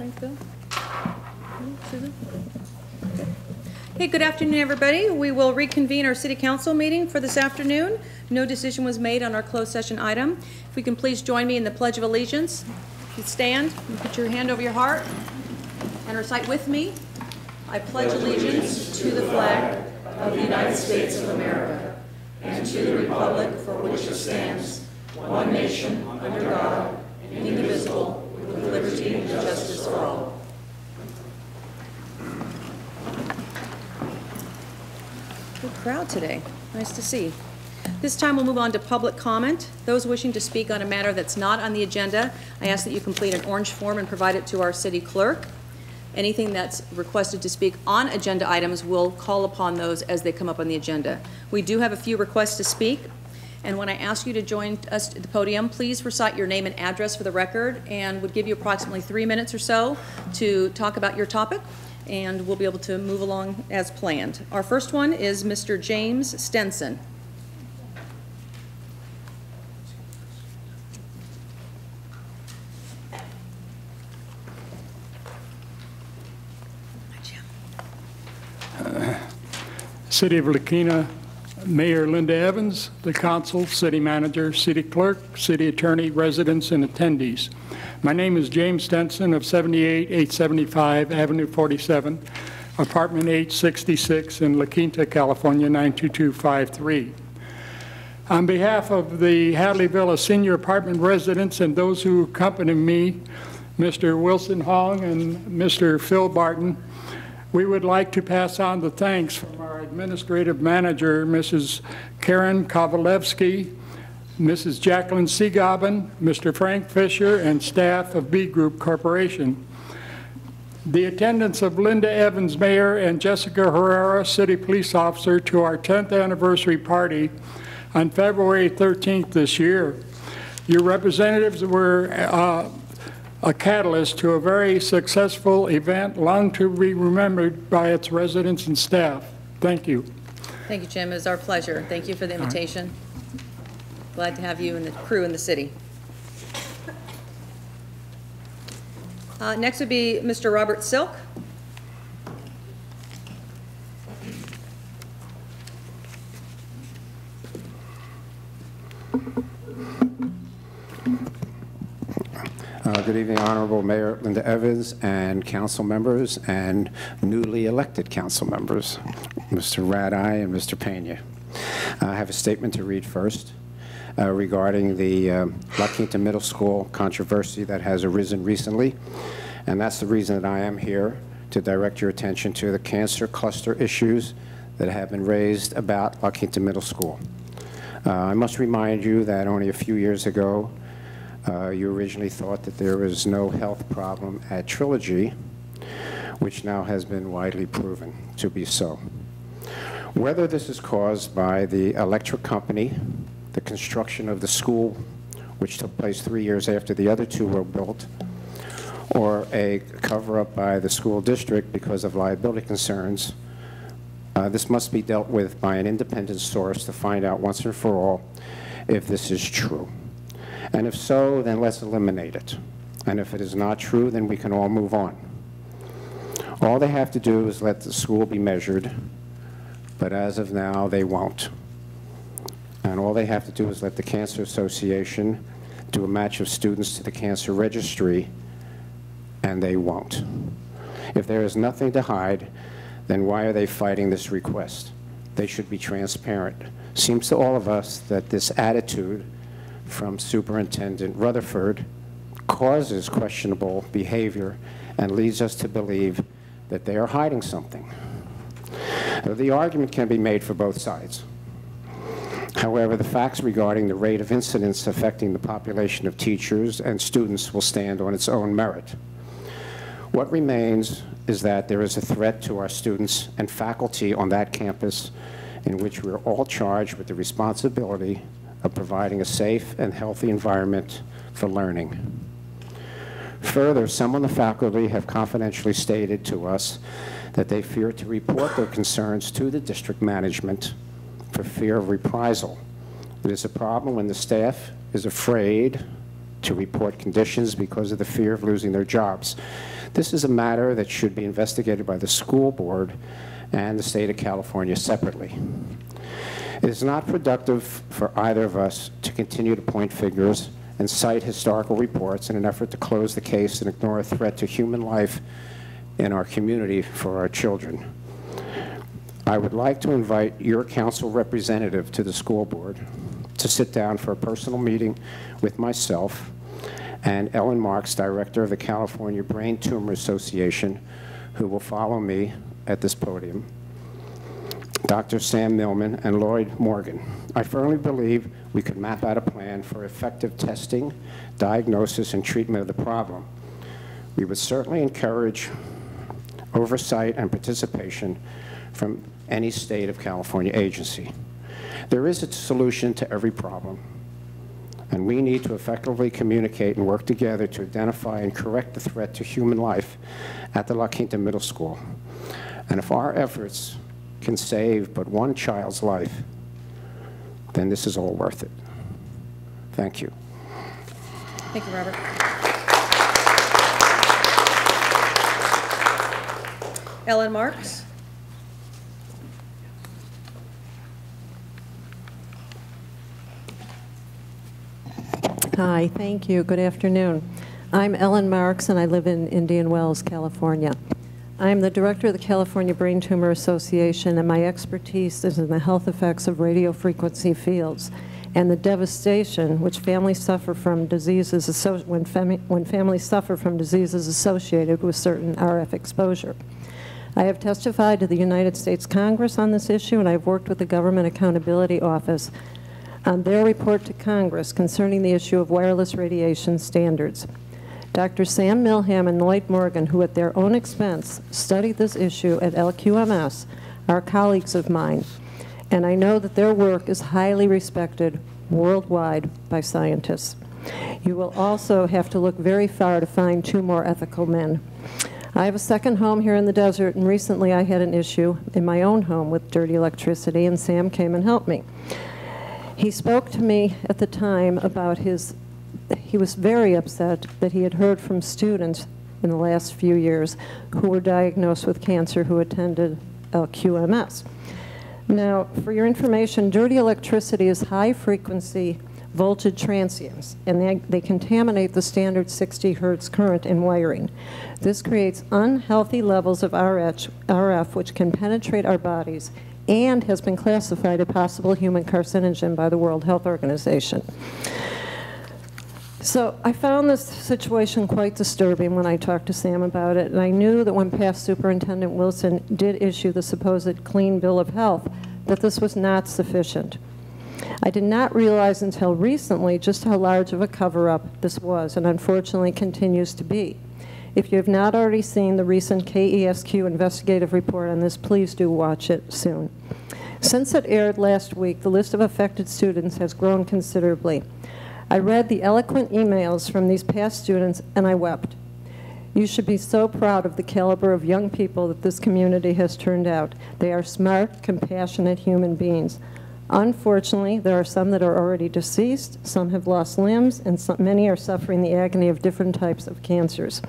Thanks, Bill. Susan? Hey, good afternoon, everybody. We will reconvene our City Council meeting for this afternoon. No decision was made on our closed session item. If we can please join me in the Pledge of Allegiance. If you stand, and put your hand over your heart and recite with me. I pledge allegiance to the flag of the United States of America and to the republic for which it stands, one nation, under God, indivisible, with liberty and justice for all. Good crowd today. Nice to see. This time we'll move on to public comment. Those wishing to speak on a matter that's not on the agenda, I ask that you complete an orange form and provide it to our city clerk. Anything that's requested to speak on agenda items, we'll call upon those as they come up on the agenda. We do have a few requests to speak, and when I ask you to join us at the podium, please recite your name and address for the record, and would give you approximately 3 minutes or so to talk about your topic, and we'll be able to move along as planned. Our first one is Mr. James Stenson. City of Quinta, Mayor Linda Evans, the Council, City Manager, City Clerk, City Attorney, residents, and attendees. My name is James Stenson of 78875 Avenue 47, Apartment 866 in La Quinta, California, 92253. On behalf of the Hadley Villa Senior Apartment residents and those who accompany me, Mr. Wilson Hong and Mr. Phil Barton, we would like to pass on the thanks from our administrative manager, Mrs. Karen Kovalevsky, Mrs. Jacqueline Seagobbin, Mr. Frank Fisher, and staff of B Group Corporation. The attendance of Linda Evans, Mayor, and Jessica Herrera, City Police Officer, to our 10th anniversary party on February 13th this year. Your representatives were a catalyst to a very successful event, long to be remembered by its residents and staff. Thank you. Thank you, Jim. It was our pleasure. Thank you for the invitation. Glad to have you and the crew in the city. Next would be Mr. Robert Silk. Good evening, Honorable Mayor Linda Evans and council members and newly elected council members, Mr. Radai and Mr. Pena. I have a statement to read first regarding the La Quinta Middle School controversy that has arisen recently, and that's the reason that I am here, to direct your attention to the cancer cluster issues that have been raised about La Quinta Middle School. I must remind you that only a few years ago, you originally thought that there was no health problem at Trilogy, which now has been widely proven to be so. Whether this is caused by the electric company, the construction of the school, which took place 3 years after the other two were built, or a cover-up by the school district because of liability concerns, this must be dealt with by an independent source to find out once and for all if this is true. And if so, then let's eliminate it. And if it is not true, then we can all move on. All they have to do is let the school be measured, but as of now, they won't. And all they have to do is let the Cancer Association do a match of students to the cancer registry, and they won't. If there is nothing to hide, then why are they fighting this request? They should be transparent. Seems to all of us that this attitude from Superintendent Rutherford causes questionable behavior and leads us to believe that they are hiding something. The argument can be made for both sides. However, the facts regarding the rate of incidents affecting the population of teachers and students will stand on its own merit. What remains is that there is a threat to our students and faculty on that campus in which we're all charged with the responsibility of providing a safe and healthy environment for learning. Further, some on the faculty have confidentially stated to us that they fear to report their concerns to the district management for fear of reprisal. It is a problem when the staff is afraid to report conditions because of the fear of losing their jobs. This is a matter that should be investigated by the school board and the state of California separately. It is not productive for either of us to continue to point fingers and cite historical reports in an effort to close the case and ignore a threat to human life in our community for our children. I would like to invite your council representative to the school board to sit down for a personal meeting with myself and Ellen Marks, Director of the California Brain Tumor Association, who will follow me at this podium, Dr. Sam Millman, and Lloyd Morgan. I firmly believe we could map out a plan for effective testing, diagnosis, and treatment of the problem. We would certainly encourage oversight and participation from any state of California agency. There is a solution to every problem, and we need to effectively communicate and work together to identify and correct the threat to human life at the La Quinta Middle School. And if our efforts can save but one child's life, then this is all worth it. Thank you. Thank you, Robert. Ellen Marks. Hi, thank you. Good afternoon. I'm Ellen Marks, and I live in Indian Wells, California. I'm the director of the California Brain Tumor Association, and my expertise is in the health effects of radiofrequency fields and the devastation which families suffer from diseases when families suffer from diseases associated with certain RF exposure. I have testified to the United States Congress on this issue, and I've worked with the Government Accountability Office on their report to Congress concerning the issue of wireless radiation standards. Dr. Sam Milham and Lloyd Morgan, who at their own expense studied this issue at LQMS, are colleagues of mine, and I know that their work is highly respected worldwide by scientists. You will also have to look very far to find two more ethical men. I have a second home here in the desert, and recently I had an issue in my own home with dirty electricity, and Sam came and helped me. He spoke to me at the time about he was very upset that he had heard from students in the last few years who were diagnosed with cancer who attended LQMS. Now, for your information, dirty electricity is high-frequency voltage transients, and they contaminate the standard 60 hertz current in wiring. This creates unhealthy levels of RF, which can penetrate our bodies and has been classified a possible human carcinogen by the World Health Organization. So I found this situation quite disturbing when I talked to Sam about it, and I knew that when past Superintendent Wilson did issue the supposed clean bill of health, that this was not sufficient. I did not realize until recently just how large of a cover-up this was, and unfortunately continues to be. If you have not already seen the recent KESQ investigative report on this, please do watch it soon. Since it aired last week, the list of affected students has grown considerably. I read the eloquent emails from these past students, and I wept. You should be so proud of the caliber of young people that this community has turned out. They are smart, compassionate human beings. Unfortunately, there are some that are already deceased, some have lost limbs, and many are suffering the agony of different types of cancers.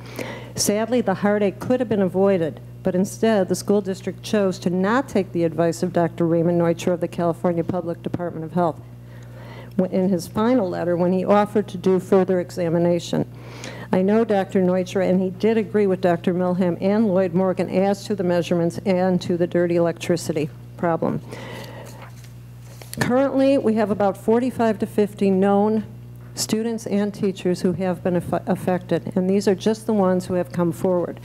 Sadly, the heartache could have been avoided, but instead, the school district chose to not take the advice of Dr. Raymond Neutra of the California Public Department of Health in his final letter when he offered to do further examination. I know Dr. Neutra, and he did agree with Dr. Milham and Lloyd Morgan as to the measurements and to the dirty electricity problem. Currently, we have about 45 to 50 known students and teachers who have been affected, and these are just the ones who have come forward.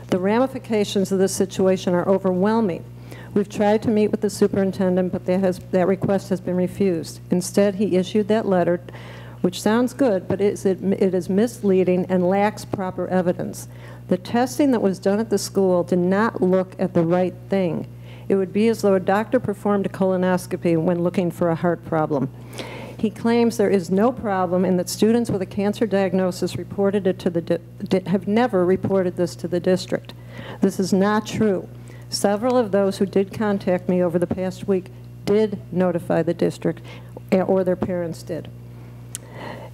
The ramifications of this situation are overwhelming. We've tried to meet with the superintendent, but that request has been refused. Instead, he issued that letter, which sounds good, but it is misleading and lacks proper evidence. The testing that was done at the school did not look at the right thing. It would be as though a doctor performed a colonoscopy when looking for a heart problem. He claims there is no problem and that students with a cancer diagnosis reported it to have never reported this to the district. This is not true. Several of those who did contact me over the past week did notify the district, or their parents did.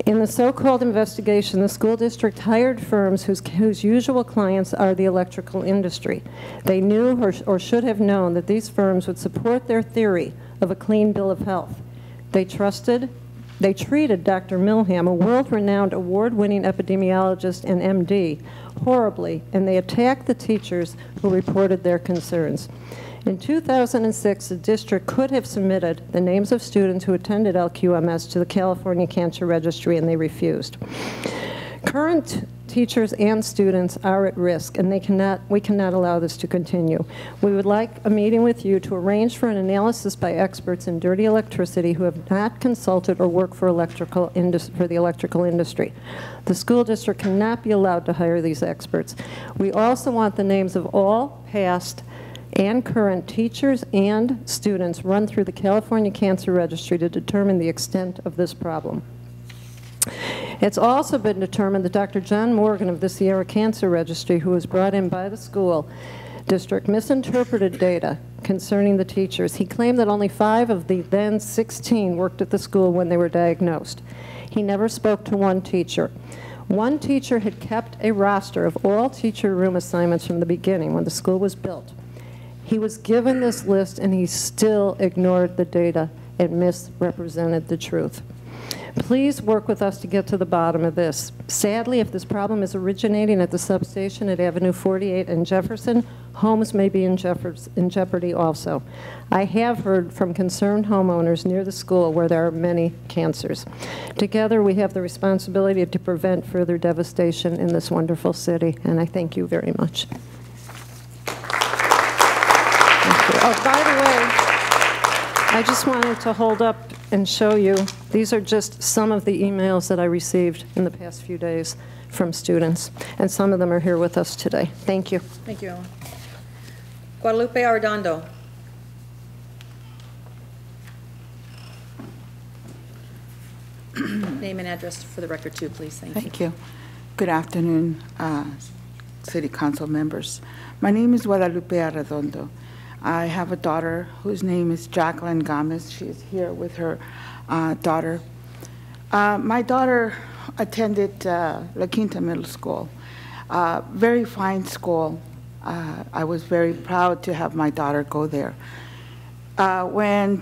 In the so-called investigation, the school district hired firms whose usual clients are the electrical industry. They knew or should have known that these firms would support their theory of a clean bill of health. They treated Dr. Milham, a world-renowned award-winning epidemiologist and MD, horribly, and they attacked the teachers who reported their concerns. In 2006, the district could have submitted the names of students who attended LQMS to the California Cancer Registry, and they refused. Current teachers and students are at risk, and we cannot allow this to continue. We would like a meeting with you to arrange for an analysis by experts in dirty electricity who have not consulted or worked for the electrical industry. The school district cannot be allowed to hire these experts. We also want the names of all past and current teachers and students run through the California Cancer Registry to determine the extent of this problem. It's also been determined that Dr. John Morgan of the Sierra Cancer Registry, who was brought in by the school district, misinterpreted data concerning the teachers. He claimed that only 5 of the then 16 worked at the school when they were diagnosed. He never spoke to one teacher. One teacher had kept a roster of all teacher room assignments from the beginning when the school was built. He was given this list, and he still ignored the data and misrepresented the truth. Please work with us to get to the bottom of this. Sadly, if this problem is originating at the substation at Avenue 48 and Jefferson, homes may be in jeopardy also. I have heard from concerned homeowners near the school where there are many cancers. Together, we have the responsibility to prevent further devastation in this wonderful city, and I thank you very much. Oh, by the way, I just wanted to hold up and show you, these are just some of the emails that I received in the past few days from students, and some of them are here with us today. Thank you. Thank you, Ellen. Guadalupe Arredondo. Name and address for the record, too, please. Thank you. Good afternoon, City Council members. My name is Guadalupe Arredondo. I have a daughter whose name is Jacqueline Gomez. She is here with her daughter. My daughter attended La Quinta Middle School, very fine school. I was very proud to have my daughter go there. When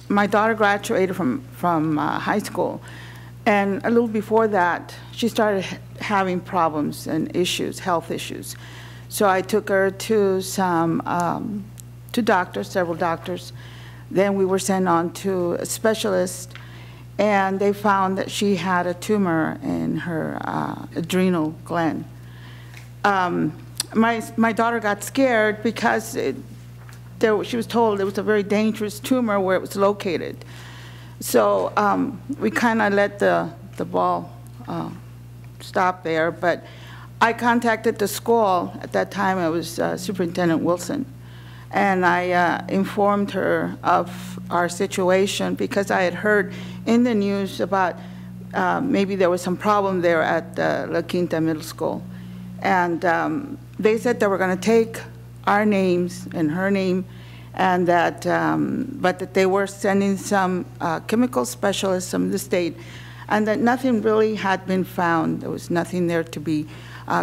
my daughter graduated from high school, and a little before that, she started having problems and issues, health issues. So I took her to to doctors, several doctors. Then we were sent on to a specialist, and they found that she had a tumor in her adrenal gland. My daughter got scared because she was told it was a very dangerous tumor where it was located. So we kind of let the ball stop there, but I contacted the school. At that time, it was Superintendent Wilson, and I informed her of our situation because I had heard in the news about maybe there was some problem there at La Quinta Middle School. And they said they were going to take our names and her name, and that, but that they were sending some chemical specialists from the state, and that nothing really had been found. There was nothing there to be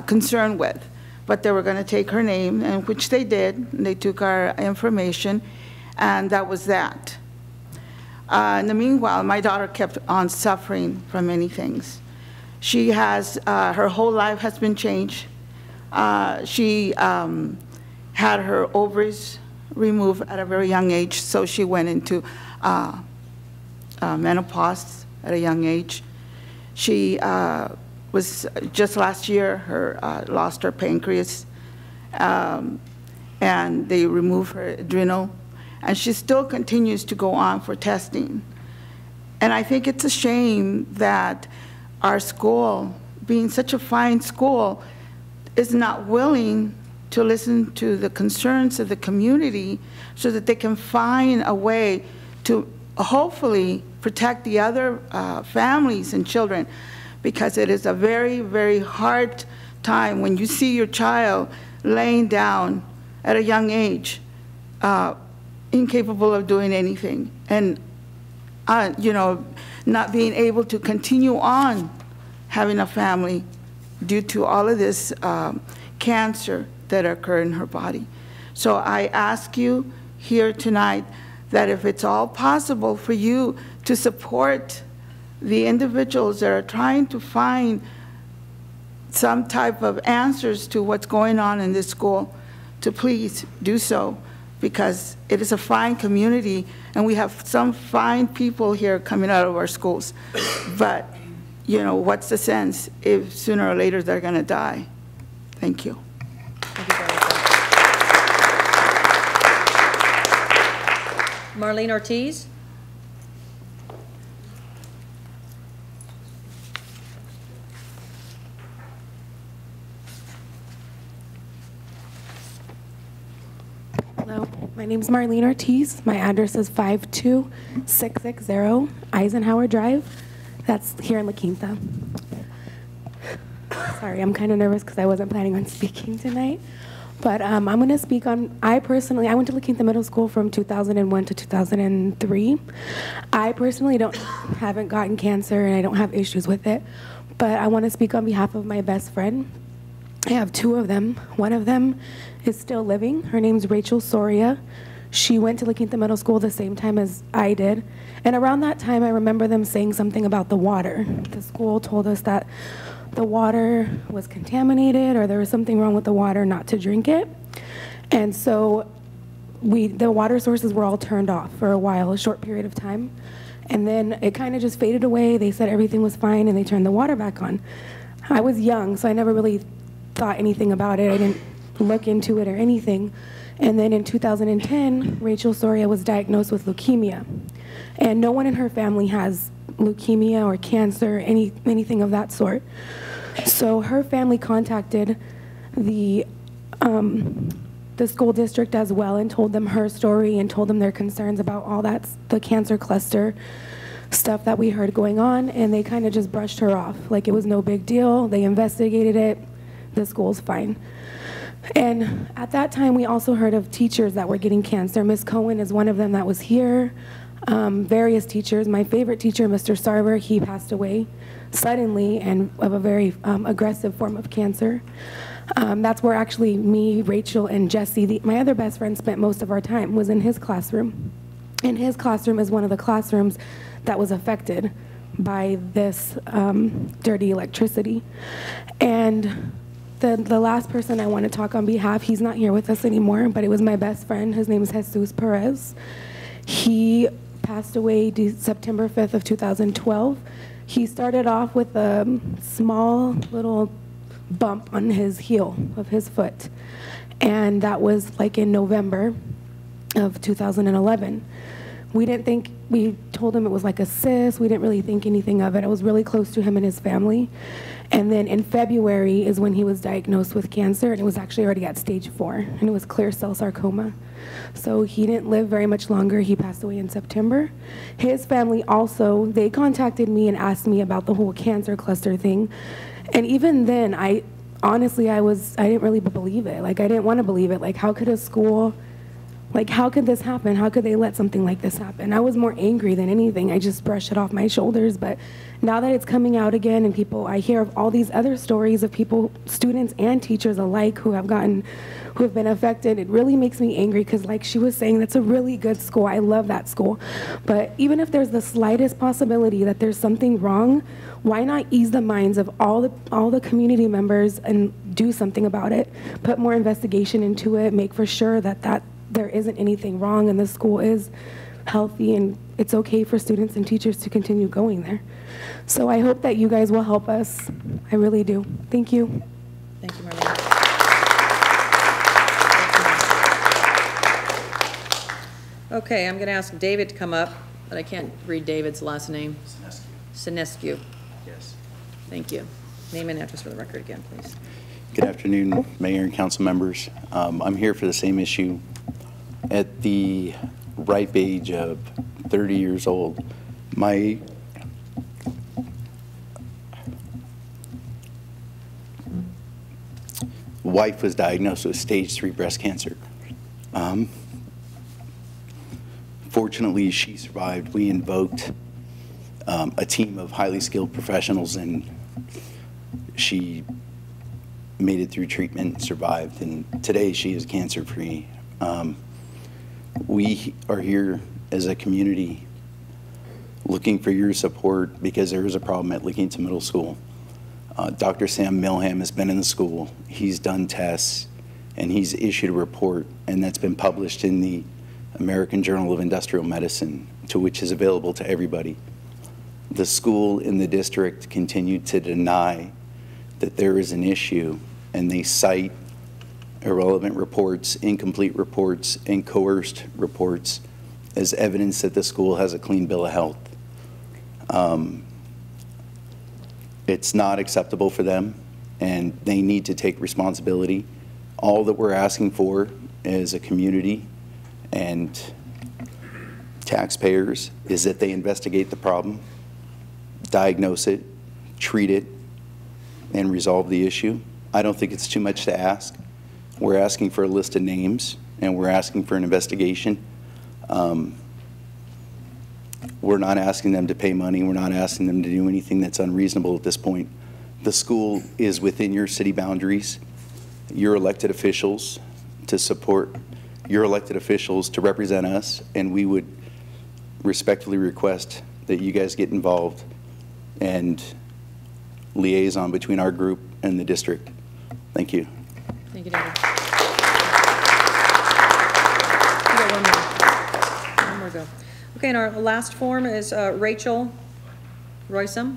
concerned with. But they were going to take her name, and which they did. And they took our information, and that was that. In the meanwhile, my daughter kept on suffering from many things. She has, her whole life has been changed. She had her ovaries removed at a very young age, so she went into menopause at a young age. She was, just last year, lost her pancreas, and they removed her adrenal, and she still continues to go on for testing. And I think it's a shame that our school, being such a fine school, is not willing to listen to the concerns of the community so that they can find a way to hopefully protect the other families and children, because it is a very, very hard time when you see your child laying down at a young age, incapable of doing anything. And you know, not being able to continue on having a family due to all of this cancer that occurred in her body. So I ask you here tonight that if it's all possible for you to support the individuals that are trying to find some type of answers to what's going on in this school, to please do so, because it is a fine community and we have some fine people here coming out of our schools. But, you know, what's the sense if sooner or later they're going to die? Thank you. Thank you, Marlene Ortiz. Hello, my name is Marlene Ortiz. My address is 52660 Eisenhower Drive. That's here in La Quinta. Sorry, I'm kind of nervous because I wasn't planning on speaking tonight. But I'm going to speak on, I went to La Quinta Middle School from 2001 to 2003. I personally haven't gotten cancer and I don't have issues with it. But I want to speak on behalf of my best friend. I have two of them. One of them is still living. Her name's Rachel Soria. She went to La Quinta Middle School the same time as I did. And around that time, I remember them saying something about the water. The school told us that the water was contaminated or there was something wrong with the water, not to drink it. And so the water sources were all turned off for a while, a short period of time. And then it kind of just faded away. They said everything was fine and they turned the water back on. I was young, so I never really thought anything about it. I didn't look into it or anything. And then in 2010, Rachel Soria was diagnosed with leukemia. And no one in her family has leukemia or cancer, anything of that sort. So her family contacted the school district as well and told them her story and told them their concerns about all that, the cancer cluster stuff that we heard going on, and they kind of just brushed her off like it was no big deal. They investigated it. The school's fine. And at that time, we also heard of teachers that were getting cancer. Ms. Cohen is one of them that was here. Various teachers. My favorite teacher, Mr. Sarver, he passed away suddenly and of a very aggressive form of cancer. That's where actually me, Rachel, and Jesse, my other best friend, spent most of our time, was in his classroom. And his classroom is one of the classrooms that was affected by this dirty electricity. And the last person I want to talk on behalf, he's not here with us anymore, but it was my best friend. His name is Jesus Perez. He passed away September 5th of 2012. He started off with a small little bump on his heel of his foot. And that was like in November of 2011. We told him it was like a cyst. We didn't really think anything of it. I was really close to him and his family. And then in February is when he was diagnosed with cancer, and it was actually already at stage 4, and it was clear cell sarcoma. So he didn't live very much longer. He passed away in September. His family also, they contacted me and asked me about the whole cancer cluster thing. And even then, honestly, I didn't really believe it. Like, I didn't want to believe it. Like, how could a school, like, how could this happen? How could they let something like this happen? I was more angry than anything. I just brushed it off my shoulders. But now that it's coming out again and I hear of all these other stories of people, students and teachers alike, who have been affected, it really makes me angry because, like she was saying, that's a really good school. I love that school. But even if there's the slightest possibility that there's something wrong, why not ease the minds of all the community members and do something about it? Put more investigation into it, make for sure that there isn't anything wrong and the school is healthy and it's okay for students and teachers to continue going there. So I hope that you guys will help us. I really do. Thank you. Thank you, Marlene. Okay, I'm going to ask David to come up, but I can't read David's last name. Sinescu. Yes. Thank you. Name and address for the record again, please. Good afternoon, Mayor and council members. I'm here for the same issue. At the ripe age of 30 years old, my wife was diagnosed with stage 3 breast cancer. Fortunately, she survived. We invoked a team of highly skilled professionals, and she made it through treatment, survived, and today she is cancer-free. We are here as a community looking for your support because there is a problem at La Quinta Middle School. Dr. Sam Milham has been in the school. He's done tests, and he's issued a report, and that's been published in the American Journal of Industrial Medicine, to which is available to everybody. The school in the district continued to deny that there is an issue, and they cite irrelevant reports, incomplete reports, and coerced reports as evidence that the school has a clean bill of health. It's not acceptable for them, and they need to take responsibility. All that we're asking for as a community and taxpayers is that they investigate the problem, diagnose it, treat it, and resolve the issue. I don't think it's too much to ask. We're asking for a list of names, and we're asking for an investigation. We're not asking them to pay money. We're not asking them to do anything that's unreasonable at this point. The school is within your city boundaries. Your elected officials to support, your elected officials to represent us, and we would respectfully request that you guys get involved and liaison between our group and the district. Thank you. Thank you, David. We got one more. One more go. Okay, and our last form is Rachel Roysam.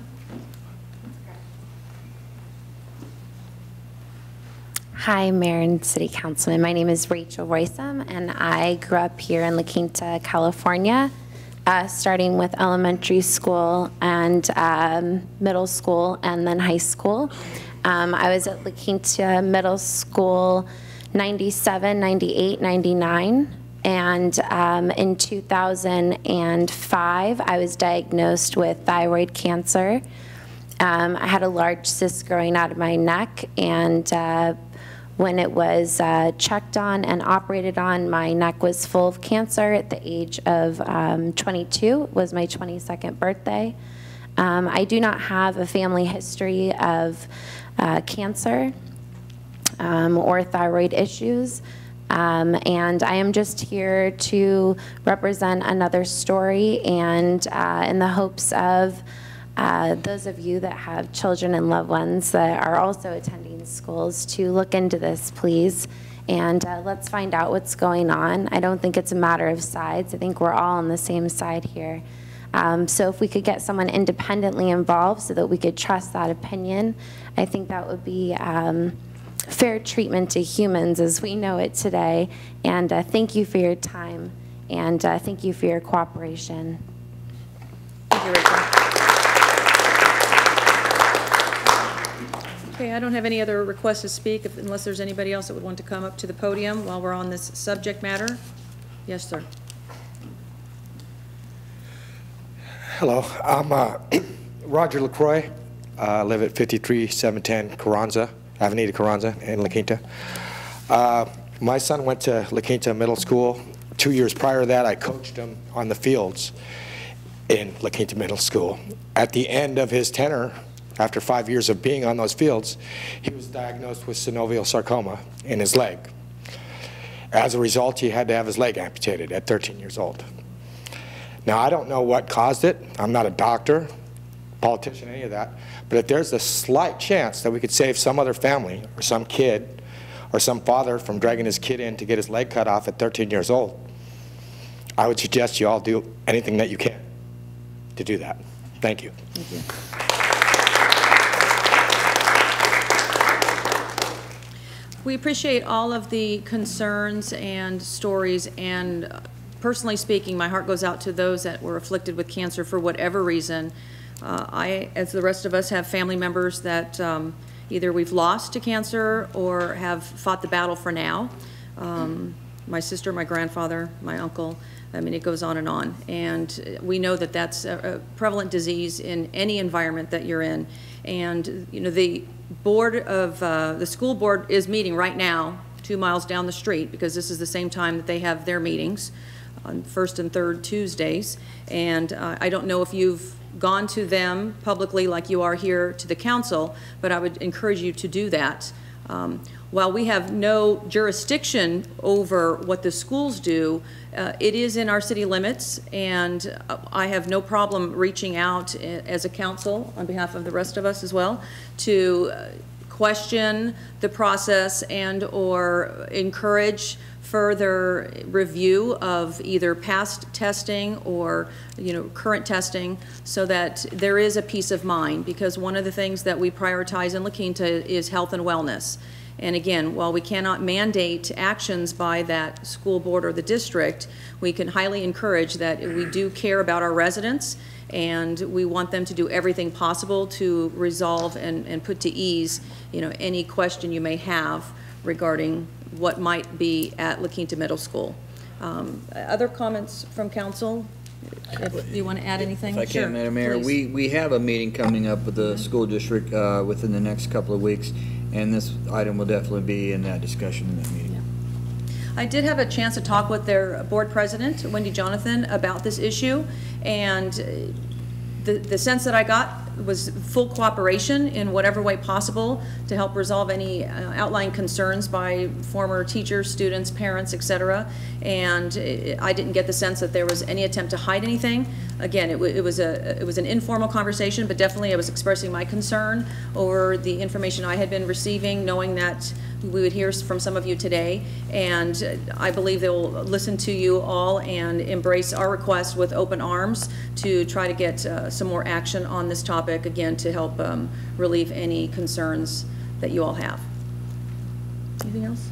Hi, Mayor and City Councilman. My name is Rachel Roysam, and I grew up here in La Quinta, California, starting with elementary school and middle school and then high school. I was at La Quinta Middle School 97, 98, 99. And in 2005, I was diagnosed with thyroid cancer. I had a large cyst growing out of my neck, and when it was checked on and operated on, my neck was full of cancer at the age of 22. It was my 22nd birthday. I do not have a family history of cancer or thyroid issues. And I am just here to represent another story, and in the hopes of those of you that have children and loved ones that are also attending schools to look into this, please. And let's find out what's going on. I don't think it's a matter of sides. I think we're all on the same side here. So if we could get someone independently involved so that we could trust that opinion, I think that would be fair treatment to humans as we know it today. And thank you for your time, and thank you for your cooperation. Thank you, Rachel. Okay, I don't have any other requests to speak unless there's anybody else that would want to come up to the podium while we're on this subject matter. Yes, sir. Hello, I'm Roger LaCroix. I live at 53710 Carranza, Avenida Carranza in La Quinta. My son went to La Quinta Middle School. 2 years prior to that, I coached him on the fields in La Quinta Middle School. At the end of his tenure, after 5 years of being on those fields, he was diagnosed with synovial sarcoma in his leg. As a result, he had to have his leg amputated at 13 years old. Now, I don't know what caused it. I'm not a doctor, politician, any of that. But if there's a slight chance that we could save some other family or some kid or some father from dragging his kid in to get his leg cut off at 13 years old, I would suggest you all do anything that you can to do that. Thank you. Thank you. We appreciate all of the concerns and stories, and personally speaking, my heart goes out to those that were afflicted with cancer for whatever reason. I, as the rest of us, have family members that either we've lost to cancer or have fought the battle for now. My sister, my grandfather, my uncle, I mean, it goes on. And we know that that's a prevalent disease in any environment that you're in. And, you know, the board of, the school board is meeting right now 2 miles down the street, because this is the same time that they have their meetings on first and third Tuesdays. And I don't know if you've gone to them publicly like you are here to the council, but I would encourage you to do that. While we have no jurisdiction over what the schools do, it is in our city limits, and I have no problem reaching out as a council on behalf of the rest of us as well to question the process and or encourage further review of either past testing or current testing, so that there is a peace of mind, because one of the things that we prioritize in La Quinta is health and wellness. And again, while we cannot mandate actions by that school board or the district, we can highly encourage that we do care about our residents, and we want them to do everything possible to resolve and put to ease any question you may have regarding what might be at La Quinta Middle School. Other comments from council? If you want to add anything? If I can, Madam Mayor, we have a meeting coming up with the school district within the next couple of weeks, and this item will definitely be in that discussion in that meeting. Yeah. I did have a chance to talk with their board president, Wendy Jonathan, about this issue, and the sense that I got was full cooperation in whatever way possible to help resolve any outlying concerns by former teachers, students, parents, etc. And I didn't get the sense that there was any attempt to hide anything. Again, it was an informal conversation, but definitely I was expressing my concern over the information I had been receiving, knowing that we would hear from some of you today, and I believe they will listen to you all and embrace our request with open arms to try to get some more action on this topic, again, to help relieve any concerns that you all have. Anything else?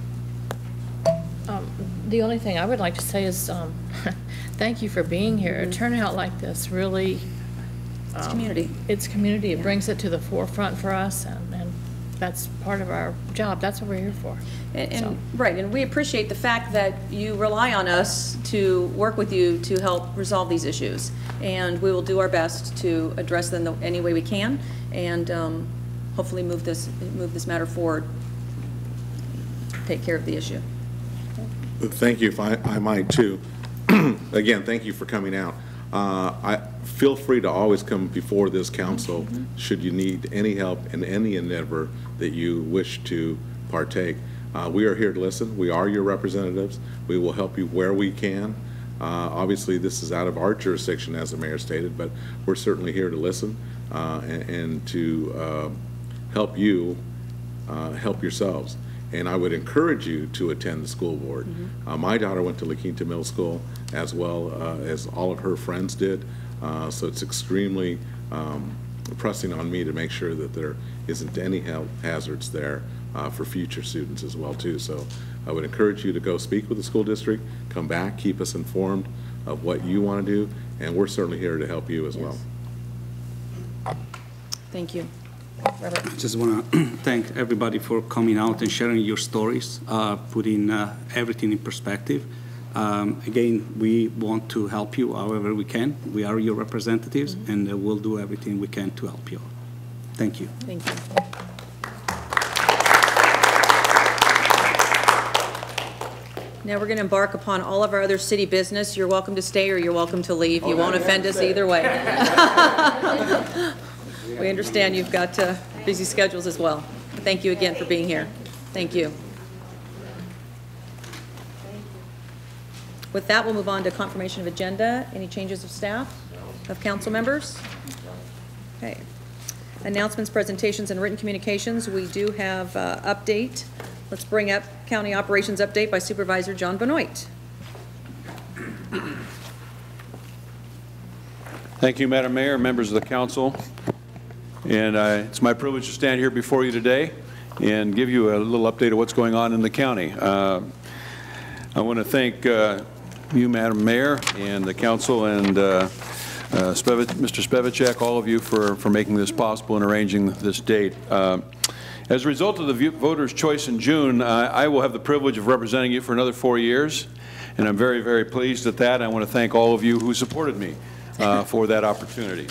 The only thing I would like to say is thank you for being here. A turnout like this really, it's community. It's community. It brings it to the forefront for us, and that's part of our job. That's what we're here for. Right, and we appreciate the fact that you rely on us to work with you to help resolve these issues, and we will do our best to address them any way we can, and hopefully move this matter forward, take care of the issue. Thank you, if I might too. Again, thank you for coming out. I feel free to always come before this council should you need any help in any endeavor that you wish to partake. We are here to listen. We are your representatives. We will help you where we can. Obviously, this is out of our jurisdiction, as the mayor stated, but we're certainly here to listen and to help you help yourselves. And I would encourage you to attend the school board. My daughter went to La Quinta Middle School as well as all of her friends did, so it's extremely pressing on me to make sure that there isn't any health hazards there for future students as well too. So I would encourage you to go speak with the school district, come back, keep us informed of what you want to do, and we're certainly here to help you as well. Thank you. Robert. I just want to thank everybody for coming out and sharing your stories, putting everything in perspective. Again, we want to help you however we can. We are your representatives, and we'll do everything we can to help you. Thank you. Thank you. Now we're going to embark upon all of our other city business. You're welcome to stay or you're welcome to leave. You won't offend us either way. We understand you've got busy schedules as well. Thank you again for being here. Thank you. With that, we'll move on to confirmation of agenda. Any changes of staff, of council members? Okay. Announcements, presentations, and written communications. We do have update. Let's bring up County Operations Update by Supervisor John Benoit. Thank you, Madam Mayor, members of the council. And it's my privilege to stand here before you today and give you a little update of what's going on in the county. I want to thank you, Madam Mayor, and the council, and Mr. Spevacek, all of you for making this possible and arranging this date. As a result of the voters' choice in June, I will have the privilege of representing you for another 4 years, and I'm very, very pleased at that. I want to thank all of you who supported me for that opportunity.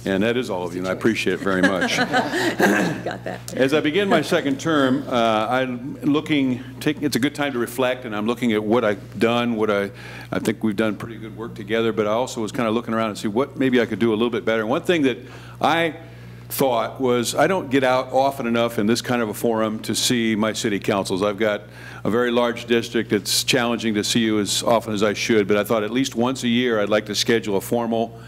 And that is all of you, and I appreciate it very much. Got that. As I begin my second term, it's a good time to reflect, and I'm looking at what I've done, I think we've done pretty good work together, but I also was kind of looking around and see what maybe I could do a little bit better. And one thing that I thought was I don't get out often enough in this kind of a forum to see my city councils. I've got a very large district. It's challenging to see you as often as I should, but I thought at least once a year I'd like to schedule a formal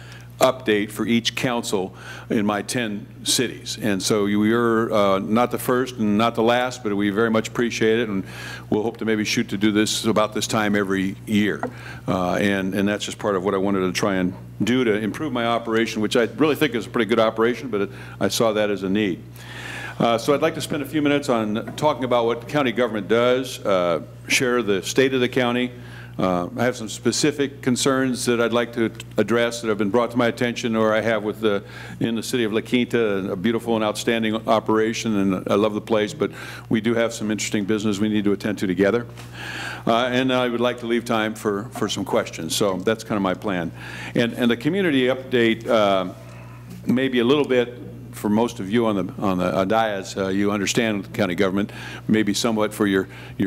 update for each council in my 10 cities. And so you're not the first and not the last, but we very much appreciate it, and we'll hope to maybe shoot to do this about this time every year. And that's just part of what I wanted to try and do to improve my operation, which I really think is a pretty good operation, but I saw that as a need. So I'd like to spend a few minutes on talking about what county government does, share the state of the county. I have some specific concerns that I'd like to address that have been brought to my attention, or I have in the city of La Quinta, a beautiful and outstanding operation, and I love the place, but we do have some interesting business we need to attend to together. And I would like to leave time for some questions, so that's kind of my plan. And the community update, maybe a little bit, for most of you on the dais, you understand county government, maybe somewhat for your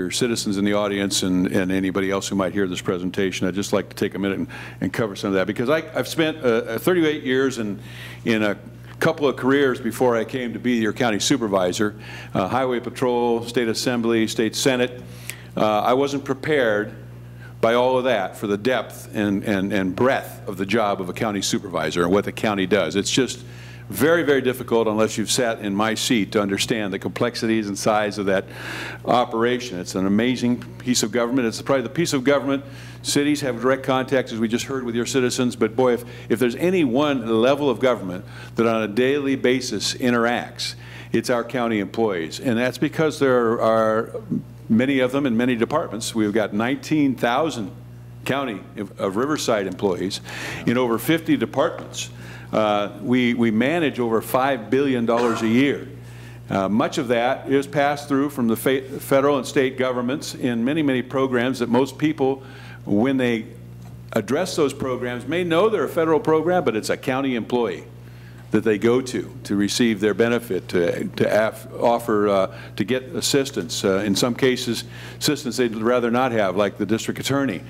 citizens in the audience and anybody else who might hear this presentation. I'd just like to take a minute and cover some of that, because I've spent 38 years in a couple of careers before I came to be your county supervisor, highway patrol, state assembly, state senate. I wasn't prepared by all of that for the depth and breadth of the job of a county supervisor and what the county does. It's just very, very difficult unless you've sat in my seat to understand the complexities and size of that operation. It's an amazing piece of government. It's probably the piece of government. Cities have direct contact, as we just heard, with your citizens, but boy, if there's any one level of government that on a daily basis interacts, it's our county employees. And that's because there are many of them in many departments. We've got 19,000 county of Riverside employees in over 50 departments. We manage over $5 billion a year. Much of that is passed through from the federal and state governments in many, many programs that most people, when they address those programs, may know they're a federal program, but it's a county employee that they go to receive their benefit, to get assistance. In some cases, assistance they'd rather not have, like the district attorney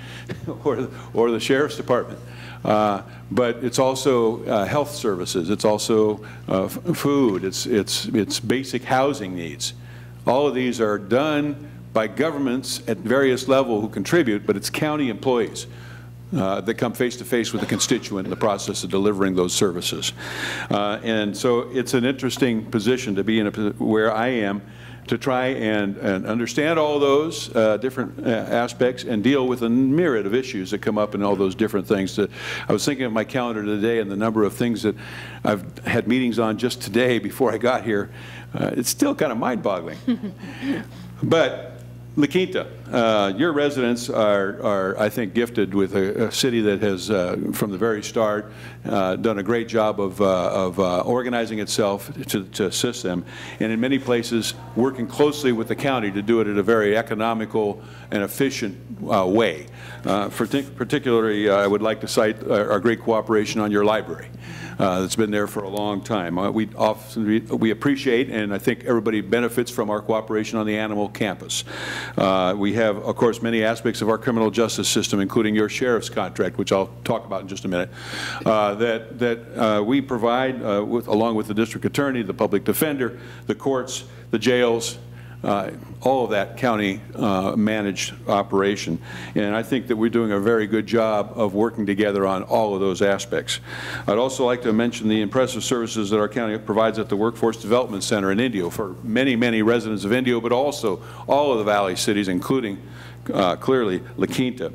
or the sheriff's department. But it's also health services. It's also food. It's basic housing needs. All of these are done by governments at various levels who contribute, but it's county employees that come face to face with the constituent in the process of delivering those services. And so it's an interesting position to be in where I am, to try and understand all those different aspects and deal with a myriad of issues that come up in all those different things. I was thinking of my calendar today and the number of things that I've had meetings on just today before I got here. It's still kind of mind-boggling. But La Quinta, your residents are, I think, gifted with a city that has, from the very start, done a great job of organizing itself to assist them, and in many places working closely with the county to do it in a very economical and efficient way. Particularly, I would like to cite our great cooperation on your library. That's been there for a long time. We appreciate, and I think everybody benefits from our cooperation on the Animal Campus. We have, of course, many aspects of our criminal justice system, including your sheriff's contract, which I'll talk about in just a minute, that we provide along with the district attorney, the public defender, the courts, the jails, all of that county managed operation. And I think that we're doing a very good job of working together on all of those aspects. I'd also like to mention the impressive services that our county provides at the Workforce Development Center in Indio for many, many residents of Indio, but also all of the Valley cities, including clearly La Quinta.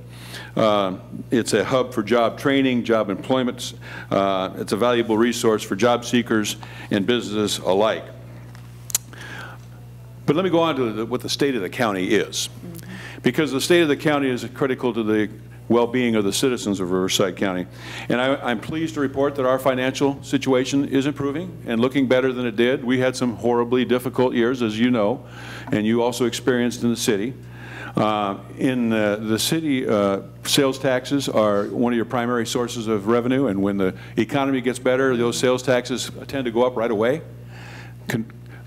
It's a hub for job training, job employment. It's a valuable resource for job seekers and businesses alike. But let me go on to what the state of the county is, because the state of the county is critical to the well-being of the citizens of Riverside County. And I'm pleased to report that our financial situation is improving and looking better than it did. We had some horribly difficult years, as you know, and you also experienced in the city. In the city, sales taxes are one of your primary sources of revenue, and when the economy gets better, those sales taxes tend to go up right away.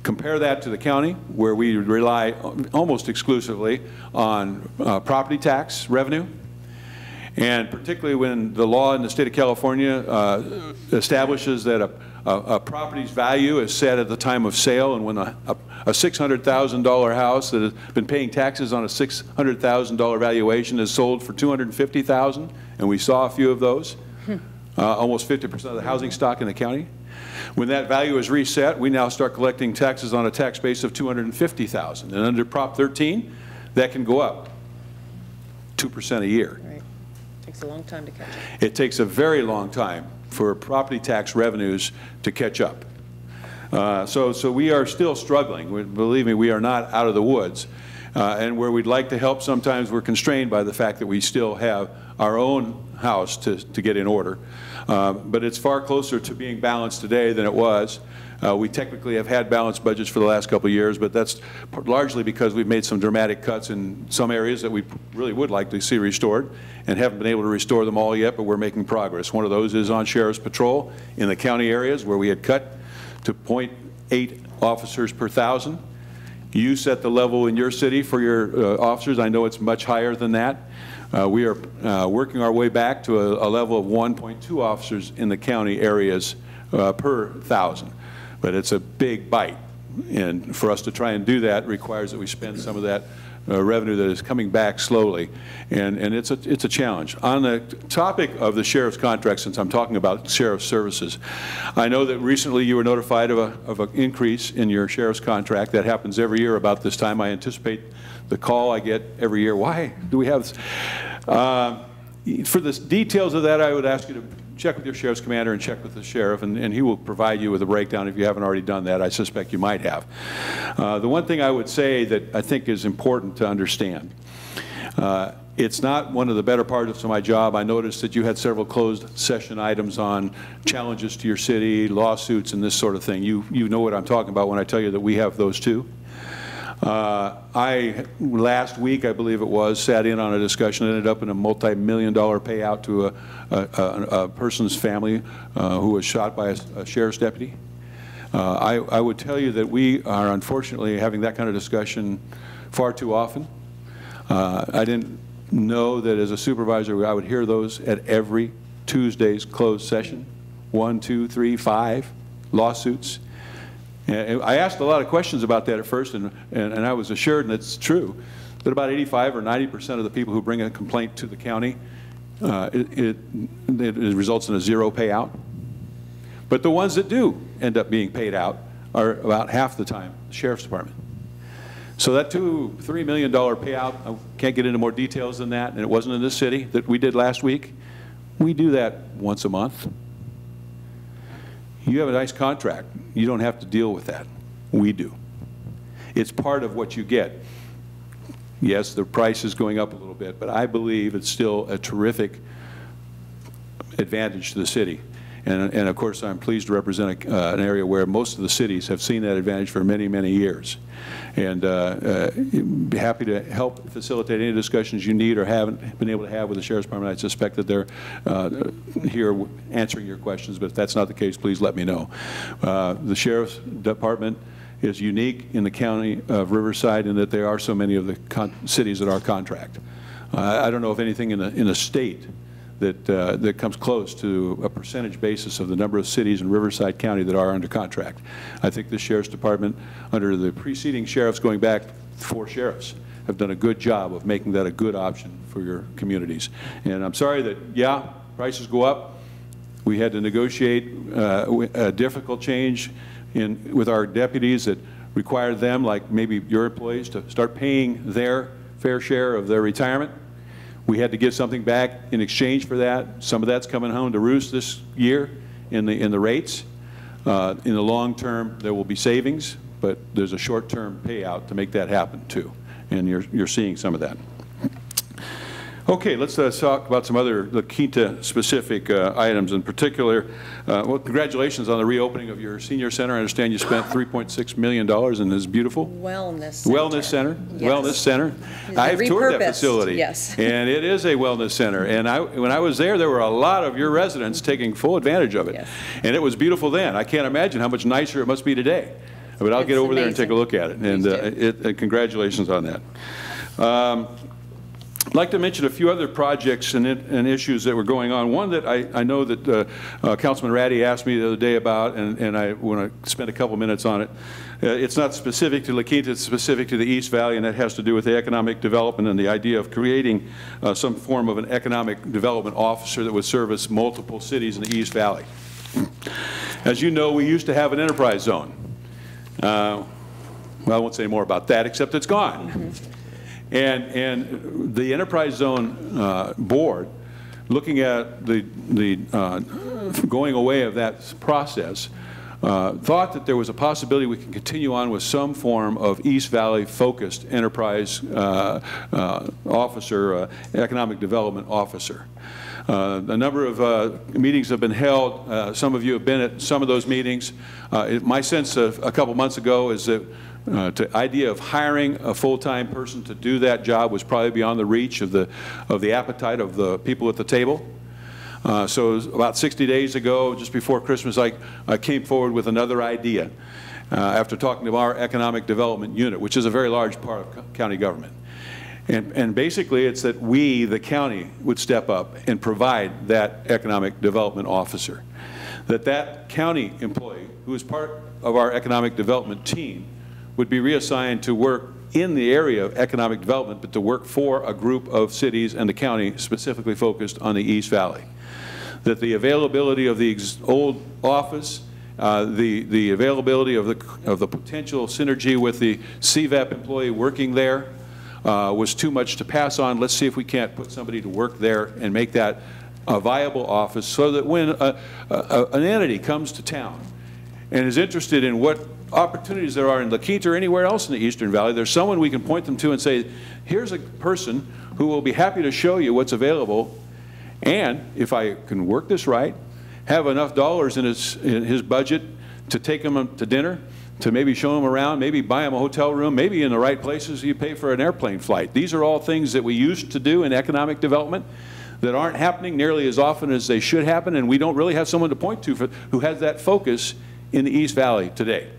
Compare that to the county, where we rely almost exclusively on property tax revenue. And particularly when the law in the state of California establishes that a property's value is set at the time of sale, and when a $600,000 house that has been paying taxes on a $600,000 valuation is sold for $250,000, and we saw a few of those, almost 50% of the housing stock in the county. When that value is reset, we now start collecting taxes on a tax base of $250,000, and under Prop 13, that can go up 2% a year. Right. Takes a long time to catch up. It takes a very long time for property tax revenues to catch up. So we are still struggling. Believe me, we are not out of the woods. And where we'd like to help, sometimes we're constrained by the fact that we still have our own house to get in order. But it's far closer to being balanced today than it was. We technically have had balanced budgets for the last couple of years, but that's largely because we've made some dramatic cuts in some areas that we really would like to see restored and haven't been able to restore them all yet, but we're making progress. One of those is on Sheriff's Patrol in the county areas where we had cut to 0.8 officers per 1,000. You set the level in your city for your officers. I know it's much higher than that. We are working our way back to a level of 1.2 officers in the county areas per 1,000. But it's a big bite, and for us to try and do that requires that we spend some of that revenue that is coming back slowly, and it's a challenge. On the topic of the sheriff's contract, since I'm talking about sheriff's services, I know that recently you were notified of an increase in your sheriff's contract. That happens every year about this time. I anticipate the call I get every year. Why do we have this? For the details of that, I would ask you to check with your sheriff's commander and check with the sheriff, and he will provide you with a breakdown if you haven't already done that. I suspect you might have. The one thing I would say that I think is important to understand, it's not one of the better parts of my job. I noticed that you had several closed session items on challenges to your city, lawsuits, and this sort of thing. You know what I'm talking about when I tell you that we have those too. Last week, I believe it was, sat in on a discussion that ended up in a multi-million-dollar payout to a person's family who was shot by a sheriff's deputy. I would tell you that we are unfortunately having that kind of discussion far too often. I didn't know that as a supervisor I would hear those at every Tuesday's closed session. 1, 2, 3, 5 lawsuits. And I asked a lot of questions about that at first, and I was assured, and it's true, that about 85 or 90% of the people who bring a complaint to the county, it results in a zero payout. But the ones that do end up being paid out are about half the time the sheriff's department. So that $2-3 million payout, I can't get into more details than that, and it wasn't in this city that we did last week. We do that once a month. You have a nice contract. You don't have to deal with that. We do. It's part of what you get. Yes, the price is going up a little bit, but I believe it's still a terrific advantage to the city. And of course, I'm pleased to represent an area where most of the cities have seen that advantage for many, many years. And be happy to help facilitate any discussions you need or haven't been able to have with the Sheriff's Department. I suspect that they're here answering your questions, but if that's not the case, please let me know. The Sheriff's Department is unique in the county of Riverside in that there are so many of the cities that are contract. I don't know if anything in the state that comes close to a percentage basis of the number of cities in Riverside County that are under contract. I think the Sheriff's Department, under the preceding sheriffs going back 4 sheriffs, have done a good job of making that a good option for your communities. And I'm sorry that, yeah, prices go up. We had to negotiate a difficult change with our deputies that required them, like maybe your employees, to start paying their fair share of their retirement. We had to give something back in exchange for that. Some of that's coming home to roost this year in the rates. In the long term, there will be savings, but there's a short-term payout to make that happen too, and you're seeing some of that. Okay, let's talk about some other Quinta-specific items. In particular, well, congratulations on the reopening of your senior center. I understand you spent $3.6 million in this beautiful Wellness center. Wellness center. Yes. Wellness center. I've toured that facility. Yes. And it is a wellness center. And when I was there were a lot of your residents taking full advantage of it. Yes. And it was beautiful then. I can't imagine how much nicer it must be today. But I'll get over there and take a look at it. And congratulations on that. I'd like to mention a few other projects and issues that were going on. One that I know that Councilman Ratty asked me the other day about, and I want to spend a couple minutes on it. It's not specific to La Quinta, it's specific to the East Valley, and that has to do with the economic development and the idea of creating some form of an economic development officer that would service multiple cities in the East Valley. As you know, we used to have an enterprise zone. Well, I won't say more about that, except it's gone. Mm-hmm. And the Enterprise Zone Board, looking at the going away of that process, thought that there was a possibility we can continue on with some form of East Valley focused enterprise officer, economic development officer. A number of meetings have been held. Some of you have been at some of those meetings. My sense of a couple months ago is that the idea of hiring a full-time person to do that job was probably beyond the reach of the appetite of the people at the table. So about 60 days ago, just before Christmas, I came forward with another idea after talking to our economic development unit, which is a very large part of county government. And basically it's that we, the county, would step up and provide that economic development officer. That county employee, who is part of our economic development team, would be reassigned to work in the area of economic development, but to work for a group of cities and the county specifically focused on the East Valley. That the availability of the old office, the availability of the potential synergy with the CVEP employee working there was too much to pass on. Let's see if we can't put somebody to work there and make that a viable office, so that when an entity comes to town and is interested in what opportunities there are in La Quinta or anywhere else in the Eastern Valley, there's someone we can point them to and say, here's a person who will be happy to show you what's available, and if I can work this right, have enough dollars in his budget to take him to dinner, to maybe show him around, maybe buy him a hotel room, maybe in the right places you pay for an airplane flight. These are all things that we used to do in economic development that aren't happening nearly as often as they should happen, and we don't really have someone to point to who has that focus in the East Valley today.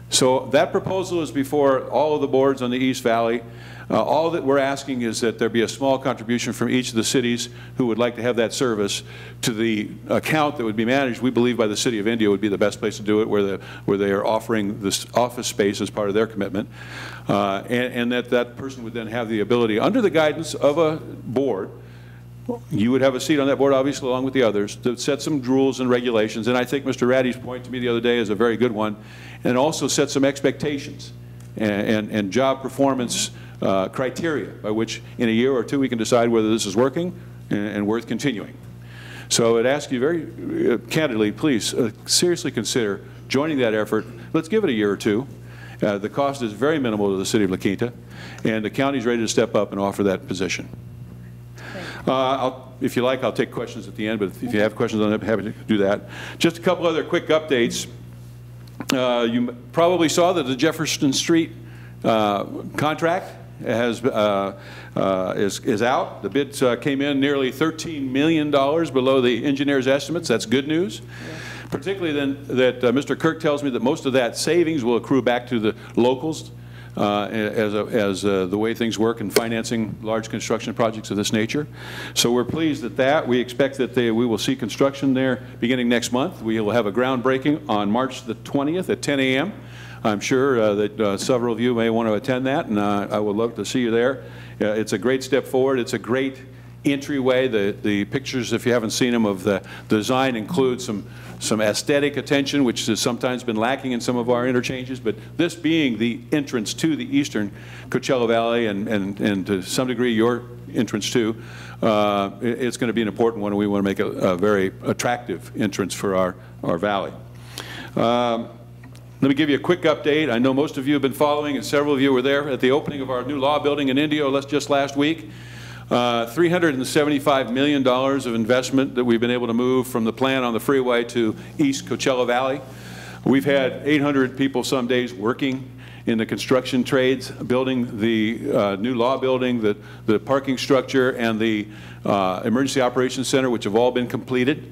So that proposal is before all of the boards on the East Valley. All that we're asking is that there be a small contribution from each of the cities who would like to have that service to the account that would be managed. We believe by the City of Indio would be the best place to do it, where they are offering this office space as part of their commitment, and that person would then have the ability, under the guidance of a board, you would have a seat on that board, obviously, along with the others, to set some rules and regulations. And I think Mr. Ratty's point to me the other day is a very good one, and also set some expectations and job performance criteria by which in a year or two we can decide whether this is working and worth continuing. So I'd ask you very candidly, please seriously consider joining that effort. Let's give it a year or two. The cost is very minimal to the city of La Quinta, and the county's ready to step up and offer that position. If you like, I'll take questions at the end, but if you have questions, I'm happy to do that. Just a couple other quick updates. You probably saw that the Jefferson Street contract is out. The bids came in nearly $13 million below the engineer's estimates. That's good news. Yeah. Particularly then that Mr. Kirk tells me that most of that savings will accrue back to the locals as the way things work in financing large construction projects of this nature. So we're pleased at that. We expect that we will see construction there beginning next month. We will have a groundbreaking on March the 20th at 10 a.m. I'm sure that several of you may want to attend that, and I would love to see you there. It's a great step forward. It's a great entryway. The pictures, if you haven't seen them, of the design include some aesthetic attention, which has sometimes been lacking in some of our interchanges, but this being the entrance to the eastern Coachella Valley and to some degree your entrance too, it's going to be an important one, and we want to make a very attractive entrance for our valley. Let me give you a quick update. I know most of you have been following, and several of you were there at the opening of our new law building in Indio just last week. $375 million of investment that we've been able to move from the plant on the freeway to East Coachella Valley. We've had 800 people some days working in the construction trades, building the new law building, the parking structure, and the emergency operations center, which have all been completed.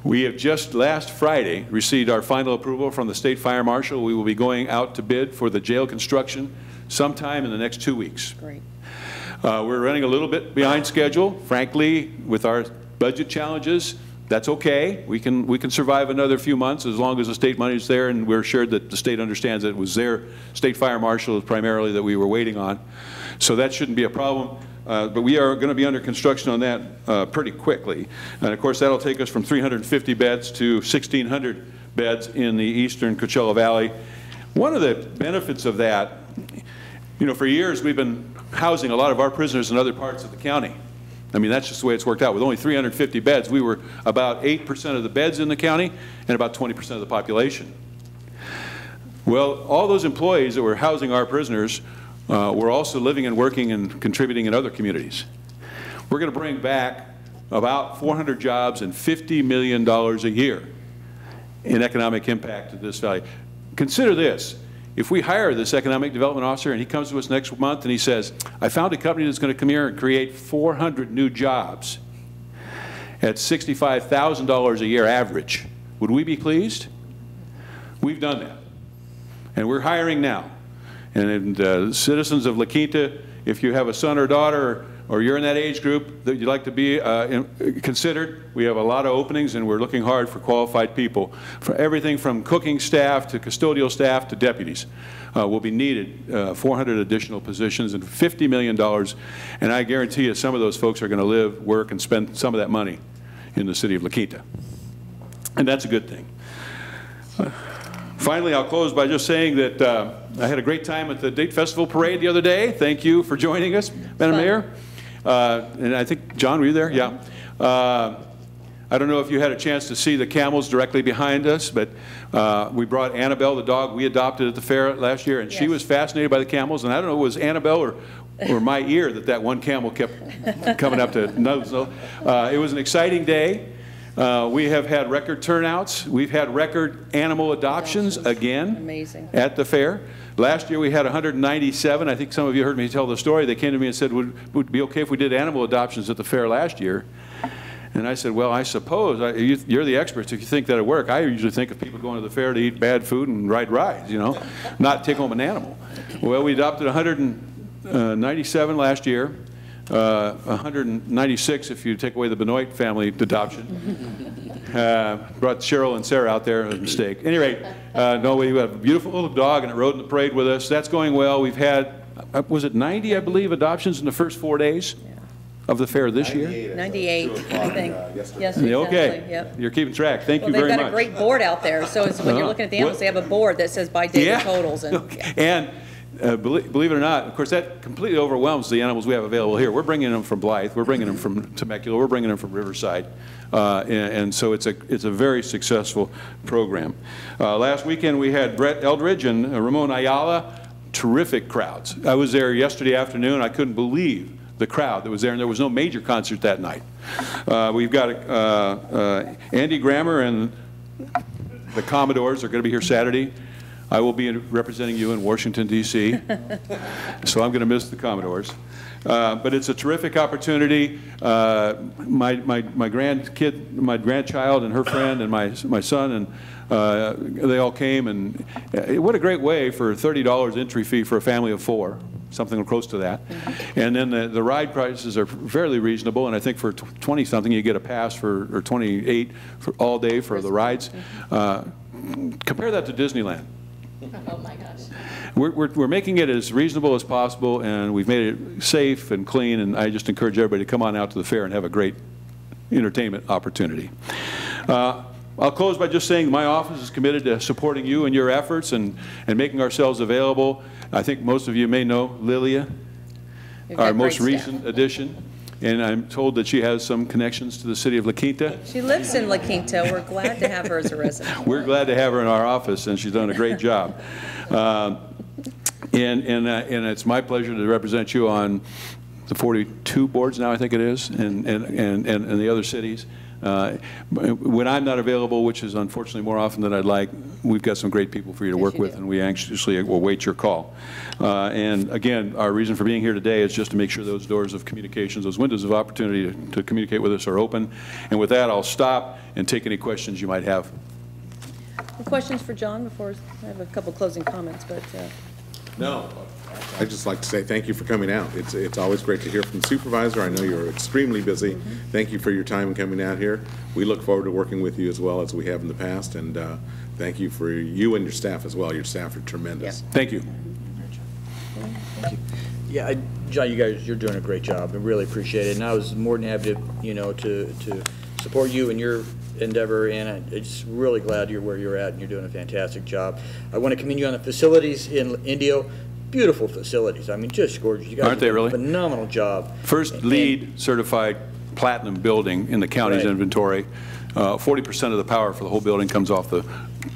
We have just last Friday received our final approval from the state fire marshal. We will be going out to bid for the jail construction sometime in the next 2 weeks. Great. We're running a little bit behind schedule. Frankly, with our budget challenges, that's okay. We can survive another few months as long as the state money is there, and we're assured that the state understands that it was their state fire marshal primarily that we were waiting on. So that shouldn't be a problem. But we are going to be under construction on that pretty quickly. And of course, that'll take us from 350 beds to 1,600 beds in the eastern Coachella Valley. One of the benefits of that, you know, for years we've been housing a lot of our prisoners in other parts of the county. I mean, that's just the way it's worked out. With only 350 beds, we were about 8% of the beds in the county and about 20% of the population. Well, all those employees that were housing our prisoners were also living and working and contributing in other communities. We're going to bring back about 400 jobs and $50 million a year in economic impact to this valley. Consider this. If we hire this economic development officer and he comes to us next month and he says, I found a company that's going to come here and create 400 new jobs at $65,000 a year average, would we be pleased? We've done that. And we're hiring now. And citizens of La Quinta, if you have a son or daughter or you're in that age group that you'd like to be considered, we have a lot of openings and we're looking hard for qualified people. For everything from cooking staff to custodial staff to deputies will be needed, 400 additional positions and $50 million. And I guarantee you some of those folks are going to live, work, and spend some of that money in the city of La Quinta. And that's a good thing. Finally, I'll close by just saying that I had a great time at the Date Festival Parade the other day. Thank you for joining us, Madam Mayor. And I think, John, were you there? Yeah. I don't know if you had a chance to see the camels directly behind us, but we brought Annabelle, the dog we adopted at the fair last year, and she was fascinated by the camels. And I don't know if it was Annabelle or my ear that one camel kept coming up to nose. It was an exciting day. We have had record turnouts. We've had record animal adoptions again. Amazing. At the fair. Last year we had 197. I think some of you heard me tell the story. They came to me and said, would it be okay if we did animal adoptions at the fair last year? And I said, well, I suppose. You're the experts if you think that would work. I usually think of people going to the fair to eat bad food and ride rides, you know, not take home an animal. Well, we adopted 197 last year. 196 if you take away the Benoit family adoption. Brought Cheryl and Sarah out there, a mistake. At any rate, no, we have a beautiful little dog and it rode in the parade with us. That's going well. We've had, was it 90, I believe, adoptions in the first 4 days of the fair this year? 98, I think. Yes, okay. Yep. You're keeping track. Thank you very much. They've got a great board out there. So it's, when you're looking at the animals, they have a board that says by daily totals. And, and believe it or not, of course, that completely overwhelms the animals we have available here. We're bringing them from Blythe. We're bringing them from Temecula. We're bringing them from Riverside. And so it's a very successful program. Last weekend, we had Brett Eldridge and Ramon Ayala. Terrific crowds. I was there yesterday afternoon. I couldn't believe the crowd that was there, and there was no major concert that night. We've got Andy Grammer and the Commodores are going to be here Saturday. I will be representing you in Washington, D.C., so I'm going to miss the Commodores. But it's a terrific opportunity. My grandchild and her friend and my son, and they all came. And what a great way for $30 entry fee for a family of 4, something close to that. And then the ride prices are fairly reasonable. And I think for 20-something, you get a pass for, or 28 for all day for the rides. Compare that to Disneyland. Oh my gosh. We're making it as reasonable as possible, and we've made it safe and clean, and I just encourage everybody to come on out to the fair and have a great entertainment opportunity. I'll close by just saying my office is committed to supporting you and your efforts and making ourselves available. I think most of you may know Lilia, our most recent addition. And I'm told that she has some connections to the city of La Quinta. She lives in La Quinta. We're glad to have her as a resident. We're glad to have her in our office, and she's done a great job. And it's my pleasure to represent you on the 42 boards now, I think it is, and the other cities. When I'm not available, which is unfortunately more often than I'd like, we've got some great people for you to work with, and we anxiously will wait your call. And again, our reason for being here today is just to make sure those doors of communications, those windows of opportunity to communicate with us are open. And with that, I'll stop and take any questions you might have. Questions for John before I have a couple closing comments, but no. I'd just like to say thank you for coming out. It's always great to hear from the supervisor. I know you're extremely busy. Thank you for your time coming out here. We look forward to working with you as well as we have in the past, and thank you for you and your staff as well. Your staff are tremendous. Yeah. Thank you. Thank you. Yeah, John, you guys, you're doing a great job. I really appreciate it, and I was more than happy to support you and your endeavor, and I'm just really glad you're where you're at, and you're doing a fantastic job. I want to commend you on the facilities in Indio. Beautiful facilities. I mean, just gorgeous. You guys Aren't they really? A phenomenal job. First LEED certified platinum building in the county's inventory. 40% of the power for the whole building comes off the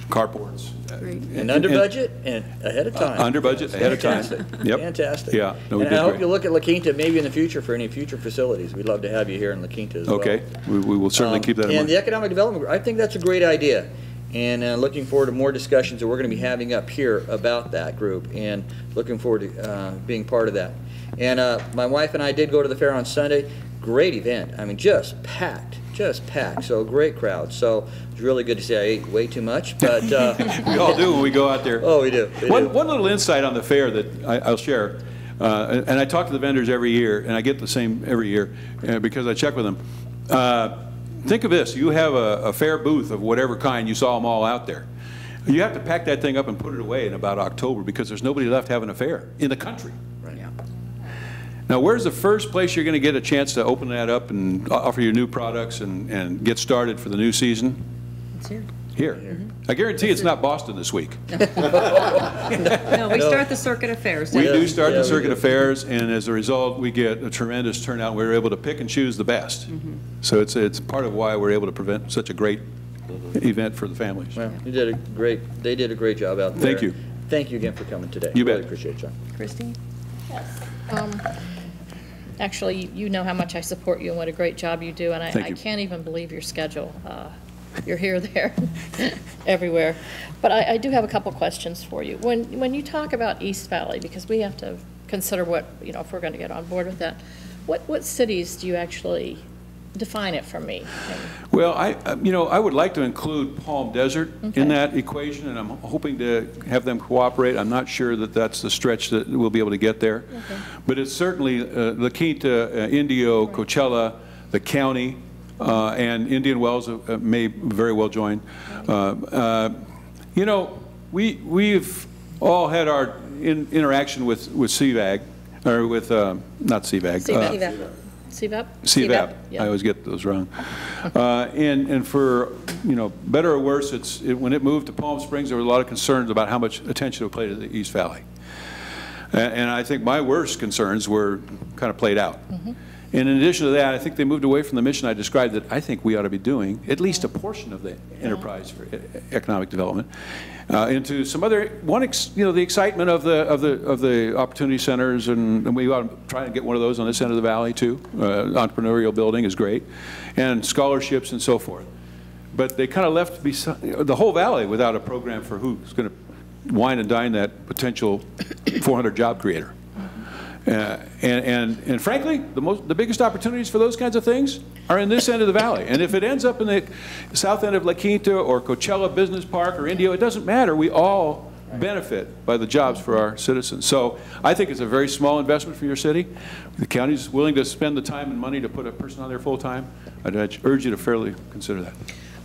carports. great. And under budget and ahead of time. Under budget, ahead of time. Yep. Fantastic. Yeah. No, we and did I hope great. you look at La Quinta maybe in the future for any future facilities. We'd love to have you here in La Quinta as well. Okay. We will certainly keep that in mind. And the Economic Development Group, I think that's a great idea. And looking forward to more discussions that we're going to be having up here about that group, and looking forward to being part of that. And my wife and I did go to the fair on Sunday. Great event. I mean, just packed. So great crowd. So it's really good to see. I ate way too much, but we all do when we go out there. Oh, we do. One little insight on the fair that I'll share, and I talk to the vendors every year, and I get the same every year because I check with them. Think of this: you have a fair booth of whatever kind. You saw them all out there. You have to pack that thing up and put it away in about October because there's nobody left having a fair in the country. Right. Yeah. Now, where's the first place you're going to get a chance to open that up and offer your new products and get started for the new season? It's here. Here. Mm-hmm. I guarantee it's not Boston this week. No, we start the circuit of fairs. We do start the circuit of fairs, and as a result, we get a tremendous turnout. We're able to pick and choose the best. Mm-hmm. So it's part of why we're able to prevent such a great event for the families. Well, they did a great job out there. Thank you. Thank you again for coming today. You bet. Really appreciate it, John. Christine? Yes. Actually, you know how much I support you and what a great job you do, and I can't even believe your schedule. You're here, there, everywhere. But I do have a couple questions for you. When you talk about East Valley, because we have to consider what, if we're going to get on board with that, what cities do you actually define it for me? Well, I would like to include Palm Desert in that equation, and I'm hoping to have them cooperate. I'm not sure that that's the stretch that we'll be able to get there. Okay. But it's certainly La Quinta, Indio, right. Coachella, the county, and Indian Wells may very well join. We've all had our interaction with CVAG, or with, not CVAG. CVAP. Yeah. I always get those wrong. And for, better or worse, when it moved to Palm Springs, there were a lot of concerns about how much attention it would play to the East Valley. And I think my worst concerns were kind of played out. Mm-hmm. And in addition to that, I think they moved away from the mission I described that I think we ought to be doing, at least a portion of the enterprise for economic development, into some other, the excitement of the opportunity centers, and we ought to try and get one of those on this end of the valley too. Entrepreneurial building is great, and scholarships and so forth. But they kind of left the whole valley without a program for who's going to wine and dine that potential 400 job creator. And frankly, the biggest opportunities for those kinds of things are in this end of the valley. And if it ends up in the south end of La Quinta or Coachella Business Park or Indio, it doesn't matter. We all benefit by the jobs for our citizens. So I think it's a very small investment for your city. The county's willing to spend the time and money to put a person on there full time. I'd urge you to fairly consider that.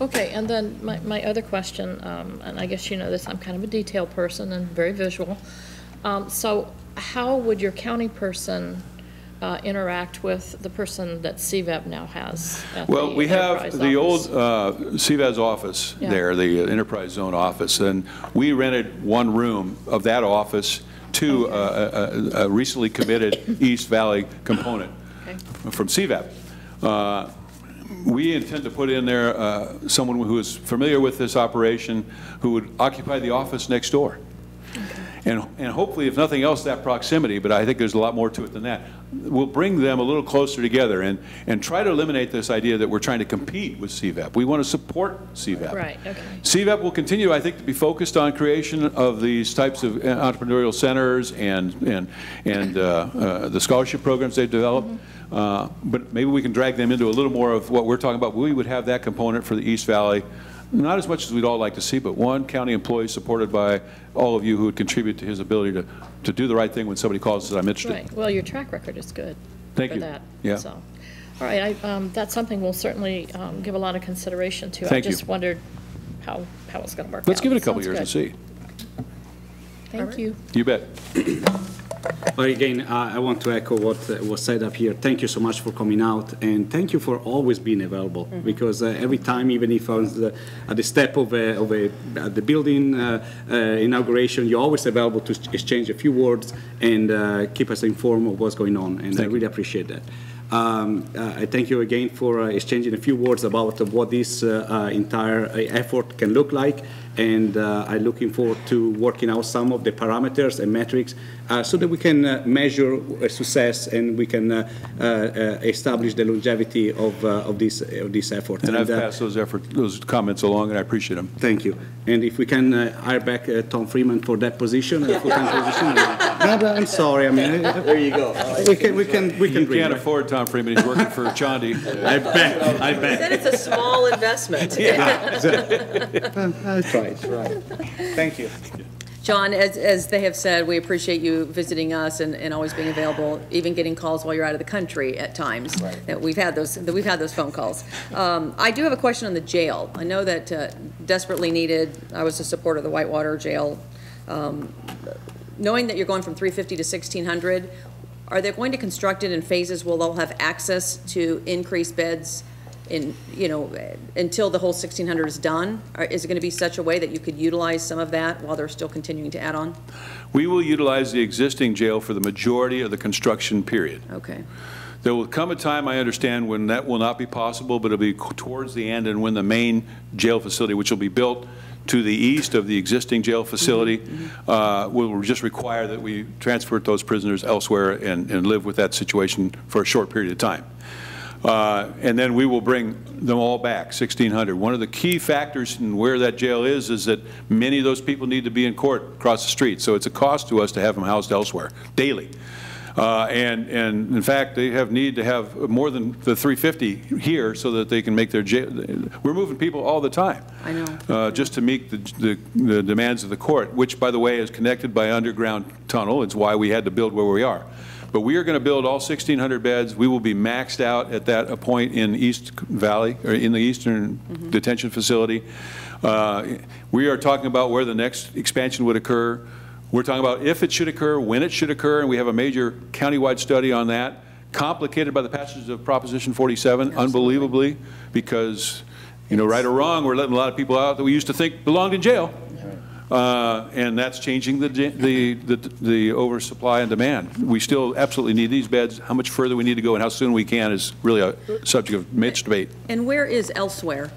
Okay, and then my other question, and I guess you know this, I'm kind of a detail person and very visual. So how would your county person interact with the person that CVAP now has? Well, we have the old CVAP's office there, the Enterprise Zone office, and we rented one room of that office to a recently committed East Valley component from CVAP. We intend to put in there someone who is familiar with this operation who would occupy the office next door. and hopefully, if nothing else, that proximity, but I think there's a lot more to it than that, will bring them a little closer together and try to eliminate this idea that we're trying to compete with CVEP. We want to support CVEP. Right, okay. CVEP will continue, I think, to be focused on creation of these types of entrepreneurial centers and the scholarship programs they've developed. But maybe we can drag them into a little more of what we're talking about. We would have that component for the East Valley, not as much as we'd all like to see, but one county employee supported by all of you who would contribute to his ability to do the right thing when somebody calls and says, I'm interested. Right. Well, your track record is good. Thank for you. That. Yeah. So, all right. That's something we'll certainly give a lot of consideration to. Thank I just you. wondered how it's going to work. Let's out. give it a couple Sounds years and see. Thank you. You bet. Well, again, I want to echo what was said up here. Thank you so much for coming out, and thank you for always being available. Because every time, even if I was at the step of the building inauguration, you're always available to exchange a few words and keep us informed of what's going on. And I really appreciate that. I thank you again for exchanging a few words about what this entire effort can look like, and I'm looking forward to working out some of the parameters and metrics so that we can measure success and we can establish the longevity of this effort. And I've passed those comments along, and I appreciate them. Thank you. And if we can hire back Tom Freeman for that position, full-time position. No, but I'm sorry. I mean, there you go. We can. You can't afford Tom Freeman. He's working for Chandi. I bet. Then it's a small investment. That's right. Thank you. John, as they have said, we appreciate you visiting us and always being available, even getting calls while you're out of the country at times. Right. That we've had those phone calls. I do have a question on the jail. I know that desperately needed. I was a supporter of the Whitewater jail. Knowing that you're going from 350 to 1,600, are they going to construct it in phases where they'll have access to increased beds in, until the whole 1,600 is done? Or is it going to be such a way that you could utilize some of that while they're still continuing to add on? We will utilize the existing jail for the majority of the construction period. Okay. There will come a time, I understand, when that will not be possible, but it'll be towards the end and when the main jail facility, which will be built to the east of the existing jail facility, will just require that we transfer those prisoners elsewhere and live with that situation for a short period of time. And then we will bring them all back, 1,600. One of the key factors in where that jail is that many of those people need to be in court across the street. So it's a cost to us to have them housed elsewhere daily. And in fact, they have need to have more than the 350 here so that they can make their jail. We're moving people all the time. I know. Just to meet the demands of the court, which, by the way, is connected by underground tunnel. It's why we had to build where we are. But we are going to build all 1,600 beds. We will be maxed out at that point in East Valley, or in the Eastern Detention Facility. We are talking about where the next expansion would occur. We're talking about if it should occur, when it should occur, and we have a major countywide study on that, complicated by the passage of Proposition 47, unbelievably, because, right or wrong, we're letting a lot of people out that we used to think belonged in jail. And that's changing the oversupply and demand. We still absolutely need these beds. How much further we need to go and how soon we can is really a subject of much debate. And where is elsewhere?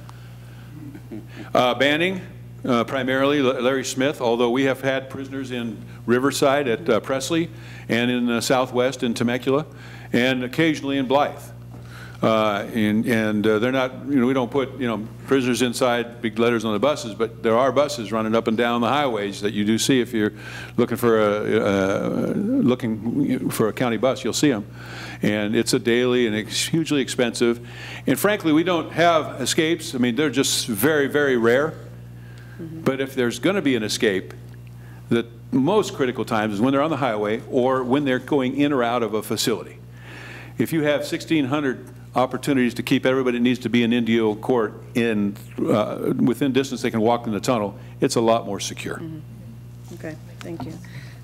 Banning, primarily Larry Smith, although we have had prisoners in Riverside at Presley and in the Southwest in Temecula and occasionally in Blythe. They're not, we don't put, prisoners inside big letters on the buses, but there are buses running up and down the highways that you do see. If you're looking for a county bus, you'll see them. And it's a daily and it's hugely expensive. And frankly, we don't have escapes. I mean, they're just very, very rare. But if there's going to be an escape, the most critical times is when they're on the highway or when they're going in or out of a facility. If you have 1,600 opportunities to keep everybody that needs to be in Indio court in within distance they can walk in the tunnel, it's a lot more secure. Okay, thank you.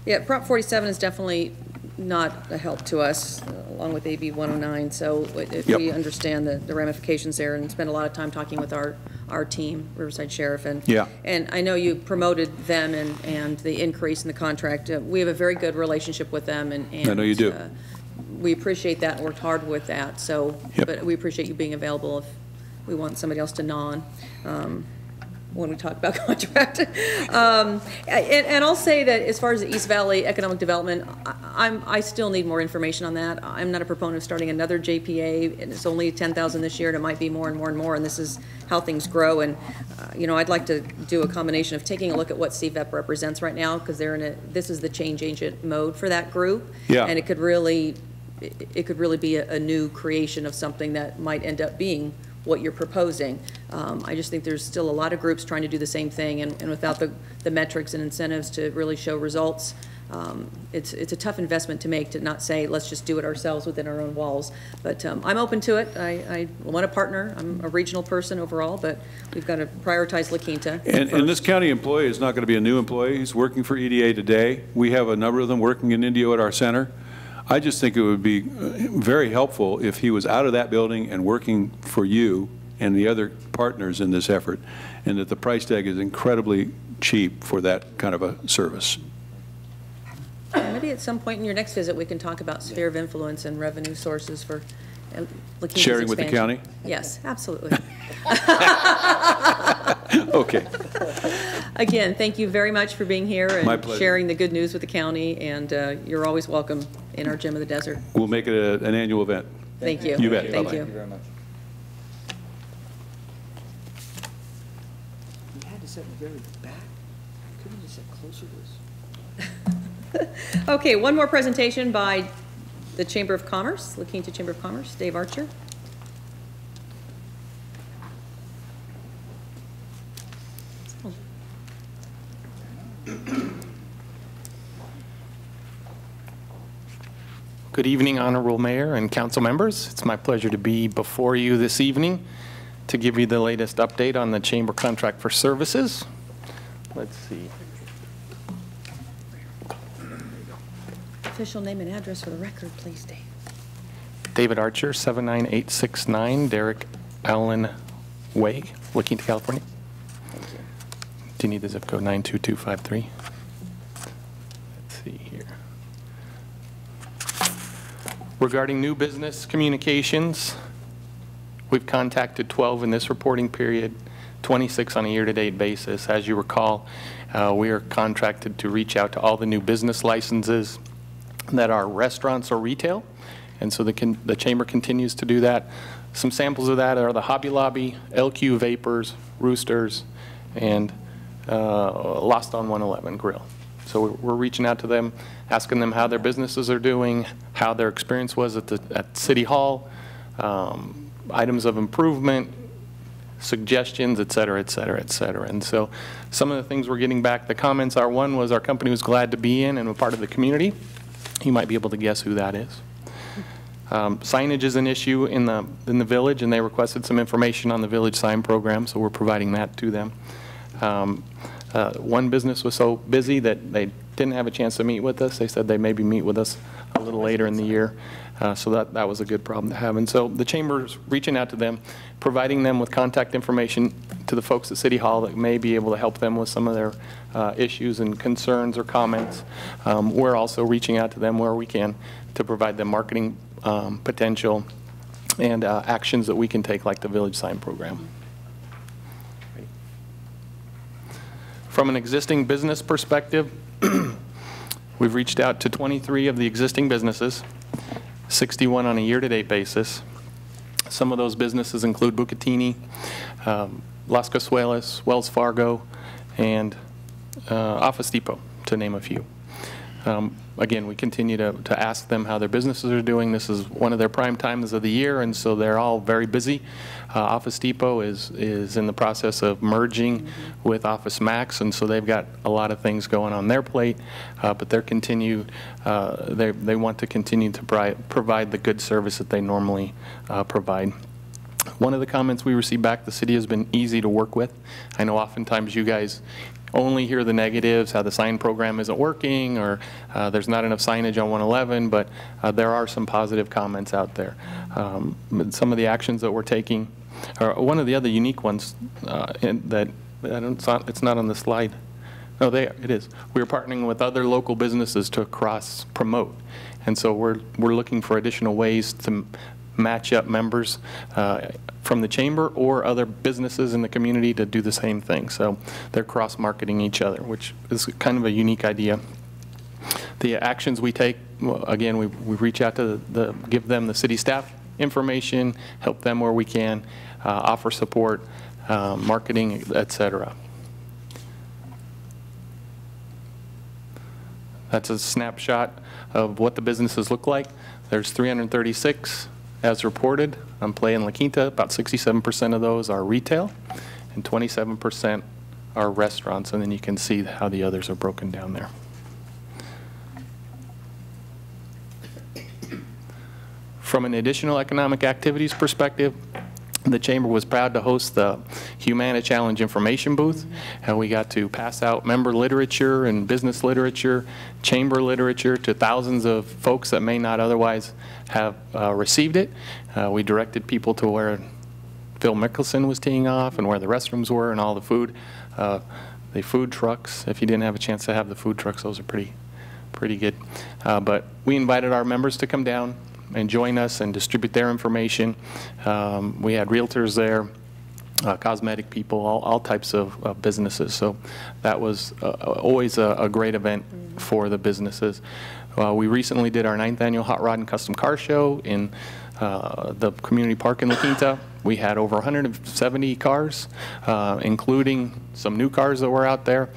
Yeah, Prop 47 is definitely not a help to us, along with AB 109. So if we understand the ramifications there and spend a lot of time talking with our team, Riverside Sheriff, and I know you promoted them and the increase in the contract. We have a very good relationship with them, and I know you do. We appreciate that and worked hard with that. So, but we appreciate you being available if we want somebody else to non. when we talk about contract. And I'll say that as far as the East Valley Economic Development, I still need more information on that. I'm not a proponent of starting another JPA, and it's only 10,000 this year, and it might be more and more and more, and this is how things grow. And you know, I'd like to do a combination of taking a look at what CVEP represents right now, because they're in this is the change agent mode for that group, and it could really be a new creation of something that might end up being what you're proposing. I just think there's still a lot of groups trying to do the same thing, and without the metrics and incentives to really show results, it's a tough investment to make, to not say, let's just do it ourselves within our own walls. But I'm open to it. I want to partner. I'm a regional person overall, but we've got to prioritize La Quinta. And this county employee is not going to be a new employee. He's working for EDA today. We have a number of them working in Indio at our center. I just think it would be very helpful if he was out of that building and working for you and the other partners in this effort, and that the price tag is incredibly cheap for that kind of a service. Maybe at some point in your next visit we can talk about sphere of influence and revenue sources for looking sharing with the county? Yes, absolutely. Okay. Again, thank you very much for being here and pleasure. Sharing the good news with the county, and you're always welcome in our Gem of the Desert. We'll make it an annual event. Thank you. You bet. Thank Bye-bye. you. Thank you very much. You had to sit in the very back. Couldn't you sit closer to us? Okay, one more presentation by the Chamber of Commerce, La Quinta Chamber of Commerce, Dave Archer. Good evening, Honorable Mayor and Council members. It's my pleasure to be before you this evening to give you the latest update on the Chamber contract for services. Let's see. Official name and address for the record, please, Dave. David Archer, 79869 Derrick Allen Way, La Quinta, California. Do you need the zip code? 92253. Let's see here. Regarding new business communications, we've contacted 12 in this reporting period, 26 on a year-to-date basis. As you recall, we are contracted to reach out to all the new business licenses that are restaurants or retail, and so the Chamber continues to do that. Some samples of that are the Hobby Lobby, LQ Vapors, Roosters, and Lost on 111 Grill. So we're reaching out to them, asking them how their businesses are doing, how their experience was at City Hall, items of improvement, suggestions, et cetera, et cetera, et cetera. And so some of the things we're getting back, the comments are, one was our company was glad to be in and a part of the community. You might be able to guess who that is. Signage is an issue in the village, and they requested some information on the village sign program, so we're providing that to them. One business was so busy that they didn't have a chance to meet with us. They said they maybe meet with us a little later in the year. So that was a good problem to have. And so the Chamber's reaching out to them, providing them with contact information to the folks at City Hall that may be able to help them with some of their issues and concerns or comments. We're also reaching out to them where we can to provide them marketing potential and actions that we can take, like the village sign program. From an existing business perspective, we've reached out to 23 of the existing businesses, 61 on a year-to-date basis. Some of those businesses include Bucatini, Las Casuelas, Wells Fargo, and Office Depot, to name a few. Again, we continue to ask them how their businesses are doing. This is one of their prime times of the year, and so they're all very busy. Office Depot is in the process of merging with Office Max, and so they've got a lot of things going on their plate, but they want to continue to provide the good service that they normally provide. One of the comments we received back, the city has been easy to work with. I know oftentimes you guys only hear the negatives, how the sign program isn't working, or there's not enough signage on 111, but there are some positive comments out there. Some of the actions that we're taking, or one of the other unique ones it's not on the slide. No, it is. We're partnering with other local businesses to cross-promote. And so we're looking for additional ways to match up members from the chamber or other businesses in the community to do the same thing. So they're cross-marketing each other, which is kind of a unique idea. The actions we take, well, again, we reach out to give them the city staff information, help them where we can, offer support, marketing, etc. That's a snapshot of what the businesses look like. There's 336 as reported on Play in La Quinta. About 67% of those are retail and 27% are restaurants, and then you can see how the others are broken down there. From an additional economic activities perspective, the Chamber was proud to host the Humana Challenge information booth, and we got to pass out member literature and business literature, chamber literature to thousands of folks that may not otherwise have received it. We directed people to where Phil Mickelson was teeing off and where the restrooms were and all the food. The food trucks, if you didn't have a chance to have the food trucks, those are pretty good. But we invited our members to come down and join us and distribute their information. We had realtors there, cosmetic people, all types of businesses. So that was always a great event for the businesses. We recently did our 9th annual Hot Rod and Custom Car Show in the community park in La Quinta. We had over 170 cars, including some new cars that were out there.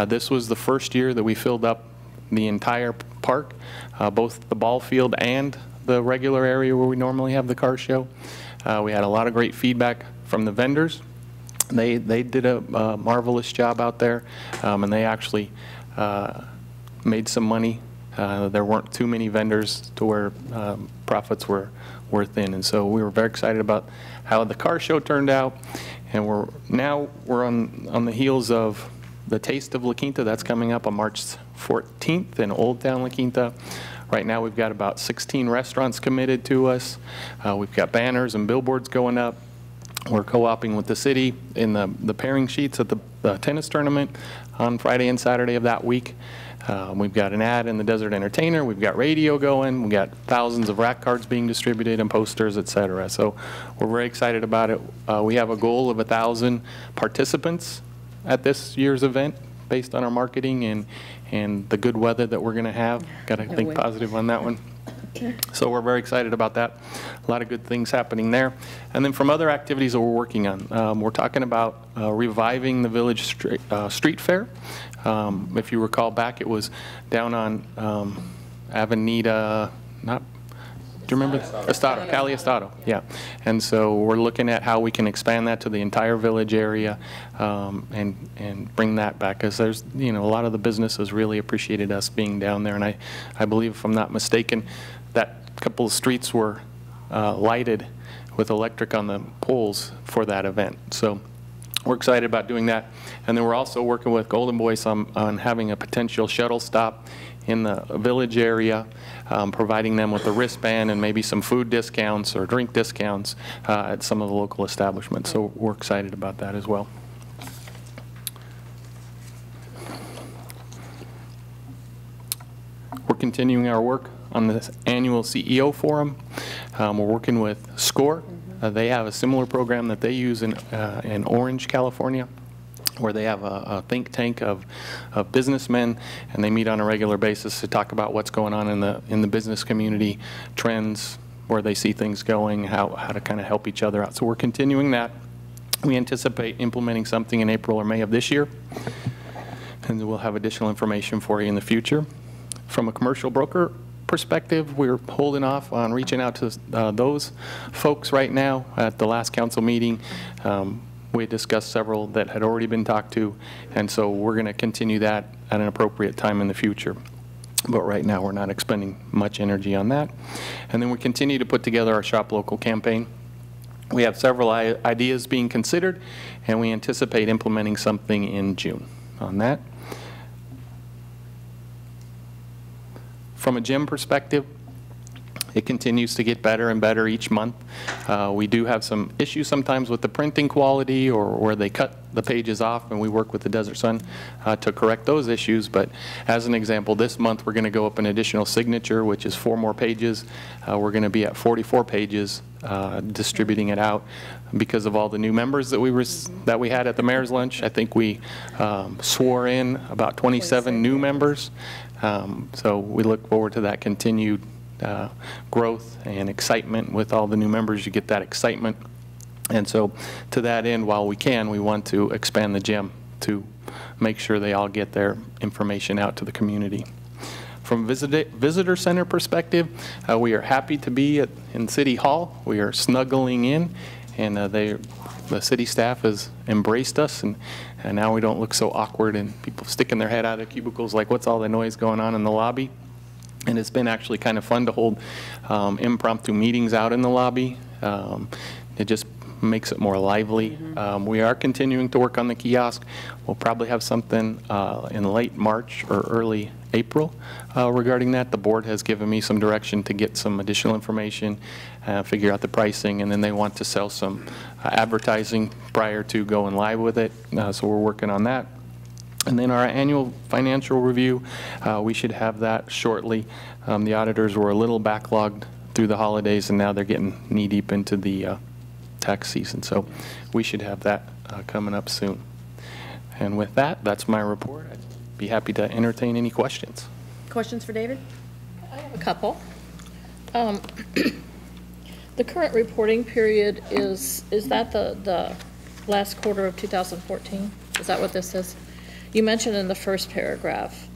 This was the first year that we filled up the entire park, both the ball field and the regular area where we normally have the car show. We had a lot of great feedback from the vendors. They did a marvelous job out there, and they actually made some money. There weren't too many vendors to where profits were thin, and so we were very excited about how the car show turned out. And we're on the heels of the Taste of La Quinta. That's coming up on March 14th in Old Town La Quinta. Right now we've got about 16 restaurants committed to us. We've got banners and billboards going up. We're co-oping with the city in the pairing sheets at the tennis tournament on Friday and Saturday of that week. We've got an ad in the Desert Entertainer. We've got radio going. We've got thousands of rack cards being distributed and posters, etc. So we're very excited about it. We have a goal of 1,000 participants at this year's event based on our marketing and the good weather that we're going to have. Got to think positive on that one. So we're very excited about that. A lot of good things happening there. And then from other activities that we're working on, we're talking about reviving the Village Street Fair. If you recall back, it was down on Avenida, do you remember? Estado, Calle Estado, yeah. And so we're looking at how we can expand that to the entire village area and bring that back, because there's, a lot of the businesses really appreciated us being down there. And I believe, if I'm not mistaken, that couple of streets were lighted with electric on the poles for that event. So we're excited about doing that. And then we're also working with Golden Voice on having a potential shuttle stop in the village area, providing them with a wristband and maybe some food discounts or drink discounts at some of the local establishments. So we're excited about that as well. We're continuing our work on this annual CEO forum. We're working with SCORE. They have a similar program that they use in Orange, California, where they have a think tank of businessmen, and they meet on a regular basis to talk about what's going on in the business community, trends, where they see things going, how to kind of help each other out. So we're continuing that. We anticipate implementing something in April or May of this year, and we'll have additional information for you in the future. From a commercial broker perspective, we're holding off on reaching out to those folks right now. At the last council meeting, we discussed several that had already been talked to, and so we're going to continue that at an appropriate time in the future. But right now, we're not expending much energy on that. And then we continue to put together our Shop Local campaign. We have several ideas being considered, and we anticipate implementing something in June on that. From a gym perspective, It continues to get better and better each month. We do have some issues sometimes with the printing quality or where they cut the pages off, and we work with the Desert Sun to correct those issues. But as an example, this month we're going to go up an additional signature, which is 4 more pages. We're going to be at 44 pages distributing it out because of all the new members that we had at the mayor's lunch. I think we swore in about 27 new members. So we look forward to that continued growth and excitement with all the new members. You get that excitement. And so to that end, while we can, we want to expand the gym to make sure they all get their information out to the community. From visitor center perspective, we are happy to be in City Hall. We are snuggling in, and the city staff has embraced us, and now we don't look so awkward and people sticking their head out of cubicles like, what's all the noise going on in the lobby? And it's been actually kind of fun to hold impromptu meetings out in the lobby. It just makes it more lively. We are continuing to work on the kiosk. We'll probably have something in late March or early April regarding that. The board has given me some direction to get some additional information, figure out the pricing, and then they want to sell some advertising prior to going live with it. So we're working on that. And then our annual financial review, we should have that shortly. The auditors were a little backlogged through the holidays, and now they're getting knee-deep into the tax season. So we should have that coming up soon. And with that, that's my report. I'd be happy to entertain any questions. Questions for David? I have a couple. The current reporting period, is that the last quarter of 2014? Is that what this is? You mentioned in the first paragraph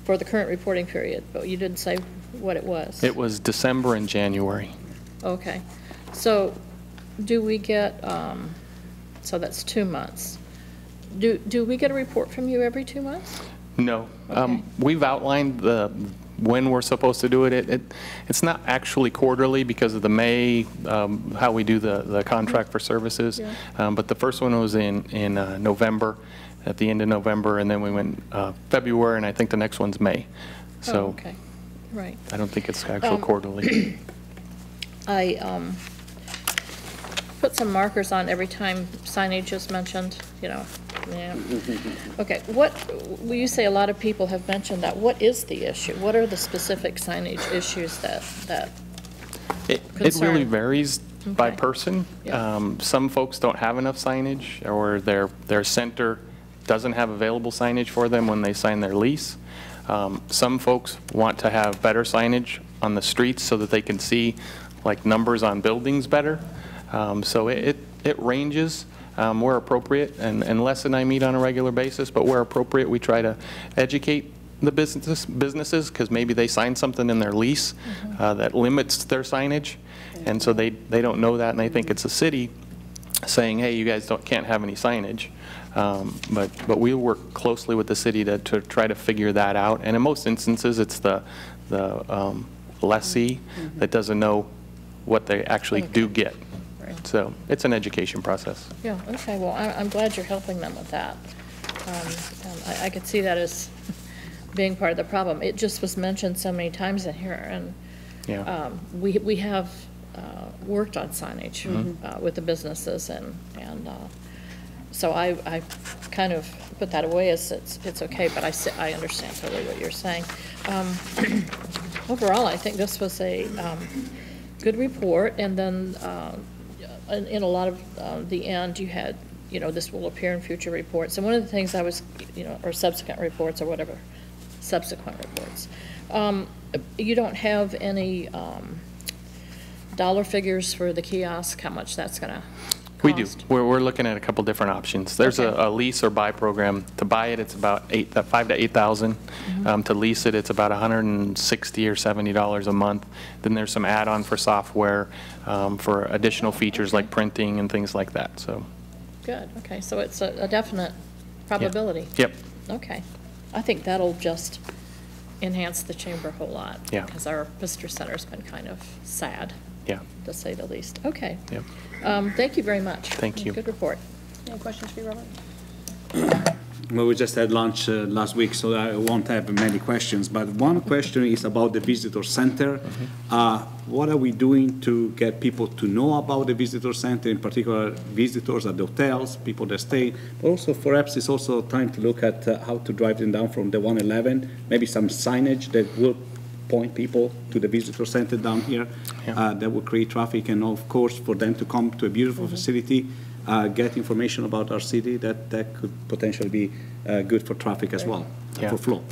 for the current reporting period, but you didn't say what it was. It was December and January. Okay. So do we get, so that's 2 months. Do we get a report from you every 2 months? No. Okay. We've outlined when we're supposed to do it. It's not actually quarterly because of the May, how we do the contract for services. Yeah. But the first one was in November, at the end of November, and then we went February, and I think the next one's May. So okay. Right. I don't think it's actual quarterly. I put some markers on every time signage is mentioned, you know. Yeah. Okay, will you say a lot of people have mentioned that? What is the issue? What are the specific signage issues that it really varies by person. Yeah. Some folks don't have enough signage, or their center doesn't have available signage for them when they sign their lease. Some folks want to have better signage on the streets so that they can see like numbers on buildings better. So it ranges. Where appropriate, and Les and I meet on a regular basis, but where appropriate, we try to educate the businesses because maybe they sign something in their lease that limits their signage, and so they don't know that, and they think it's a city saying, hey, you guys can't have any signage. But we work closely with the city to try to figure that out, and in most instances, it's the lessee that doesn't know what they actually do get. So it's an education process. Yeah, okay, well, I'm glad you're helping them with that. I could see that as being part of the problem. It just was mentioned so many times in here, and yeah. We have worked on signage with the businesses, and so I kind of put that away as it's okay, but I understand totally what you're saying. Overall, I think this was a good report, and then in a lot of the end, you had, this will appear in future reports. And one of the things I was, or subsequent reports or whatever, subsequent reports. You don't have any dollar figures for the kiosk, how much that's going to cost? We do. We're looking at a couple different options. There's a lease or buy program. To buy it, it's about $5,000 to $8,000. To lease it, it's about $160 or $70 a month. Then there's some add-on for software for additional features like printing and things like that. So. Good. Okay. So it's a definite probability. Yeah. Yep. Okay. I think that'll just enhance the chamber a whole lot. Yeah. Because our visitor center's been kind of sad. Yeah. To say the least. Okay. Yep. Thank you very much. Thank you. Good report. Any questions for you, Robert? Well, we just had lunch last week, so I won't have many questions. But one question is about the visitor center. What are we doing to get people to know about the visitor center, in particular visitors at the hotels, people that stay? But also, perhaps it's also time to look at how to drive them down from the 111, maybe some signage that will point people to the visitor center down here. That will create traffic, and of course, for them to come to a beautiful facility, get information about our city, that could potentially be good for traffic as well, for flow.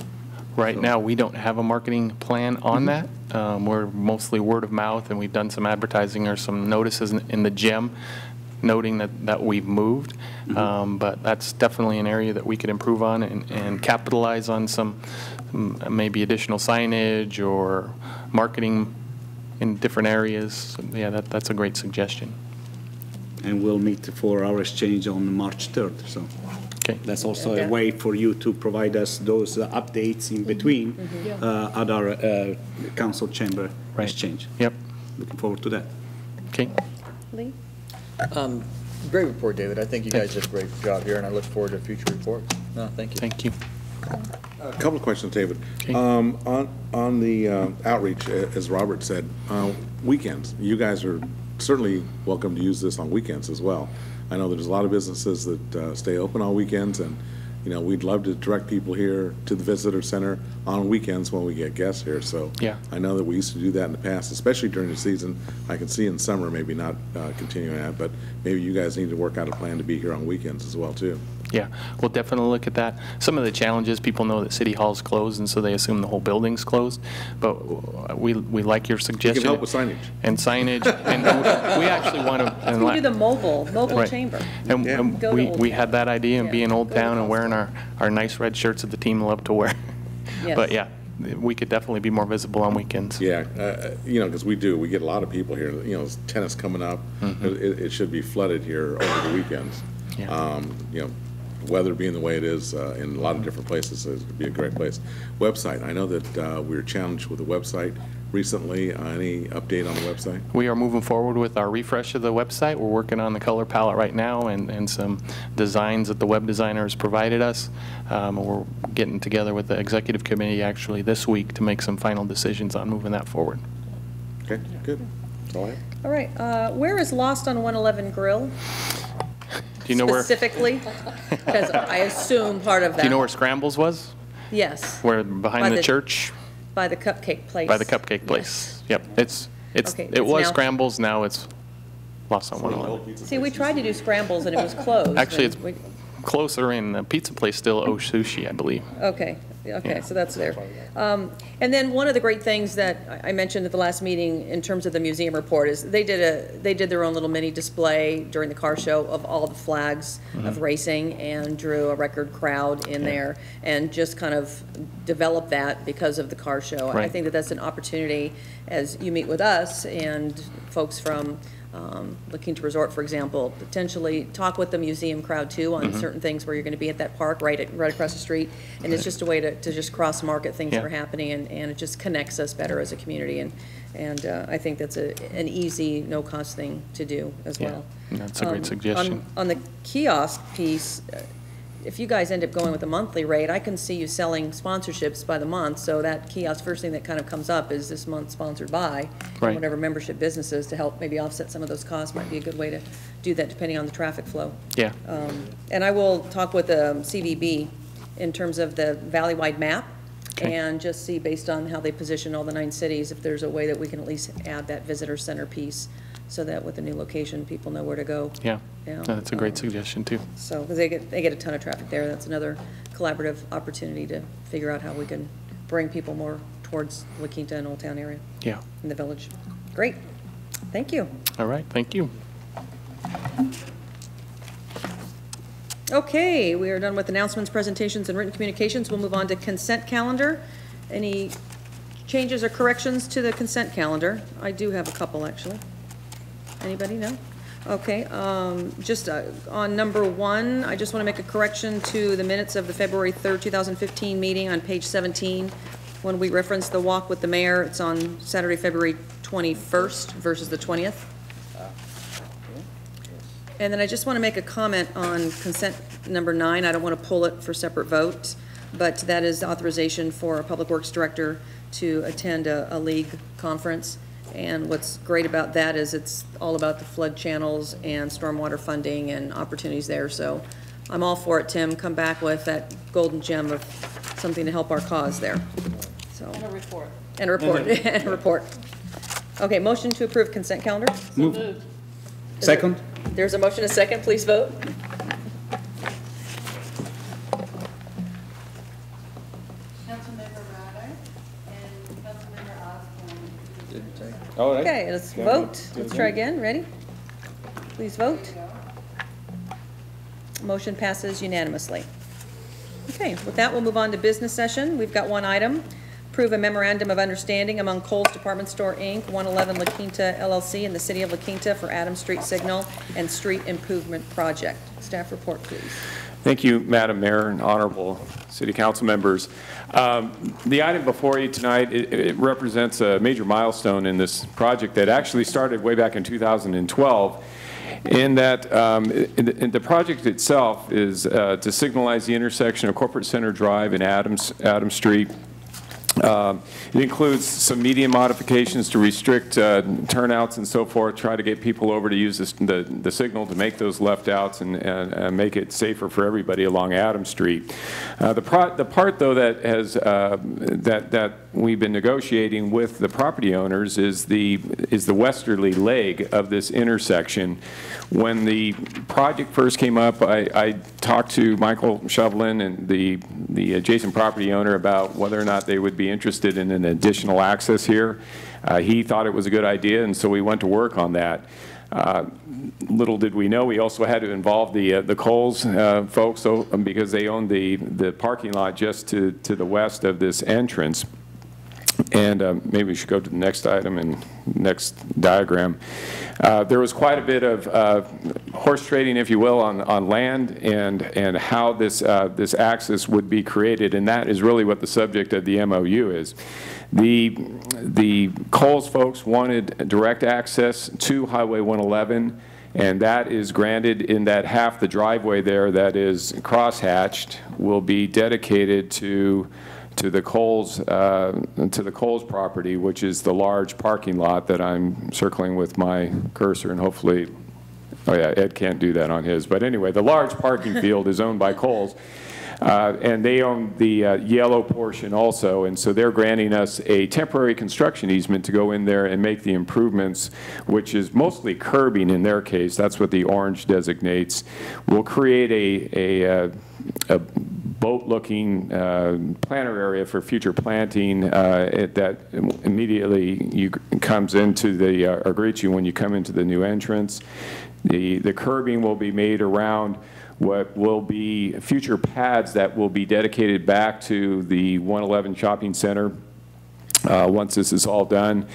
Right now, we don't have a marketing plan on that. We're mostly word of mouth, and we've done some advertising or some notices in the gym noting that we've moved. But that's definitely an area that we could improve on and capitalize on some maybe additional signage or marketing in different areas. Yeah, that's a great suggestion. And we'll meet for our exchange on March 3rd. So that's also a way for you to provide us those updates in between at our council chamber exchange. Yep. Looking forward to that. Okay. Lee? Great report, David. I think you guys did a great job here, and I look forward to future reports. No, thank you. Thank you. A couple of questions, David. On the outreach, as Robert said, weekends, you guys are certainly welcome to use this on weekends as well. I know there's a lot of businesses that stay open on weekends, and we'd love to direct people here to the visitor center on weekends when we get guests here. So I know that we used to do that in the past, especially during the season. I can see in summer maybe not continuing that, but maybe you guys need to work out a plan to be here on weekends as well too. Yeah, we'll definitely look at that. Some of the challenges, people know that City Hall's closed, and so they assume the whole building's closed. But we like your suggestion. You can help with signage. And signage, and we actually want to. We do the mobile chamber. And we had that idea, and being Old Town and wearing our nice red shirts that the team love to wear. Yes. But yeah, we could definitely be more visible on weekends. Yeah, because we get a lot of people here. Tennis coming up, it should be flooded here over the weekends. Weather being the way it is in a lot of different places, it would be a great place. Website, I know that we were challenged with the website recently. Any update on the website? We are moving forward with our refresh of the website. We're working on the color palette right now and some designs that the web designers provided us. We're getting together with the executive committee actually this week to make some final decisions on moving that forward. Okay, good. That's all I have. All right. Where is Lost on 111 Grill? Do you know where? Specifically? Because I assume part of that. Do you know where Scrambles was? Yes. Where behind the church? By the cupcake place. By the cupcake place. Yes. Yep. It was Scrambles. Now it's Lost on 111. See, we tried to do Scrambles and it was closed. Actually, it's closer in. The pizza place still owes sushi, I believe. Okay. So that's there. And then one of the great things that I mentioned at the last meeting in terms of the museum report is they did their own little mini display during the car show of all the flags of racing and drew a record crowd in there and just kind of developed that because of the car show. I think that that's an opportunity as you meet with us and folks from La Quinta Resort, for example, potentially talk with the museum crowd too on certain things where you're going to be at that park right across the street, and it's just a way to just cross-market things that are happening, and it just connects us better as a community, and I think that's an easy, no-cost thing to do as well. That's a great suggestion. On the kiosk piece, if you guys end up going with a monthly rate, I can see you selling sponsorships by the month, so that kiosk, first thing that kind of comes up is this month sponsored by whatever membership businesses to help maybe offset some of those costs might be a good way to do that depending on the traffic flow. Yeah. And I will talk with CVB in terms of the valley-wide map and just see based on how they position all the 9 cities if there's a way that we can at least add that visitor center piece so that with the new location, people know where to go. Yeah, that's a great suggestion too. So, because they get a ton of traffic there, that's another collaborative opportunity to figure out how we can bring people more towards La Quinta and Old Town area. Yeah. In the village. Great. Thank you. All right, thank you. Okay, we are done with announcements, presentations, and written communications. We'll move on to consent calendar. Any changes or corrections to the consent calendar? I do have a couple, actually. Anybody? No? Okay. Just on number 1, I just want to make a correction to the minutes of the February 3rd, 2015 meeting on page 17. When we reference the walk with the mayor, it's on Saturday, February 21st versus the 20th. And then I just want to make a comment on consent number 9. I don't want to pull it for separate vote, but that is authorization for a Public Works Director to attend a league conference. And what's great about that is it's all about the flood channels and stormwater funding and opportunities there. So I'm all for it, Tim. Come back with that golden gem of something to help our cause there. So. And a report. And a report. And a report. Okay, motion to approve consent calendar. So moved. Second? There's a motion, a second. Please vote. Councilmember Rada and Councilmember Osborne. All right. Okay, let's vote. Let's try again. Ready? Please vote. Motion passes unanimously. Okay, with that, we'll move on to business session. We've got one item. Approve a memorandum of understanding among Kohl's Department Store, Inc., 111 La Quinta, LLC, and the City of La Quinta for Adams Street Signal and Street Improvement Project. Staff report, please. Thank you, Madam Mayor and honorable City Council members. The item before you tonight, it represents a major milestone in this project that actually started way back in 2012. In that the project itself is to signalize the intersection of Corporate Center Drive and Adams Street. It includes some median modifications to restrict turnouts and so forth, try to get people over to use the signal to make those left outs and make it safer for everybody along Adams Street. The part though that has that we've been negotiating with the property owners is the westerly leg of this intersection. When the project first came up, I talked to Michael Shovelin and the adjacent property owner about whether or not they would be interested in an additional access here. He thought it was a good idea, and so we went to work on that. Little did we know, we also had to involve the Kohl's folks, because they own the parking lot just to the west of this entrance. And maybe we should go to the next item and next diagram. There was quite a bit of horse trading, if you will, on land and how this access would be created, and that is really what the subject of the MOU is. The Kohl's folks wanted direct access to Highway 111, and that is granted in that half the driveway there that is crosshatched will be dedicated to the Kohl's property, which is the large parking lot that I'm circling with my cursor, and hopefully, oh yeah, Ed can't do that on his. But anyway, the large parking field is owned by Kohl's, and they own the yellow portion also, and so they're granting us a temporary construction easement to go in there and make the improvements, which is mostly curbing in their case. That's what the orange designates. We'll create a boat-looking planter area for future planting that immediately comes into the, or greets you when you come into the new entrance. The curbing will be made around what will be future pads that will be dedicated back to the 111 shopping center once this is all done.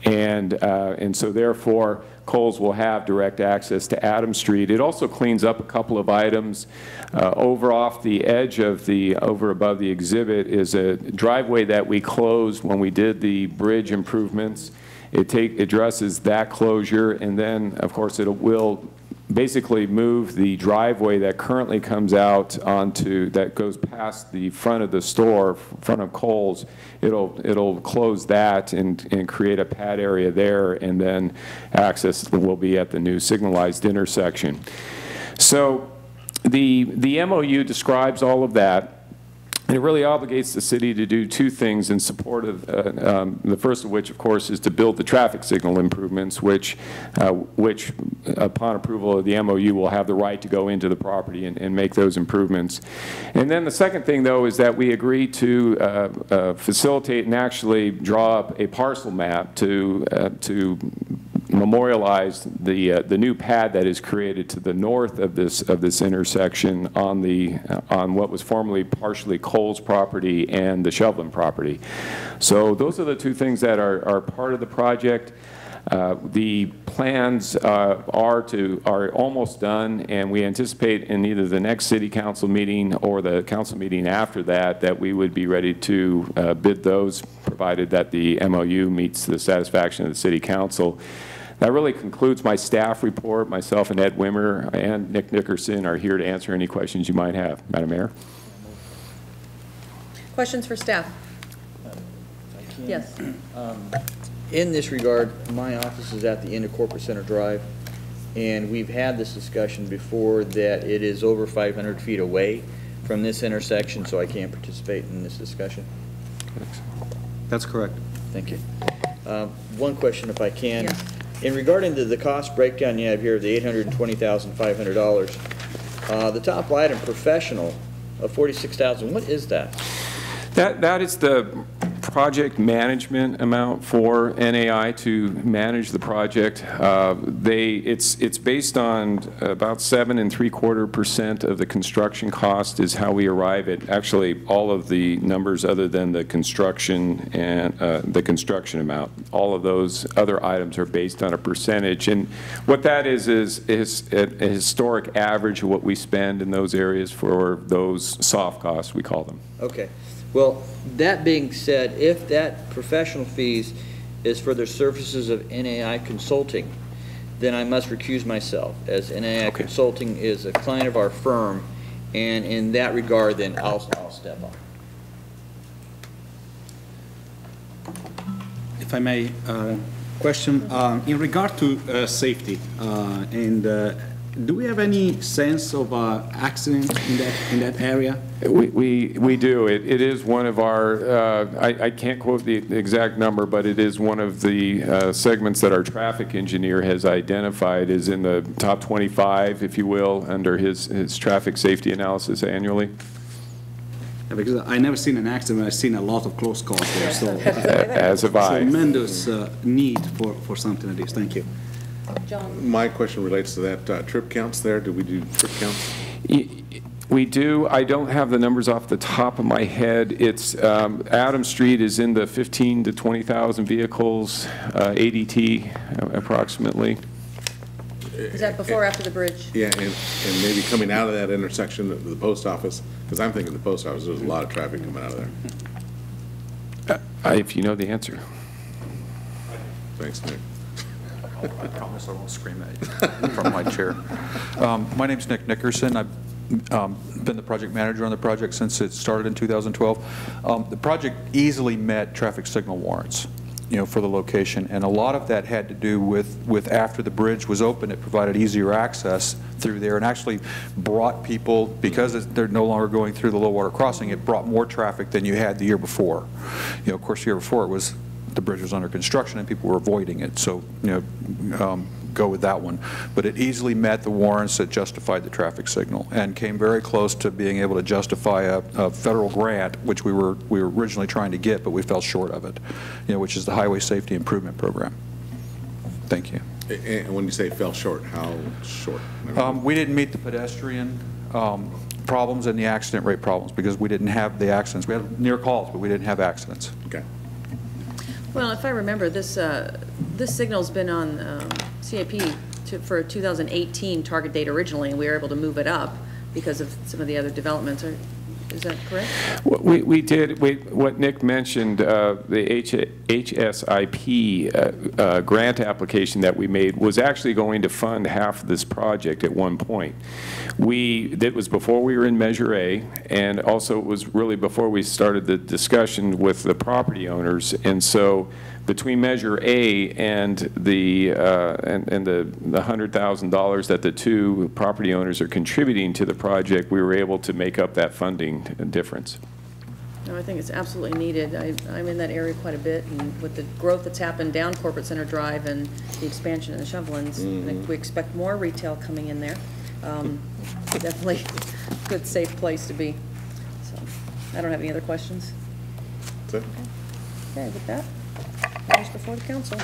And so therefore, Kohl's will have direct access to Adams Street. It also cleans up a couple of items. Over off the edge of over above the exhibit is a driveway that we closed when we did the bridge improvements. It addresses that closure, and then, of course, it will basically move the driveway that currently comes out that goes past the front of the store, front of Kohl's. It'll close that and create a pad area there, and then access will be at the new signalized intersection. So the MOU describes all of that. And it really obligates the city to do two things in support of, the first of which, of course, is to build the traffic signal improvements, which upon approval of the MOU, will have the right to go into the property and make those improvements. And then the second thing, though, is that we agree to facilitate and actually draw up a parcel map to memorialize the new pad that is created to the north of this intersection on what was formerly partially Kohl's property and the Shovelin property. So those are the two things that are part of the project. The plans are almost done, and we anticipate in either the next city council meeting or the council meeting after that we would be ready to bid those, provided that the MOU meets the satisfaction of the city council. That really concludes my staff report. Myself and Ed Wimmer and Nick Nickerson are here to answer any questions you might have. Madam Mayor? Questions for staff? Yes. In this regard, my office is at the end of Corporate Center Drive, and we've had this discussion before that it is over 500 feet away from this intersection, so I can't participate in this discussion. That's correct. Thank you. One question, if I can. Yeah. In regarding to the cost breakdown you have here, the $820,500, the top item, professional, of $46,000, what is that? That is the project management amount for NAI to manage the project. It's based on about 7.75% of the construction cost is how we arrive at actually all of the numbers other than the construction and the construction amount. All of those other items are based on a percentage, and what that is a historic average of what we spend in those areas for those soft costs, we call them. Okay. Well, that being said, if that professional fees is for the services of NAI Consulting, then I must recuse myself, as NAI Consulting is a client of our firm, and in that regard, then I'll step up. If I may, question in regard to safety, and do we have any sense of accident in that area? We do. It is one of our, I can't quote the exact number, but it is one of the segments that our traffic engineer has identified as in the top 25, if you will, under his traffic safety analysis annually. Yeah, because I never seen an accident. I've seen a lot of close calls there. So as have I. Tremendous need for something like this. Thank you. John. My question relates to that trip counts there. Do we do trip counts? We do. I don't have the numbers off the top of my head. It's Adams Street is in the 15 to 20,000 vehicles, ADT approximately. Is that before or after the bridge? Yeah, and maybe coming out of that intersection of the post office, because I'm thinking the post office, there's a lot of traffic coming out of there. If you know the answer. Thanks, Nick. I promise I won't scream at you from my chair. My name's Nick Nickerson. I've been the project manager on the project since it started in 2012. The project easily met traffic signal warrants, for the location, and a lot of that had to do with after the bridge was open, it provided easier access through there and actually brought people, because they're no longer going through the low water crossing, it brought more traffic than you had the year before. Of course, the year before the bridge was under construction and people were avoiding it, so go with that one. But it easily met the warrants that justified the traffic signal and came very close to being able to justify a federal grant, which we were originally trying to get, but we fell short of it, which is the Highway Safety Improvement Program. Thank you. And when you say fell short, how short? We didn't meet the pedestrian problems and the accident rate problems because we didn't have the accidents. We had near calls, but we didn't have accidents. Okay. Well, if I remember, this signal's been on CIP for a 2018 target date originally, and we were able to move it up because of some of the other developments. Is that correct? We did. What Nick mentioned, the HSIP grant application that we made was actually going to fund half of this project at one point. That was before we were in Measure A, and also it was really before we started the discussion with the property owners. And so between Measure A and the $100,000 that the two property owners are contributing to the project, we were able to make up that funding difference. No, I think it's absolutely needed. I'm in that area quite a bit, and with the growth that's happened down Corporate Center Drive and the expansion of the Shovelins, I think we expect more retail coming in there. Definitely a good, safe place to be. So, I don't have any other questions. That's it. Okay, with that, matters before the council.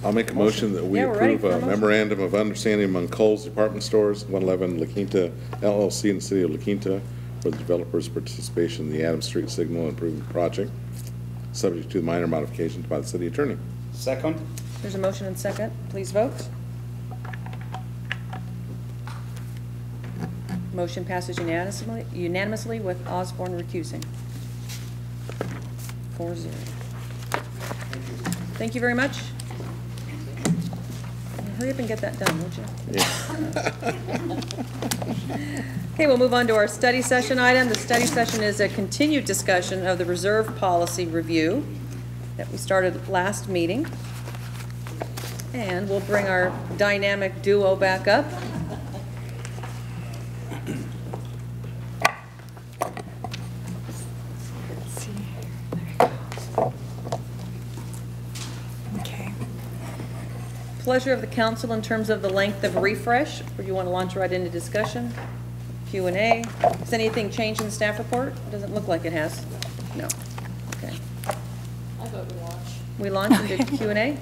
I'll make a motion that we approve a memorandum of understanding among Kohl's Department Stores, 111 La Quinta LLC in the city of La Quinta for the developer's participation in the Adams Street Signal Improvement Project, subject to minor modifications by the city attorney. Second. There's a motion and second. Please vote. Motion passes unanimously with Osborne recusing. 4-0. Thank you very much. Hurry up and get that done, won't you? Okay, we'll move on to our study session item. The study session is a continued discussion of the reserve policy review that we started last meeting. And we'll bring our dynamic duo back up. Pleasure of the council in terms of the length of refresh, or you want to launch right into discussion? Q&A. Has anything changed in the staff report? It doesn't look like it has. No. Okay. I vote we launch. We launch into Q&A?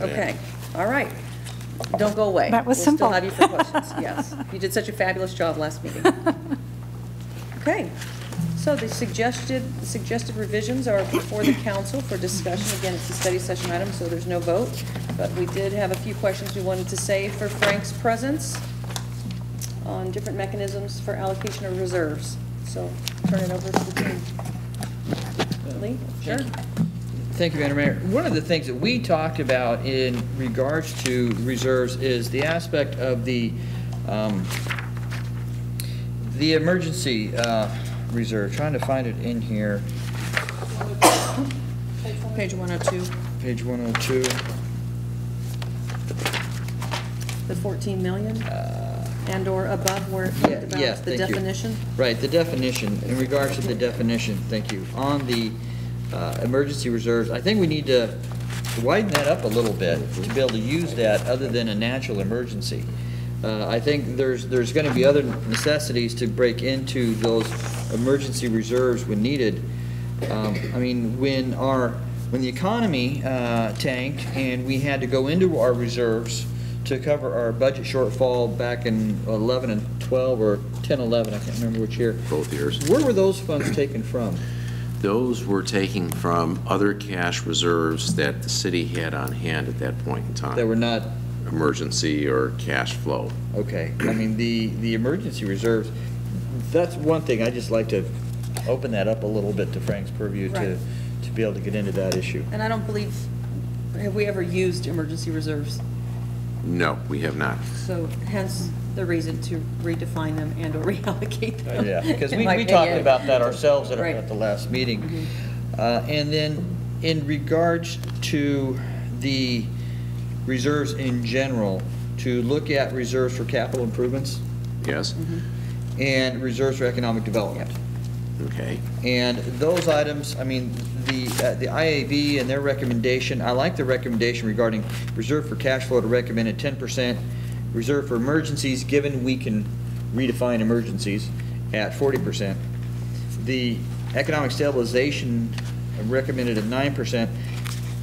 Okay. All right. Don't go away. That was simple. We'll still have you for questions. Yes. You did such a fabulous job last meeting. Okay. So the suggested revisions are before the council for discussion. Again, it's a study session item, so there's no vote. But we did have a few questions we wanted to save for Frank's presence on different mechanisms for allocation of reserves. So turn it over to the team. Lee? Sure. Thank you, Madam Mayor. One of the things that we talked about in regards to reserves is the aspect of the emergency reserve. Trying to find it in here. Page 102. Page 102. The 14 million and or above where it talked about yes, the definition? You. Right, the definition. In regards to the definition, thank you. On the emergency reserves, I think we need to widen that up a little bit to be able to use that other than a natural emergency. I think there's going to be other necessities to break into those emergency reserves when needed. I mean, when the economy tanked and we had to go into our reserves to cover our budget shortfall back in 11 and 12 or 10, 11, I can't remember which year. Both years. Where were those funds taken from? Those were taken from other cash reserves that the city had on hand at that point in time. That were not emergency or cash flow. Okay. I mean, the emergency reserves, that's one thing. I just like to open that up a little bit to Frank's purview Right. to be able to get into that issue. And I don't believe, have we ever used emergency reserves? No, we have not. So hence the reason to redefine them and or reallocate them. Yeah, because in we my talked opinion. about that ourselves at, Right. at the last meeting. And then in regards to the reserves in general, to look at reserves for capital improvements. Yes. And reserves for economic development. Okay. And those items, I mean, the IAB and their recommendation, I like the recommendation regarding reserve for cash flow to recommend at 10%, reserve for emergencies, given we can redefine emergencies, at 40%. The economic stabilization recommended at 9%.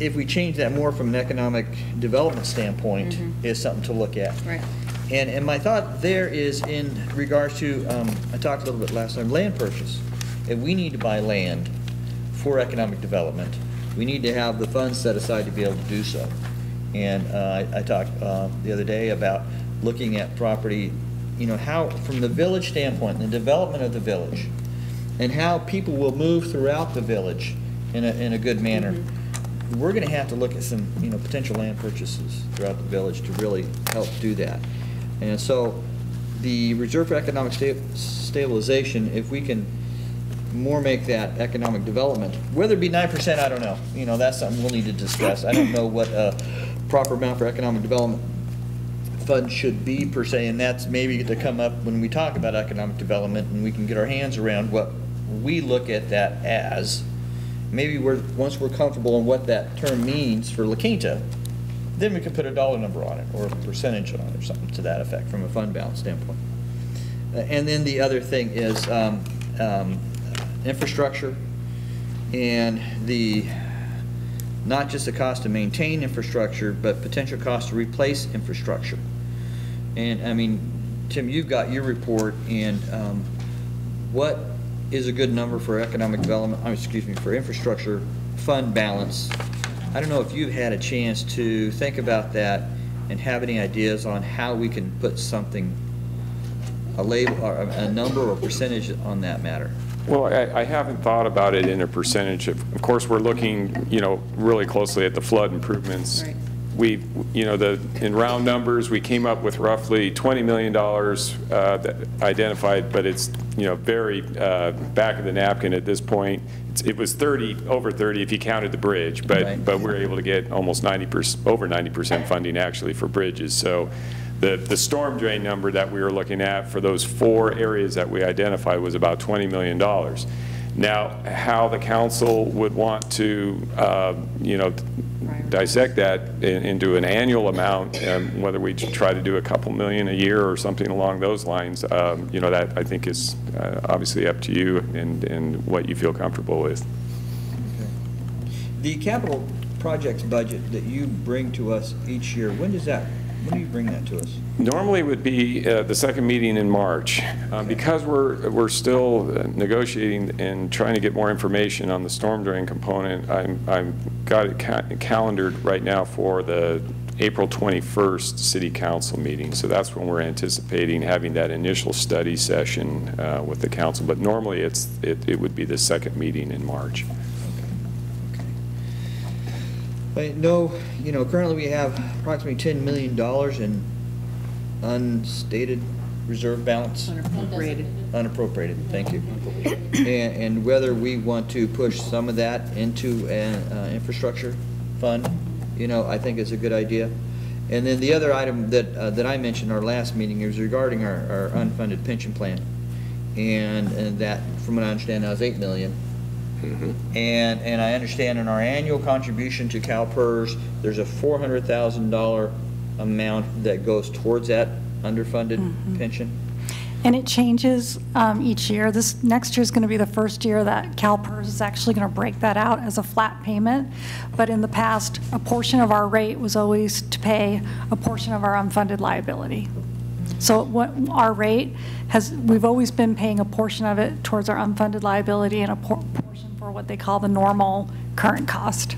If we change that more from an economic development standpoint, is something to look at. Right. And my thought there is in regards to, I talked a little bit last time, land purchase. If we need to buy land for economic development, we need to have the funds set aside to be able to do so. And I talked the other day about looking at property, you know, how, from the village standpoint, the development of the village, and how people will move throughout the village in a good manner. We're going to have to look at some, you know, potential land purchases throughout the village to really help do that. And so the reserve for economic stabilization, if we can more make that economic development, whether it be 9%, I don't know. You know, that's something we'll need to discuss. I don't know what a proper amount for economic development fund should be per se, and that's maybe to come up when we talk about economic development and we can get our hands around what we look at that as. Maybe once we're comfortable in what that term means for La Quinta, then we can put a dollar number on it or a percentage on it or something to that effect from a fund balance standpoint. And then the other thing is infrastructure and not just the cost to maintain infrastructure, but potential cost to replace infrastructure. And I mean, Tim, you've got your report, and what is a good number for economic development, excuse me, for infrastructure fund balance? I don't know if you've had a chance to think about that and have any ideas on how we can put something, a label or a number or percentage on that matter. Well, I haven't thought about it in a percentage. Of course, we're looking, really closely at the flood improvements. Right. We, in round numbers, we came up with roughly $20 million that identified, but it's, very back of the napkin at this point. It was over 30 if you counted the bridge, but we're able to get almost 90%, over 90% funding actually for bridges. So the storm drain number that we were looking at for those 4 areas that we identified was about $20 million. Now, how the council would want to, dissect that into an annual amount, whether we try to do a couple million a year or something along those lines, that I think is obviously up to you and what you feel comfortable with. Okay. The capital projects budget that you bring to us each year, when do you bring that to us? Normally it would be the second meeting in March. Because we're still negotiating and trying to get more information on the storm drain component, I've got it calendared right now for the April 21st City Council meeting. So that's when we're anticipating having that initial study session with the council. But normally it would be the second meeting in March. I know, currently we have approximately $10 million in unstated reserve balance. Unappropriated. Unappropriated, thank you. And whether we want to push some of that into an infrastructure fund, I think is a good idea. And then the other item that I mentioned in our last meeting is regarding our unfunded pension plan. And that, from what I understand, now is $8 million. Mm-hmm. And I understand in our annual contribution to CalPERS, there's a $400,000 amount that goes towards that underfunded pension. And it changes each year. This next year is going to be the first year that CalPERS is actually going to break that out as a flat payment. But in the past, a portion of our rate was always to pay a portion of our unfunded liability. So what our rate we've always been paying a portion of it towards our unfunded liability and a portion for what they call the normal current cost.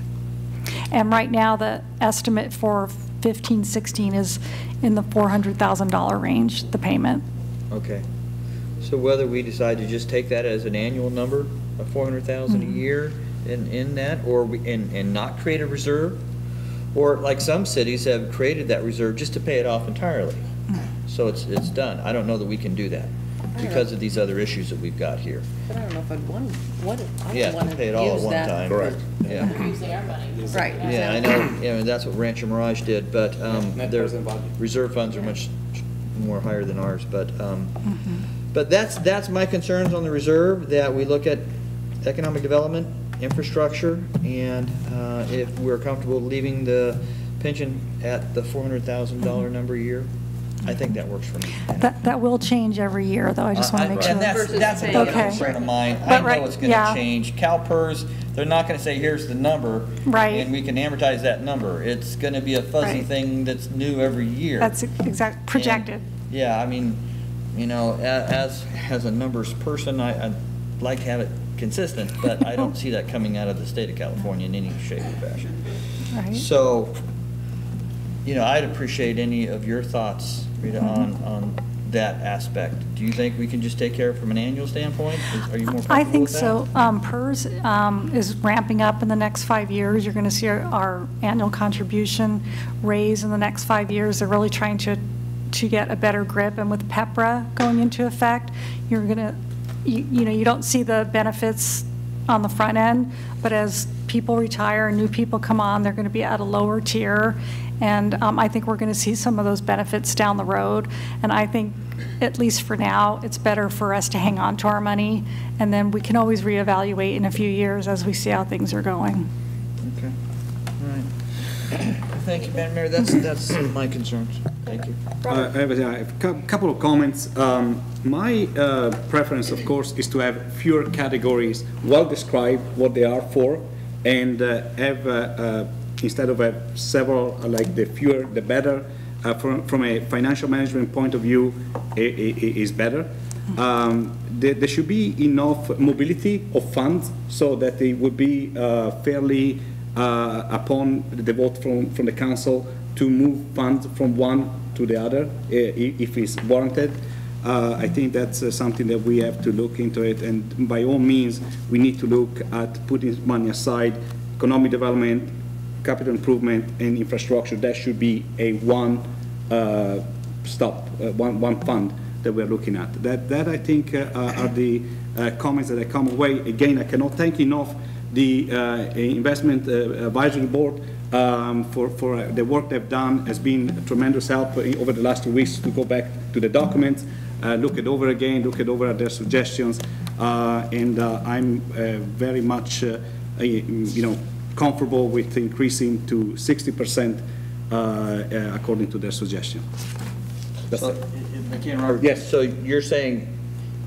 And right now the estimate for 15-16 is in the $400,000 range, the payment. Okay. So whether we decide to just take that as an annual number of $400,000 a year in that, or and not create a reserve, or like some cities have created that reserve just to pay it off entirely. So it's done. I don't know that we can do that because of these other issues that we've got here. But I don't know if I'd want to pay it all at one time. Correct. Yeah. We're using our money. Right. Yeah, I know. That's what Rancho Mirage did, but their reserve funds are much more higher than ours. But but that's my concerns on the reserve. That we look at economic development, infrastructure, and if we're comfortable leaving the pension at the $400,000 number a year. I think that works for me. That will change every year, though. I just want to make sure. And that's another concern of mine. I know it's going to change. CalPERS, they're not going to say, here's the number, and we can amortize that number. It's going to be a fuzzy thing that's new every year. That's exact projected. And, I mean, as a numbers person, I'd like to have it consistent, but I don't see that coming out of the state of California in any shape or fashion. Right. So, I'd appreciate any of your thoughts, Rita, on that aspect. Do you think we can just take care of it from an annual standpoint? Are you more comfortable I think with that? so. PERS is ramping up in the next 5 years. You're going to see our annual contribution raise in the next 5 years. They're really trying to get a better grip. And with PEPRA going into effect, you're going to, you don't see the benefits on the front end, but as people retire and new people come on, they're going to be at a lower tier. And I think we're going to see some of those benefits down the road. And I think, at least for now, it's better for us to hang on to our money, and then we can always reevaluate in a few years as we see how things are going. Okay. All right. Thank you, Madam Mayor. That's my concerns. Thank you. I have a couple of comments. My preference, of course, is to have fewer categories, well described what they are for, and have instead of several, like the fewer the better. From a financial management point of view, is better. There should be enough mobility of funds so that it would be fairly upon the vote from the council to move funds from one to the other if it's warranted. I think that's something that we have to look into it, and by all means, we need to look at putting money aside, economic development, capital improvement, and infrastructure. That should be a one fund that we're looking at. That I think are the comments that I come away. Again, I cannot thank enough the Investment Advisory Board for the work they've done. Has been a tremendous help over the last 2 weeks to go back to the documents, look it over again, look it over at their suggestions, and I'm very much, comfortable with increasing to 60% according to their suggestion. That's it. Yes. So you're saying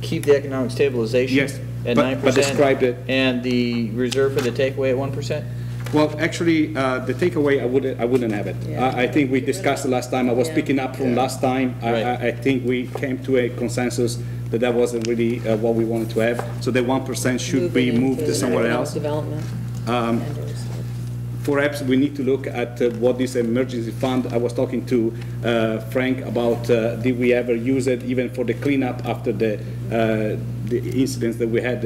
keep the economic stabilization yes, at 9%, but described it, and the reserve for the takeaway at 1%? Well, actually, the takeaway, I wouldn't have it. Yeah. I think we discussed it last time. I was picking up from last time. Right. I think we came to a consensus that that wasn't really what we wanted to have. So the 1% should be moved to somewhere else. Development. Perhaps we need to look at what this emergency fund. I was talking to Frank about did we ever use it even for the cleanup after the incidents that we had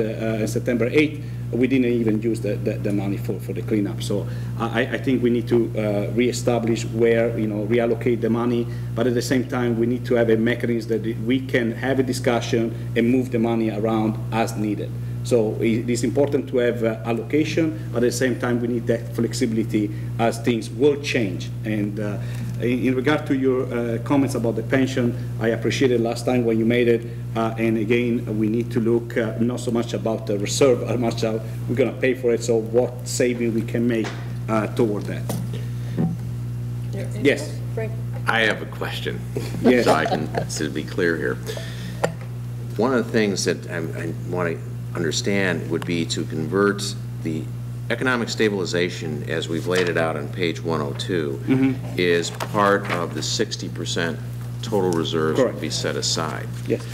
September 8th. We didn't even use the money for the cleanup. So I think we need to reestablish where, reallocate the money, but at the same time, we need to have a mechanism that we can have a discussion and move the money around as needed. So it is important to have allocation, but at the same time, we need that flexibility as things will change. And in regard to your comments about the pension, I appreciated last time when you made it. And again, we need to look not so much about the reserve, how much we're going to pay for it, so what saving we can make toward that. Yes? Frank? I have a question, yes. So I can to be clear here. One of the things that I want to understand would be to convert the economic stabilization, as we've laid it out on page 102, is part of the 60% total reserves Correct. would be set aside. Yes.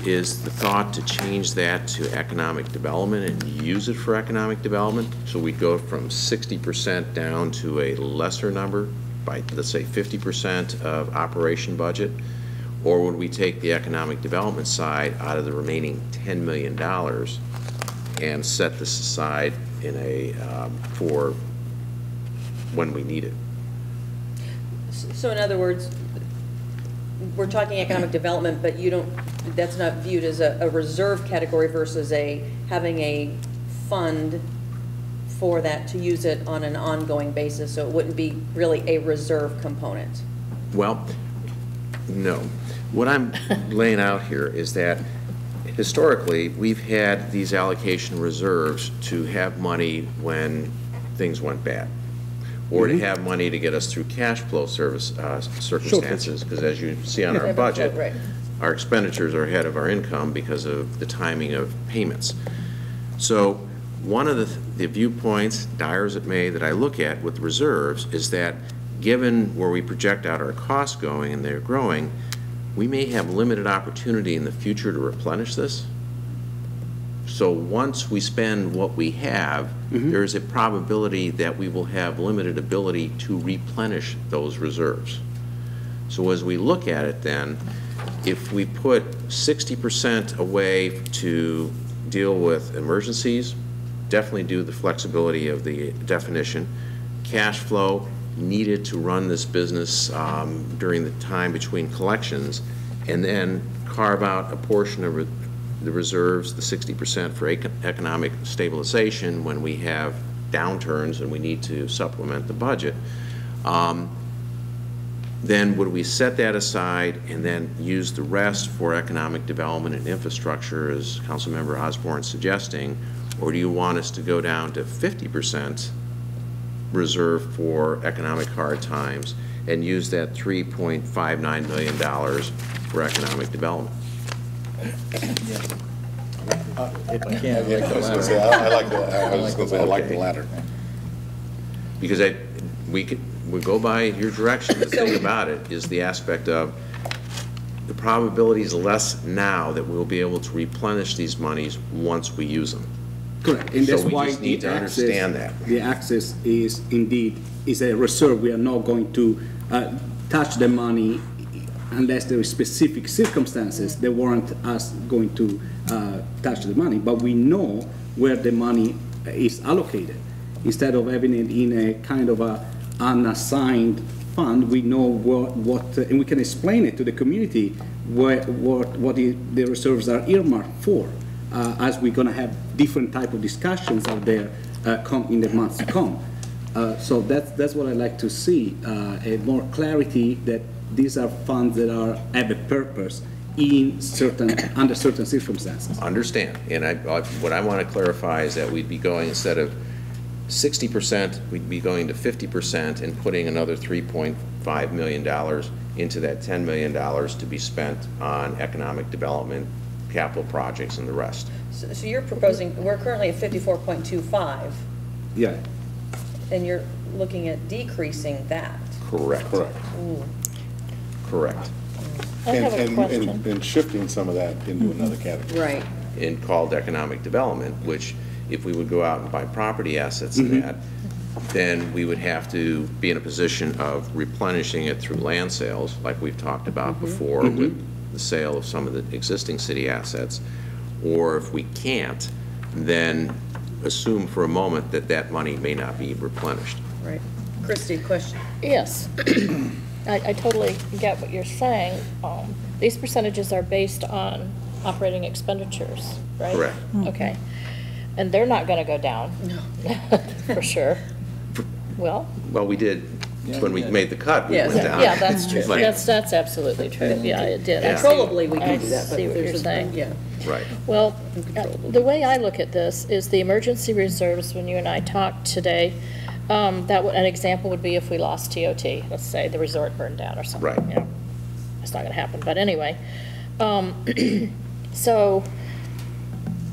Is the thought to change that to economic development and use it for economic development? So we go from 60% down to a lesser number by, let's say, 50% of operation budget? Or would we take the economic development side out of the remaining $10 million and set this aside in a, for when we need it? So in other words, we're talking economic development, but that's not viewed as a reserve category versus having a fund for that to use it on an ongoing basis, so it wouldn't be really a reserve component. Well, no. What I'm laying out here is that historically, we've had these allocation reserves to have money when things went bad, or to have money to get us through cash flow circumstances, because as you see on our budget, right. Our expenditures are ahead of our income because of the timing of payments. So one of the viewpoints, dire as it may, that I look at with reserves is that given where we project out our costs going and they're growing, we may have limited opportunity in the future to replenish this. So once we spend what we have, there's a probability that we will have limited ability to replenish those reserves. So as we look at it then, if we put 60% away to deal with emergencies, definitely do the flexibility of the definition, cash flow needed to run this business during the time between collections, and then carve out a portion of the reserves, the 60% for economic stabilization when we have downturns and we need to supplement the budget. Then would we set that aside and then use the rest for economic development and infrastructure, as Councilmember Osborne's suggesting, or do you want us to go down to 50% reserve for economic hard times and use that $3.59 million for economic development? If I can, I was going to say, I like the latter. Because we go by your direction. The thing about it is the aspect of the probability is less now that we'll be able to replenish these monies once we use them. Correct, and So that's we why just need to understand that. The access is indeed a reserve. We are not going to touch the money unless there are specific circumstances that warrant us going to touch the money. But we know where the money is allocated. Instead of having it in a kind of a unassigned fund, we know what and we can explain it to the community what the reserves are earmarked for, as we're going to have different type of discussions out there in the months to come. So that's what I'd like to see, a more clarity that these are funds that have a purpose under certain circumstances. Understand. And what I want to clarify is that we'd be going, instead of 60%, we'd be going to 50% and putting another $3.5 million into that $10 million to be spent on economic development, capital projects, and the rest. So you're proposing, we're currently at 54.25. Yeah. And you're looking at decreasing that. Correct. Correct. Ooh. Correct. I have a question. And shifting some of that into another category. Right. And called economic development, which if we would go out and buy property assets in that, then we would have to be in a position of replenishing it through land sales, like we've talked about before with the sale of some of the existing city assets. Or if we can't, then assume for a moment that that money may not be replenished. Right. Christy, question? Yes. I totally get what you're saying. These percentages are based on operating expenditures, right? Correct. Okay. And they're not going to go down. No. For sure. Well, we did, when we made the cut, we went down. Yeah, that's true. Like- That's absolutely true. Yeah, it did. Yeah. Controllably, we can do that. I see what you're saying. Yeah. Right. Well, the way I look at this is the emergency reserves, when you and I talked today, an example would be if we lost TOT, let's say the resort burned down or something. Right. You know, it's not going to happen, but anyway. So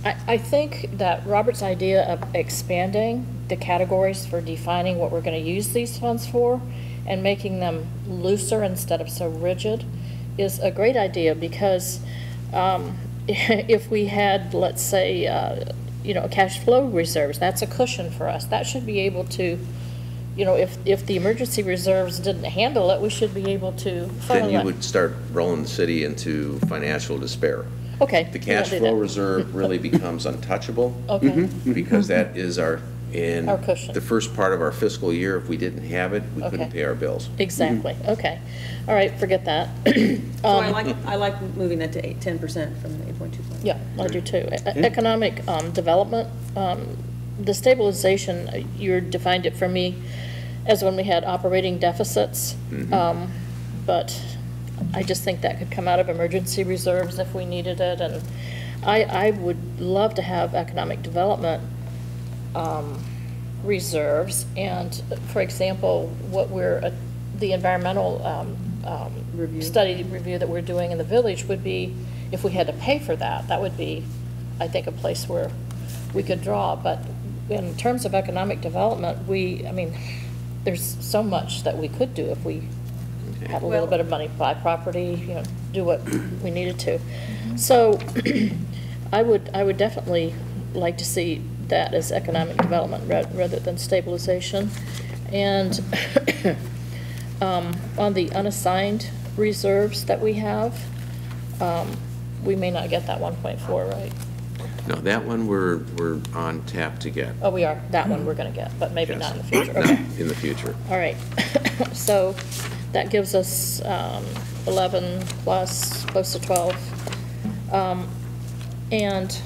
I think that Robert's idea of expanding the categories for defining what we're going to use these funds for and making them looser instead of so rigid is a great idea, because if we had, let's say, cash flow reserves, that's a cushion for us. That should be able to, if the emergency reserves didn't handle it, we should be able to funnel Then you it. would start rolling the city into financial despair. Okay. The we cash won't do flow that. reserve really becomes untouchable. Okay. Because that is our cushion. the first part of our fiscal year. If we didn't have it, we couldn't Okay. pay our bills. Exactly. Okay. All right. Forget that. So I like moving that to 10% from the 8.25. Yeah, I do too. Economic development, the stabilization, you defined it for me as when we had operating deficits, but I just think that could come out of emergency reserves if we needed it, and I would love to have economic development reserves, and for example, the environmental study review that we're doing in the village would be, if we had to pay for that, that would be, I think, a place where we could draw. But in terms of economic development, there's so much that we could do if we had a little bit of money, buy property, do what we needed to. So I would definitely like to see that as economic development rather than stabilization. And on the unassigned reserves that we have, we may not get that 1.4, right? No, that one we're on tap to get. Oh, we are. That one we're going to get, but maybe Yes. not in the future. Okay. In the future. All right. So that gives us 11 plus, close to 12. And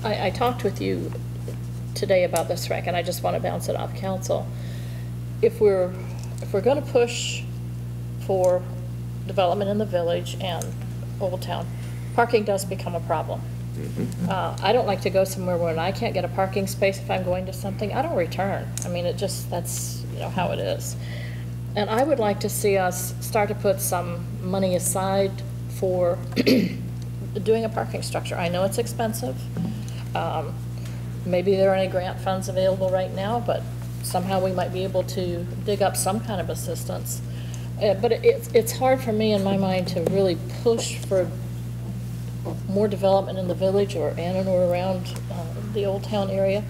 I talked with you today about this, Frank, and I just want to bounce it off council. If we're going to push for development in the village and Old Town, parking does become a problem. I don't like to go somewhere when I can't get a parking space if I'm going to something. I don't return. That's how it is. And I would like to see us start to put some money aside for doing a parking structure. I know it's expensive. Maybe there are any grant funds available right now, but somehow we might be able to dig up some kind of assistance. But it's hard for me in my mind to really push for more development in the village or in and or around the Old Town area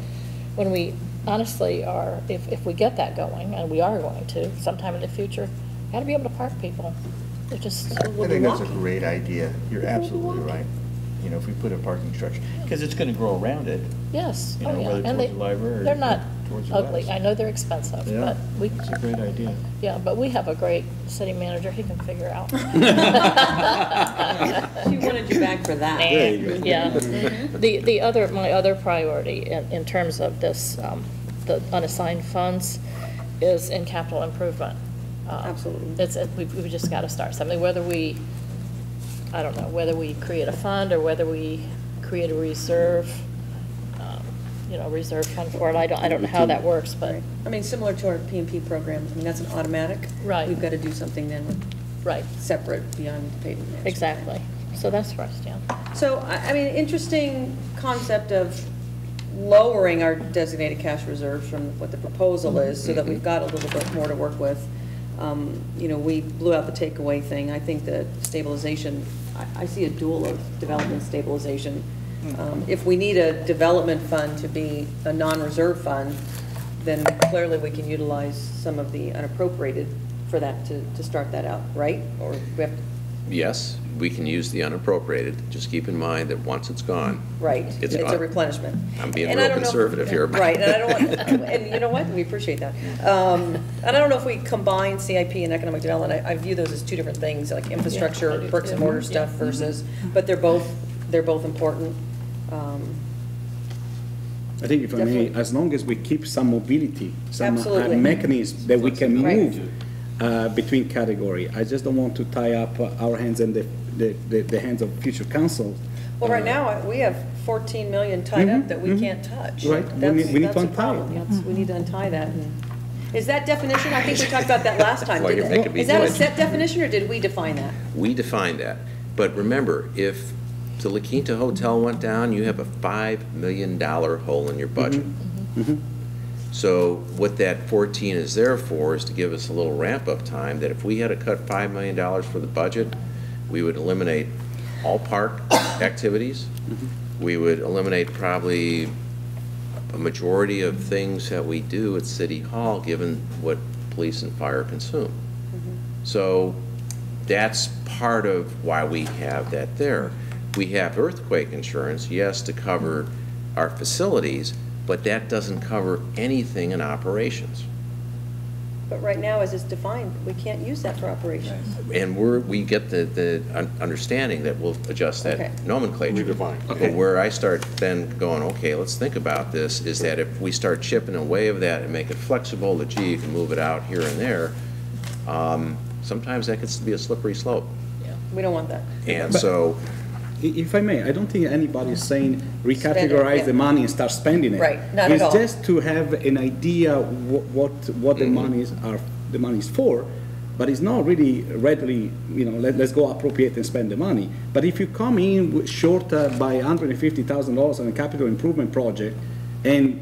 when we honestly are, if we get that going, and we are going to sometime in the future, got to be able to park people. They're just I will be think that's a walking. great idea. You're absolutely right. You know, if we put a parking structure, because it's going to grow around it. Yes. You Oh, know, yeah. whether And towards the library or they're not towards the ugly. west. I know they're expensive, Yeah, but we. it's a great idea. Yeah, but we have a great city manager. He can figure out. She wanted you back for that. There you go. Yeah. My other priority in terms of this, the unassigned funds, is in capital improvement. Absolutely. We've just got to start something, whether we, I don't know, whether we create a fund or whether we create a reserve, reserve fund for it. I don't know how that works, but. I mean, similar to our P&P program, I mean, that's an automatic. Right. We've got to do something then with. Right. Separate beyond pavement management. Exactly. So that's for us, yeah. So, I mean, interesting concept of lowering our designated cash reserves from what the proposal is, so that we've got a little bit more to work with. We blew out the takeaway thing. I think the stabilization, I see a dual of development stabilization. If we need a development fund to be a non-reserve fund, then clearly we can utilize some of the unappropriated for that to start that out, right? Or we have to. Yes, we can use the unappropriated. Just keep in mind that once it's gone. Right, it's a gone. replenishment. I'm being And real I don't know if- conservative here. but- Right, and I don't want, and you know what, we appreciate that. And I don't know if we combine CIP and economic development, I view those as two different things, like infrastructure, I do bricks and too. mortar stuff Yeah. versus, but they're both important. I think if I may, Definitely. as long as we keep some mobility, some Absolutely. mechanism that we can Right. move between category. I just don't want to tie up our hands and the hands of future councils. Well, right now, we have 14 million tied up that we can't touch. Right. We need to untie it. We need to untie that. Is that definition, I think we talked about that last time. Well, you're making me Is that do a it. set definition, or did we define that? We define that. But remember, if the La Quinta Hotel went down, you have a $5 million hole in your budget. So what that 14 is there for is to give us a little ramp-up time, that if we had to cut $5 million for the budget, we would eliminate all park activities. We would eliminate probably a majority of things that we do at City Hall, given what police and fire consume. So that's part of why we have that there. We have earthquake insurance, yes, to cover our facilities, but that doesn't cover anything in operations. But right now, as it's defined, we can't use that for operations. And we get the understanding that we'll adjust Okay. that nomenclature. But where I start then going, okay, let's think about this, is that if we start chipping away of that and make it flexible, that gee, you can move it out here and there, sometimes that gets to be a slippery slope. We don't want that. And But- so, If I may, I don't think anybody is saying Spend recategorize it, the money and start spending it. Right, not at all. It's just to have an idea what the monies are, the money's for, but it's not really readily, let's go appropriate and spend the money. But if you come in short by $150,000 on a capital improvement project, and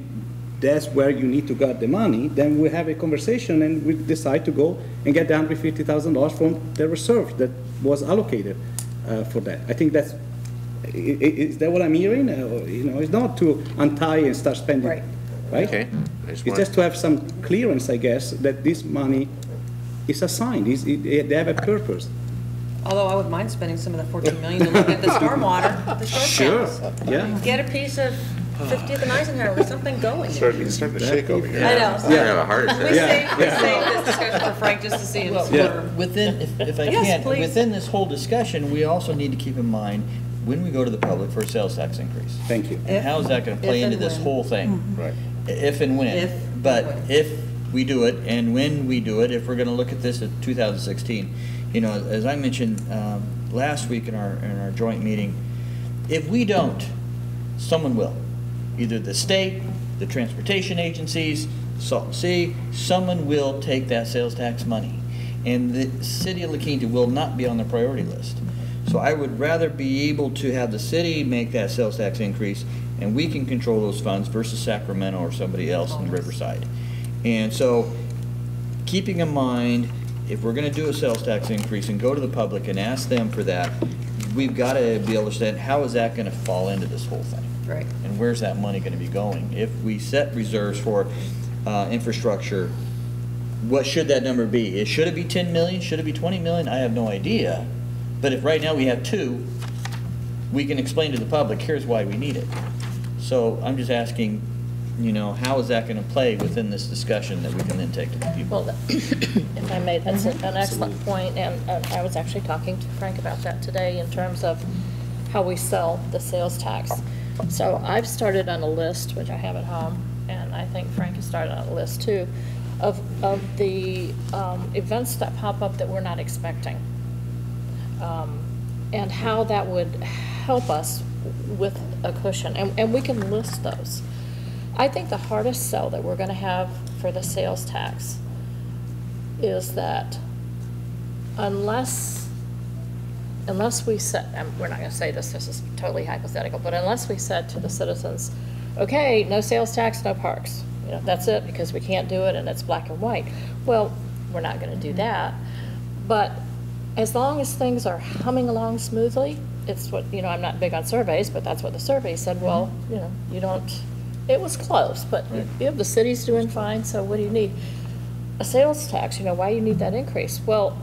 that's where you need to get the money, then we have a conversation and we decide to go and get the $150,000 from the reserve that was allocated for that. I think that's, is that what I'm hearing? It's not to untie and start spending, right? okay. It's just to have some clearance, I guess, that this money is assigned, they have a purpose. Although I wouldn't mind spending some of that 14 million to look at the stormwater, the storm counts. Yeah. Get a piece of 50th and Eisenhower with something going. Starting to shake over here. I know. You're gonna have a heart attack. We saved this discussion for Frank just to see him. Well, within, if I Yes, can, please. within this whole discussion, we also need to keep in mind when we go to the public for a sales tax increase. Thank you. And how is that going to play If into and this when. whole thing? Right. If and when. If But and when. if we do it, and when we do it, if we're going to look at this at 2016, as I mentioned last week in our joint meeting, if we don't, someone will. Either the state, the transportation agencies, Salton Sea, someone will take that sales tax money. And the city of La Quinta will not be on the priority list. So I would rather be able to have the city make that sales tax increase, and we can control those funds versus Sacramento or somebody else in Riverside. And so, keeping in mind, if we're gonna do a sales tax increase and go to the public and ask them for that, we've gotta be able to understand, how is that gonna fall into this whole thing? Right. And where's that money gonna be going? If we set reserves for infrastructure, what should that number be? Should it be 10 million? Should it be 20 million? I have no idea. But if right now we have 2, we can explain to the public, here's why we need it. So I'm just asking, how is that going to play within this discussion that we can then take to the people? Well, if I may, that's an excellent point, and I was actually talking to Frank about that today in terms of how we sell the sales tax. So I've started on a list, which I have at home, and I think Frank has started on a list too, of the events that pop up that we're not expecting, and how that would help us with a cushion, and we can list those. I think the hardest sell that we're going to have for the sales tax is that unless we said, and we're not going to say this is totally hypothetical, but unless we said to the citizens, okay, no sales tax, no parks, that's it, because we can't do it and it's black and white. Well, we're not going to do that, but as long as things are humming along smoothly, it's what, I'm not big on surveys, but that's what the survey said. Well, you don't, it was close, but the city's doing fine, so what do you need? A sales tax, why do you need that increase? Well,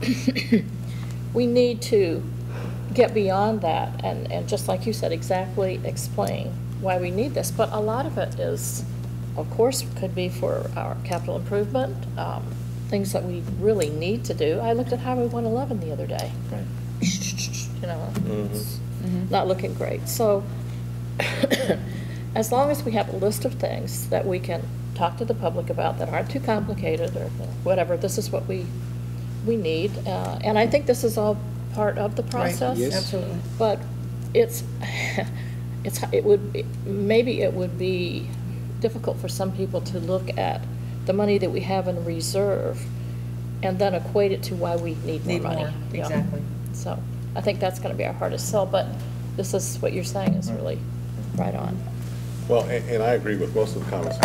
we need to get beyond that and just like you said, exactly explain why we need this. But a lot of it is, of course, could be for our capital improvement, things that we really need to do. I looked at Highway 111 the other day. Right. It's not looking great. So as long as we have a list of things that we can talk to the public about that aren't too complicated or whatever, this is what we need. And I think this is all part of the process. Right. Yes. Absolutely. But maybe it would be difficult for some people to look at the money that we have in reserve and then equate it to why we need more money. Exactly. So I think that's going to be our hardest sell, but this is what you're saying is really right on. Well, and I agree with most of the comments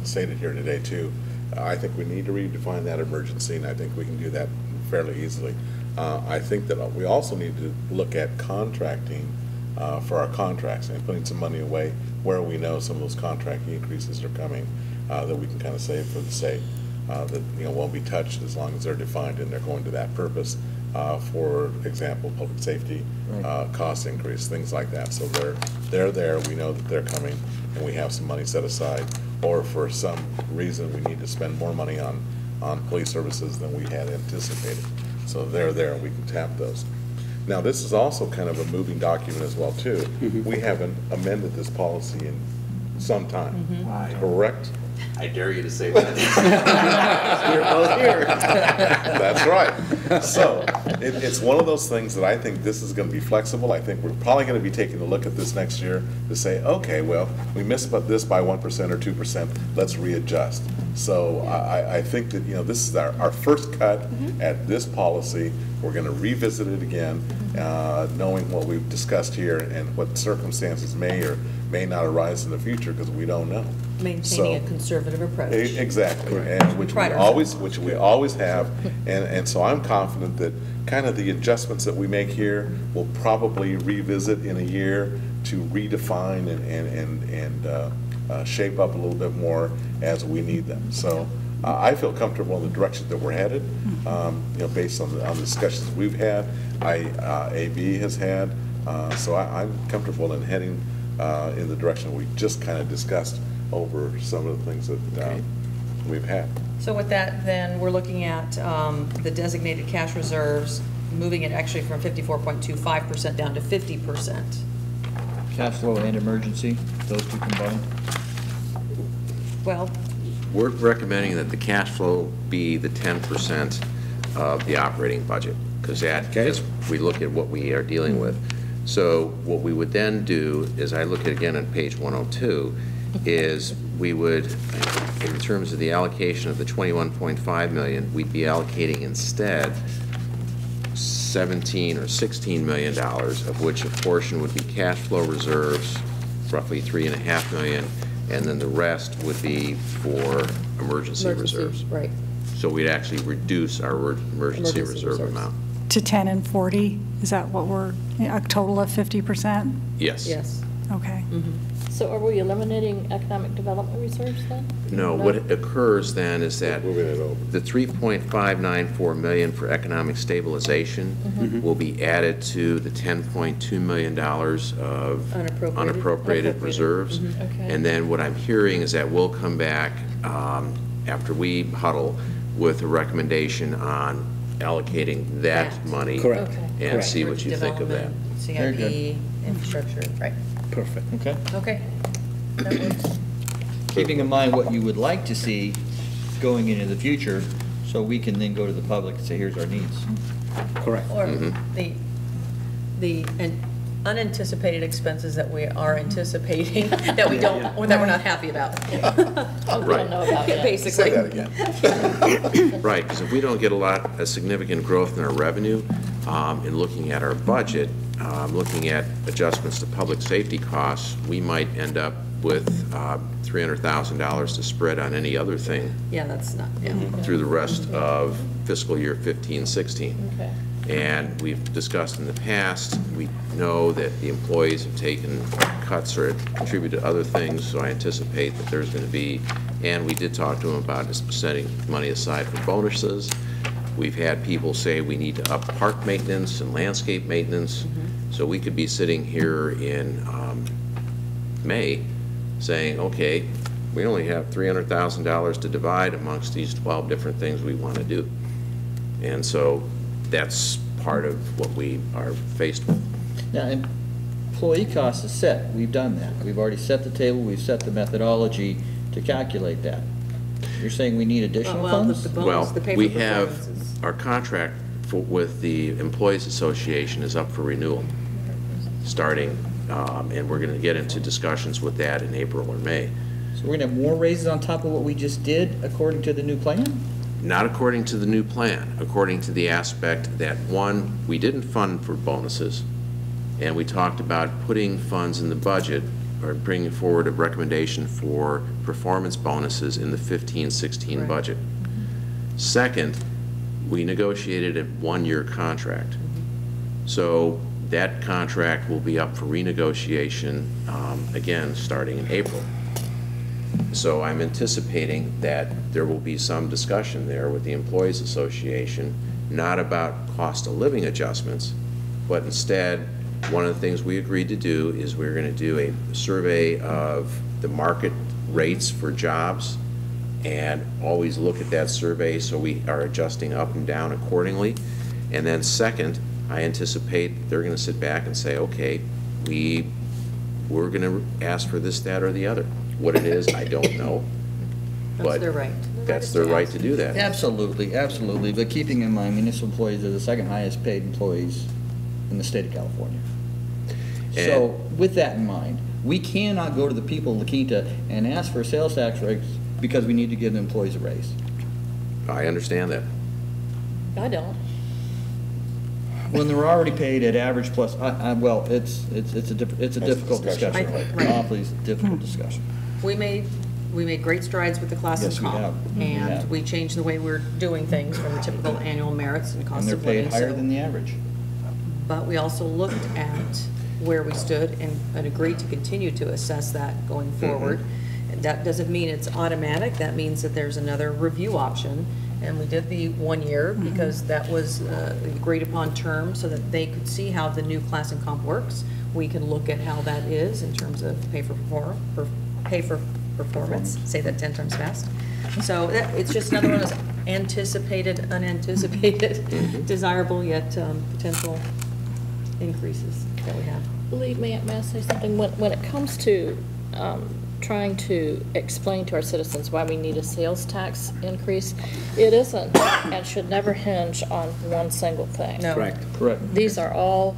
stated here today too. I think we need to redefine that emergency, and I think we can do that fairly easily. I think that we also need to look at contracting for our contracts and putting some money away where we know some of those contract increases are coming, that we can kind of save for the sake that won't be touched as long as they're defined and they're going to that purpose. For example, public safety cost increase, things like that. So they're there. We know that they're coming, and we have some money set aside. Or for some reason, we need to spend more money on police services than we had anticipated. So they're there, and we can tap those. Now, this is also kind of a moving document as well, too. We haven't amended this policy in some time, correct? I dare you to say that. We're both here. That's right. So it's one of those things that I think this is going to be flexible. I think we're probably going to be taking a look at this next year to say, okay, well, we missed this by 1% or 2%. Let's readjust. So I think that this is our first cut at this policy. We're going to revisit it again, knowing what we've discussed here and what circumstances may or may not arise in the future, because we don't know. Maintaining a conservative approach. Exactly, and which we always have, and so I'm confident that kind of the adjustments that we make here will probably revisit in a year to redefine and shape up a little bit more as we need them. So I feel comfortable in the direction that we're headed, based on the discussions we've had, AB has had. So I'm comfortable in heading in the direction we just kind of discussed over some of the things that we've had. So with that, then, we're looking at the designated cash reserves, moving it actually from 54.25% down to 50%. Cash flow and emergency, those two combined? Well, we're recommending that the cash flow be the 10% of the operating budget, because as we look at what we are dealing with. So what we would then do is, I look at again on page 102, is we would, in terms of the allocation of the 21.5 million, we'd be allocating instead 17 or 16 million dollars, of which a portion would be cash flow reserves, roughly 3.5 million, and then the rest would be for emergency reserves. Right. So we'd actually reduce our emergency reserve amount to 10 and 40. Is that what we're, a total of 50%? Yes. Yes. Okay. So are we eliminating economic development reserves then? No, what occurs then is that the $3.594 million for economic stabilization will be added to the $10.2 million of unappropriated reserves. Okay. And then what I'm hearing is that we'll come back after we huddle with a recommendation on allocating that money Correct. and Correct. see what you think of that. Very good. CIP, infrastructure, right. Perfect. Okay. Okay. That works. Keeping in mind what you would like to see going into the future, so we can then go to the public and say, here's our needs. Correct. Or the unanticipated expenses that we are anticipating, that we don't, or that we're not happy about. We don't know about yet. Basically. Say that again. Right, because if we don't get a significant growth in our revenue, in looking at our budget, looking at adjustments to public safety costs, we might end up with $300,000 to spread on any other thing Yeah, that's not, yeah. through the rest of fiscal year 15-16. Okay. And we've discussed in the past, we know that the employees have taken cuts or contributed to other things, so I anticipate that there's going to be, and we did talk to them about just setting money aside for bonuses. We've had people say we need to up park maintenance and landscape maintenance, so we could be sitting here in May saying, okay, we only have $300,000 to divide amongst these 12 different things we want to do. And so that's part of what we are faced with. Now, employee cost is set. We've done that. We've already set the table, we've set the methodology to calculate that. You're saying we need additional funds? Well, we have, our contract with the Employees Association is up for renewal, starting, and we're going to get into discussions with that in April or May. So we're going to have more raises on top of what we just did according to the new plan? Not according to the new plan, according to the aspect that, one, we didn't fund for bonuses, and we talked about putting funds in the budget or bringing forward a recommendation for performance bonuses in the 15-16 budget. Second, we negotiated a one-year contract. So that contract will be up for renegotiation again starting in April. So I'm anticipating that there will be some discussion there with the Employees Association, not about cost of living adjustments, but instead, one of the things we agreed to do is we're going to do a survey of the market rates for jobs and always look at that survey so we are adjusting up and down accordingly. And then second, I anticipate they're going to sit back and say, okay, we're going to ask for this, that, or the other. What it is, I don't know. That's their right. That's their right to do that. Absolutely, absolutely. But keeping in mind, municipal employees are the second highest paid employees in the state of California. So with that in mind, we cannot go to the people of La Quinta and ask for a sales tax raise because we need to give the employees a raise. I understand that. I don't. When they're already paid at average plus, well, it's a difficult discussion. Awfully difficult discussion. We made great strides with the class and Yes, we comp. have. And we changed the way we're doing things from the typical annual merits and cost And they're of living. paid higher so- than the average. But we also looked at where we stood and agreed to continue to assess that going forward. And that doesn't mean it's automatic. That means that there's another review option. And we did the 1 year because that was the agreed upon term so that they could see how the new class and comp works. We can look at how that is in terms of pay for performance. Say that 10 times fast. So it's just another one of those anticipated, unanticipated, desirable yet potential increases that we have. Believe me, may I say something? When it comes to trying to explain to our citizens why we need a sales tax increase, it isn't and should never hinge on one single thing. No. Correct. These are all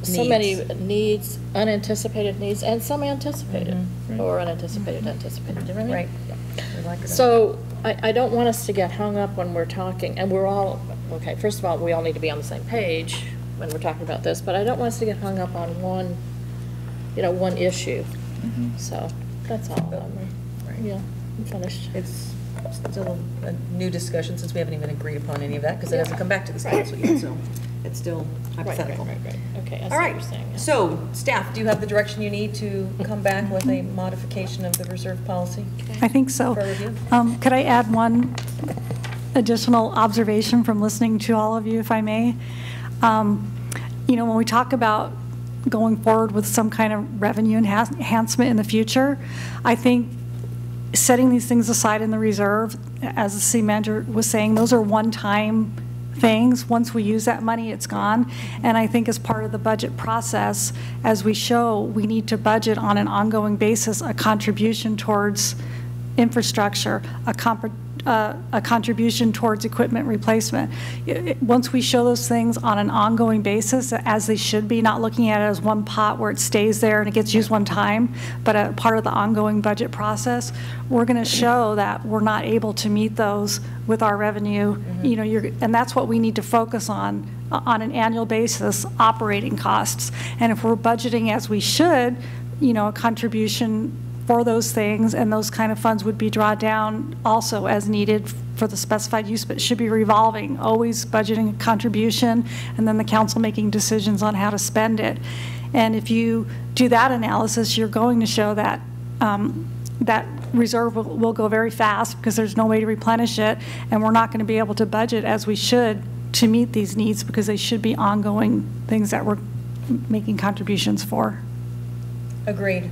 so many needs, unanticipated needs, and some anticipated or unanticipated, anticipated. Do you know what I mean? Right. So I don't want us to get hung up when we're talking, and we're all, okay, first of all, we all need to be on the same page when we're talking about this, but I don't want us to get hung up on one issue. So that's all. Yeah, I'm finished. It's still a new discussion since we haven't even agreed upon any of that because it hasn't come back to this council yet, so. it's still hypothetical. Right. Okay, I see All what right, you're saying. Yeah. so staff, do you have the direction you need to come back with a modification of the reserve policy? I think so. For review? Could I add one additional observation from listening to all of you, if I may? You know, when we talk about going forward with some kind of revenue enhancement in the future, I think setting these things aside in the reserve, as the city manager was saying, those are one-time things. Once we use that money, it's gone. And I think as part of the budget process, as we show, we need to budget on an ongoing basis a contribution towards infrastructure, a contribution towards equipment replacement. Once we show those things on an ongoing basis, as they should be, not looking at it as one pot where it stays there and it gets used one time, but a part of the ongoing budget process, we're going to show that we're not able to meet those with our revenue. You know, and that's what we need to focus on an annual basis, operating costs. And if we're budgeting as we should, you know, a contribution for those things, and those kind of funds would be drawn down also as needed for the specified use, but it should be revolving, always budgeting a contribution, and then the council making decisions on how to spend it. And if you do that analysis, you're going to show that that reserve will go very fast because there's no way to replenish it, and we're not going to be able to budget as we should to meet these needs because they should be ongoing things that we're making contributions for. Agreed.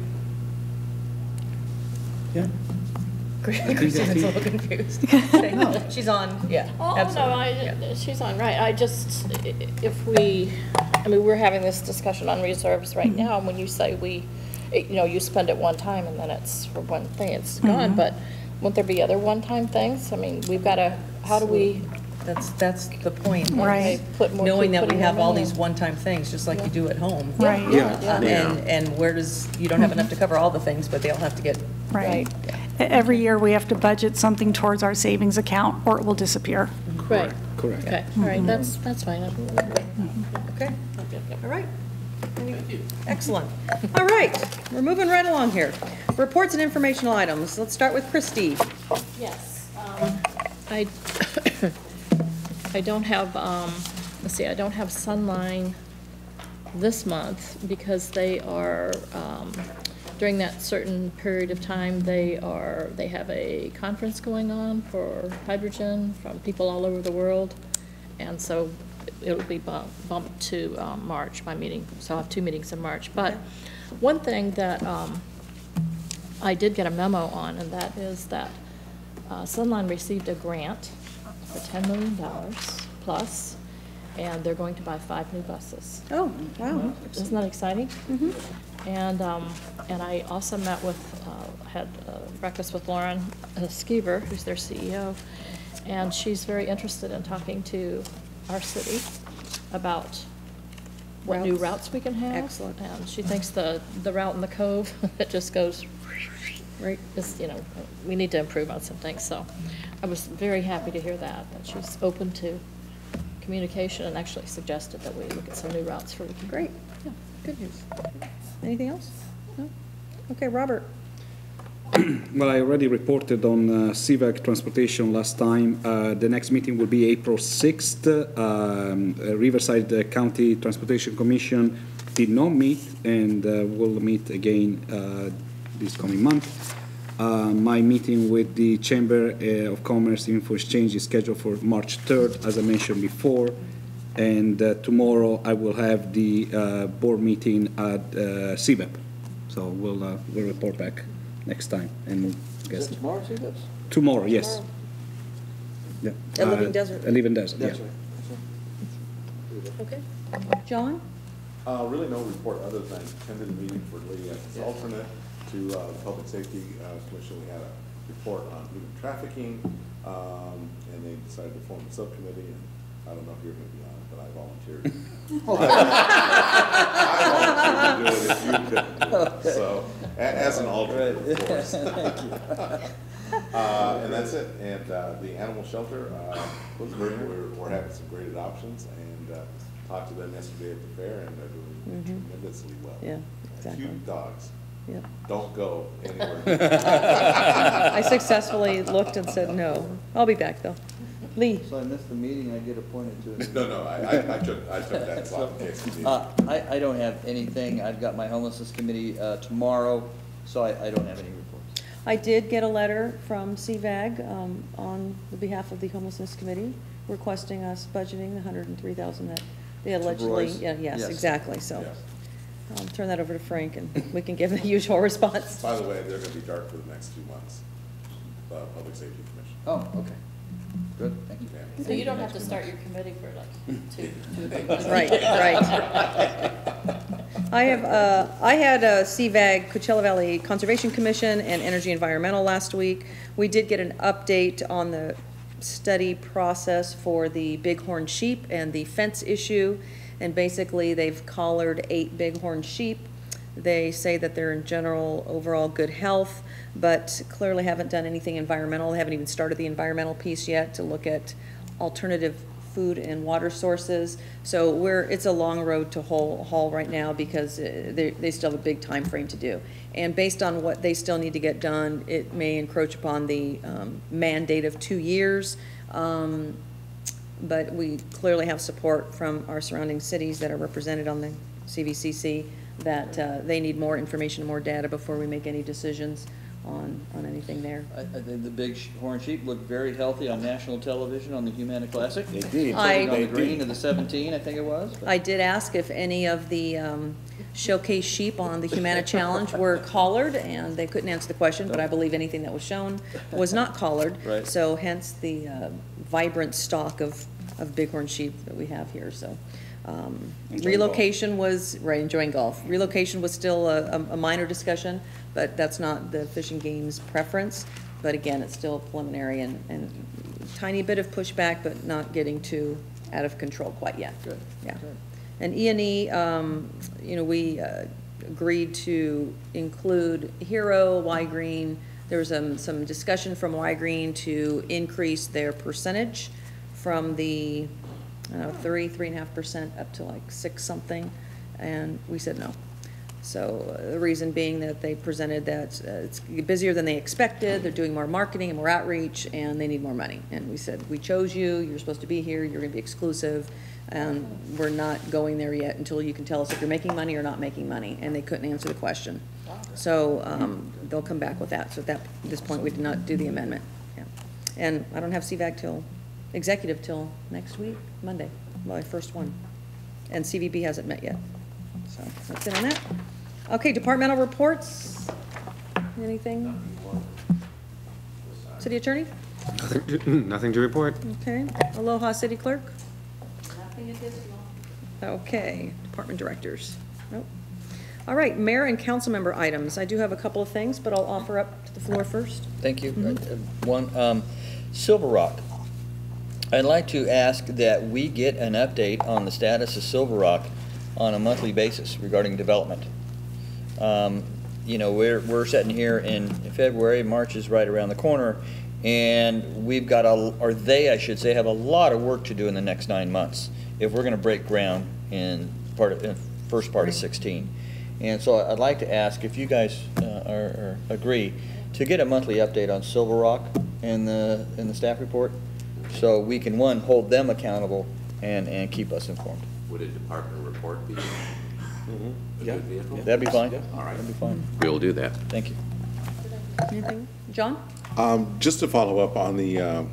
Yeah. Christine's a little confused. She's on, yeah. Oh, absolutely. no, she's on, right. I just, if we, I mean, we're having this discussion on reserves right now, and when you say you know, you spend it one time and then it's for one thing, it's gone, but won't there be other one-time things? I mean, we've got to, how do we? That's the point. Right. Knowing that we have all these one-time things, just like you do at home. Right. Yeah. And where you don't have enough to cover all the things, but they all have to get. Right. Every year we have to budget something towards our savings account or it will disappear. Right. Correct. Okay, all right, that's fine. Okay, all right. Thank you. Excellent. All right, we're moving right along here. Reports and informational items. Let's start with Christie. Yes. I don't have, let's see, I don't have Sunline this month because they are, during that certain period of time, they have a conference going on for hydrogen from people all over the world. And so it'll be bumped to March, my meeting. So I'll have 2 meetings in March. But one thing that I did get a memo on, and that is that Sunline received a grant for $10 million plus, and they're going to buy 5 new buses. Oh, wow. Isn't that exciting? And I also met with, had breakfast with Lauren Skeever, who's their CEO, and she's very interested in talking to our city about what new routes we can have. Excellent. And she thinks the route in the Cove that just goes right is, you know, we need to improve on some things. So I was very happy to hear that she's open to communication and actually suggested that we look at some new routes for. Great. Yeah, good news. Anything else? No? Okay, Robert. Well, I already reported on CVAC transportation last time. The next meeting will be April 6th. Riverside County Transportation Commission did not meet and will meet again this coming month. My meeting with the Chamber of Commerce Info Exchange is scheduled for March 3rd, as I mentioned before. And tomorrow I will have the board meeting at CVEP. So we'll report back next time. And guess tomorrow, CVEP? Tomorrow, yes. Yeah. At Living Desert. At Living Desert, That's yeah. right. Okay. John? Really no report other than attended a meeting for Lee as alternate to the Public Safety Commission. We had a report on human trafficking, and they decided to form a subcommittee. And I don't know if you're going to be on it, but I volunteered. I volunteered to do it if you couldn't do it. So, as an alternate, of course. Thank you. And that's it. And the animal shelter was great. We're having some great adoptions, and talked to them yesterday at the fair, and they're doing tremendously well. Yeah, exactly. Cute dogs. Yep. Don't go anywhere. I successfully looked and said no. I'll be back though. Lee. So I missed the meeting, I get appointed to it. No, I took that slot in case you need. I don't have anything. I've got my homelessness committee tomorrow, so I don't have any reports. I did get a letter from CVAG on the behalf of the homelessness committee requesting us budgeting the $103,000 that they allegedly, yes, exactly. So I'll turn that over to Frank and we can give the usual response. By the way, they're going to be dark for the next 2 months, Public Safety Commission. Oh, okay. Good, thank you. So you don't have to start your committee for like two. Right. I had a CVAG, Coachella Valley Conservation Commission, and Energy Environmental last week. We did get an update on the study process for the bighorn sheep and the fence issue, and basically they've collared 8 bighorn sheep. They say that they're in general overall good health, but clearly haven't done anything environmental. They haven't even started the environmental piece yet to look at alternative food and water sources. So it's a long road to haul right now because they still have a big time frame to do. And based on what they still need to get done, it may encroach upon the mandate of 2 years. But we clearly have support from our surrounding cities that are represented on the CVCC that they need more information and more data before we make any decisions on anything there. I think the bighorn sheep looked very healthy on national television on the Humana Classic. They did. On the green of the 17, I think it was. But. I did ask if any of the showcase sheep on the Humana Challenge were collared, and they couldn't answer the question, but I believe anything that was shown was not collared. Right. So hence the vibrant stock of bighorn sheep that we have here. So. Relocation was, enjoying golf. Relocation was still a minor discussion, but that's not the Fish and Game's preference. But again, it's still preliminary and tiny bit of pushback, but not getting too out of control quite yet. Good. Yeah. Good. And E&E, we agreed to include Hero, Y-Green. There was some discussion from Y-Green to increase their percentage from the 3.5% up to like 6 something, and we said no. So the reason being that they presented that it's busier than they expected, they're doing more marketing and more outreach, and they need more money. And we said, we chose you, you're supposed to be here, you're gonna be exclusive, and we're not going there yet until you can tell us if you're making money or not making money, and they couldn't answer the question. So they'll come back with that. So at this point, we did not do the amendment. Yeah. And I don't have CVAG executive till next week, Monday, my first one. And CVB hasn't met yet. So that's it on that. Okay, departmental reports. Anything? City attorney? Nothing to report. Okay. Aloha City Clerk? Nothing additional. Okay. Department directors? Nope. All right, mayor and council member items. I do have a couple of things, but I'll offer up to the floor first. Thank you. One, Silver Rock. I'd like to ask that we get an update on the status of Silver Rock on a monthly basis regarding development. We're sitting here in February, March is right around the corner, and we've got I should say, have a lot of work to do in the next 9 months if we're going to break ground in first part of 16. And so I'd like to ask if you guys agree to get a monthly update on Silver Rock in the staff report, so we can, one, hold them accountable and keep us informed. Would a department report be a good vehicle? That'd be fine. Yeah. All right. That'd be fine. We'll do that. Thank you. Anything? John? Just to follow up on the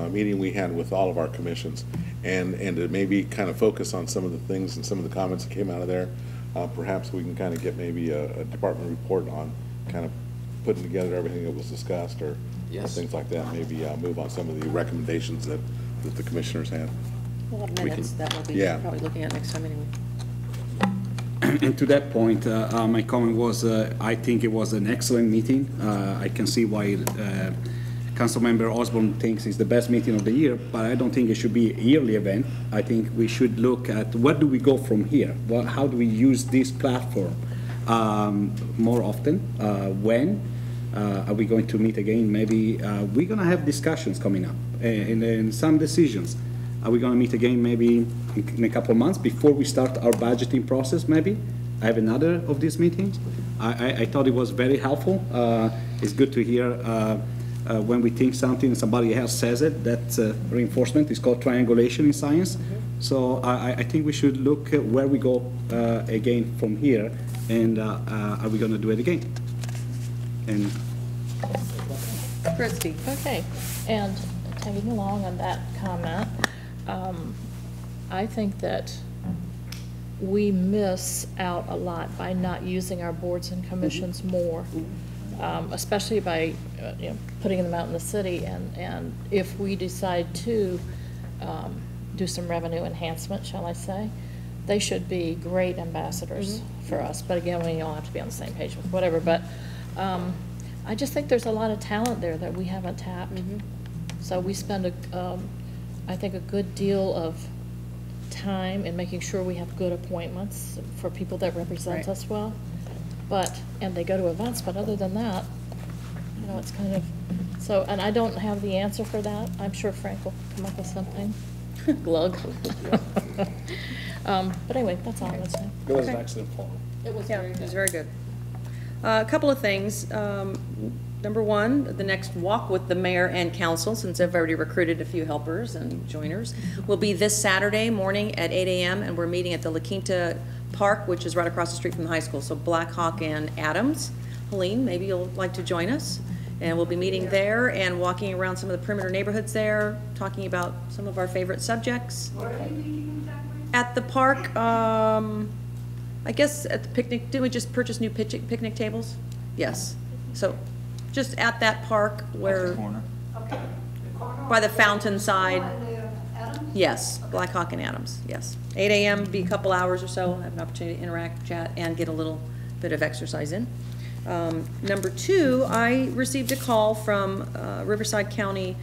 meeting we had with all of our commissions, and to maybe kind of focus on some of the things and some of the comments that came out of there, perhaps we can kind of get maybe a department report on kind of putting together everything that was discussed, or things like that, maybe move on some of the recommendations that the commissioners had. A lot of minutes that we'll be probably looking at next time anyway. And to that point, my comment was, I think it was an excellent meeting. I can see why Councilmember Osborne thinks it's the best meeting of the year, but I don't think it should be a yearly event. I think we should look at what do we go from here? How do we use this platform more often? When? Are we going to meet again? Maybe we're going to have discussions coming up and some decisions. Are we going to meet again maybe in a couple of months before we start our budgeting process maybe? I have another of these meetings. I thought it was very helpful. It's good to hear when we think something and somebody else says it, that's reinforcement. It's called triangulation in science. So I think we should look at where we go again from here, and are we going to do it again? And Christie. Okay, and tagging along on that comment, I think that we miss out a lot by not using our boards and commissions more, especially by putting them out in the city. And if we decide to do some revenue enhancement, shall I say, they should be great ambassadors for us. But again, we all have to be on the same page with whatever. But I just think there's a lot of talent there that we haven't tapped. So we spend, I think, a good deal of time in making sure we have good appointments for people that represent us well. And they go to events, but other than that, it's kind of, so, and I don't have the answer for that. I'm sure Frank will come up with something. Glug. But anyway, that's all I would say. it was an excellent forum. It was Yeah, it was very good. A couple of things. Number one, the next walk with the mayor and council, since I've already recruited a few helpers and joiners, will be this Saturday morning at 8 a.m. and we're meeting at the La Quinta Park, which is right across the street from the high school. So Black Hawk and Adams. Helene, maybe you'll like to join us. And we'll be meeting there and walking around some of the perimeter neighborhoods there, talking about some of our favorite subjects. At the park, I guess at the picnic, did we just purchase new picnic tables? Yes. So just at that park where, by the fountain side. Yes, Black Hawk and Adams, yes. 8 a.m., be a couple hours or so, have an opportunity to interact, chat, and get a little bit of exercise in. Number two, I received a call from Riverside County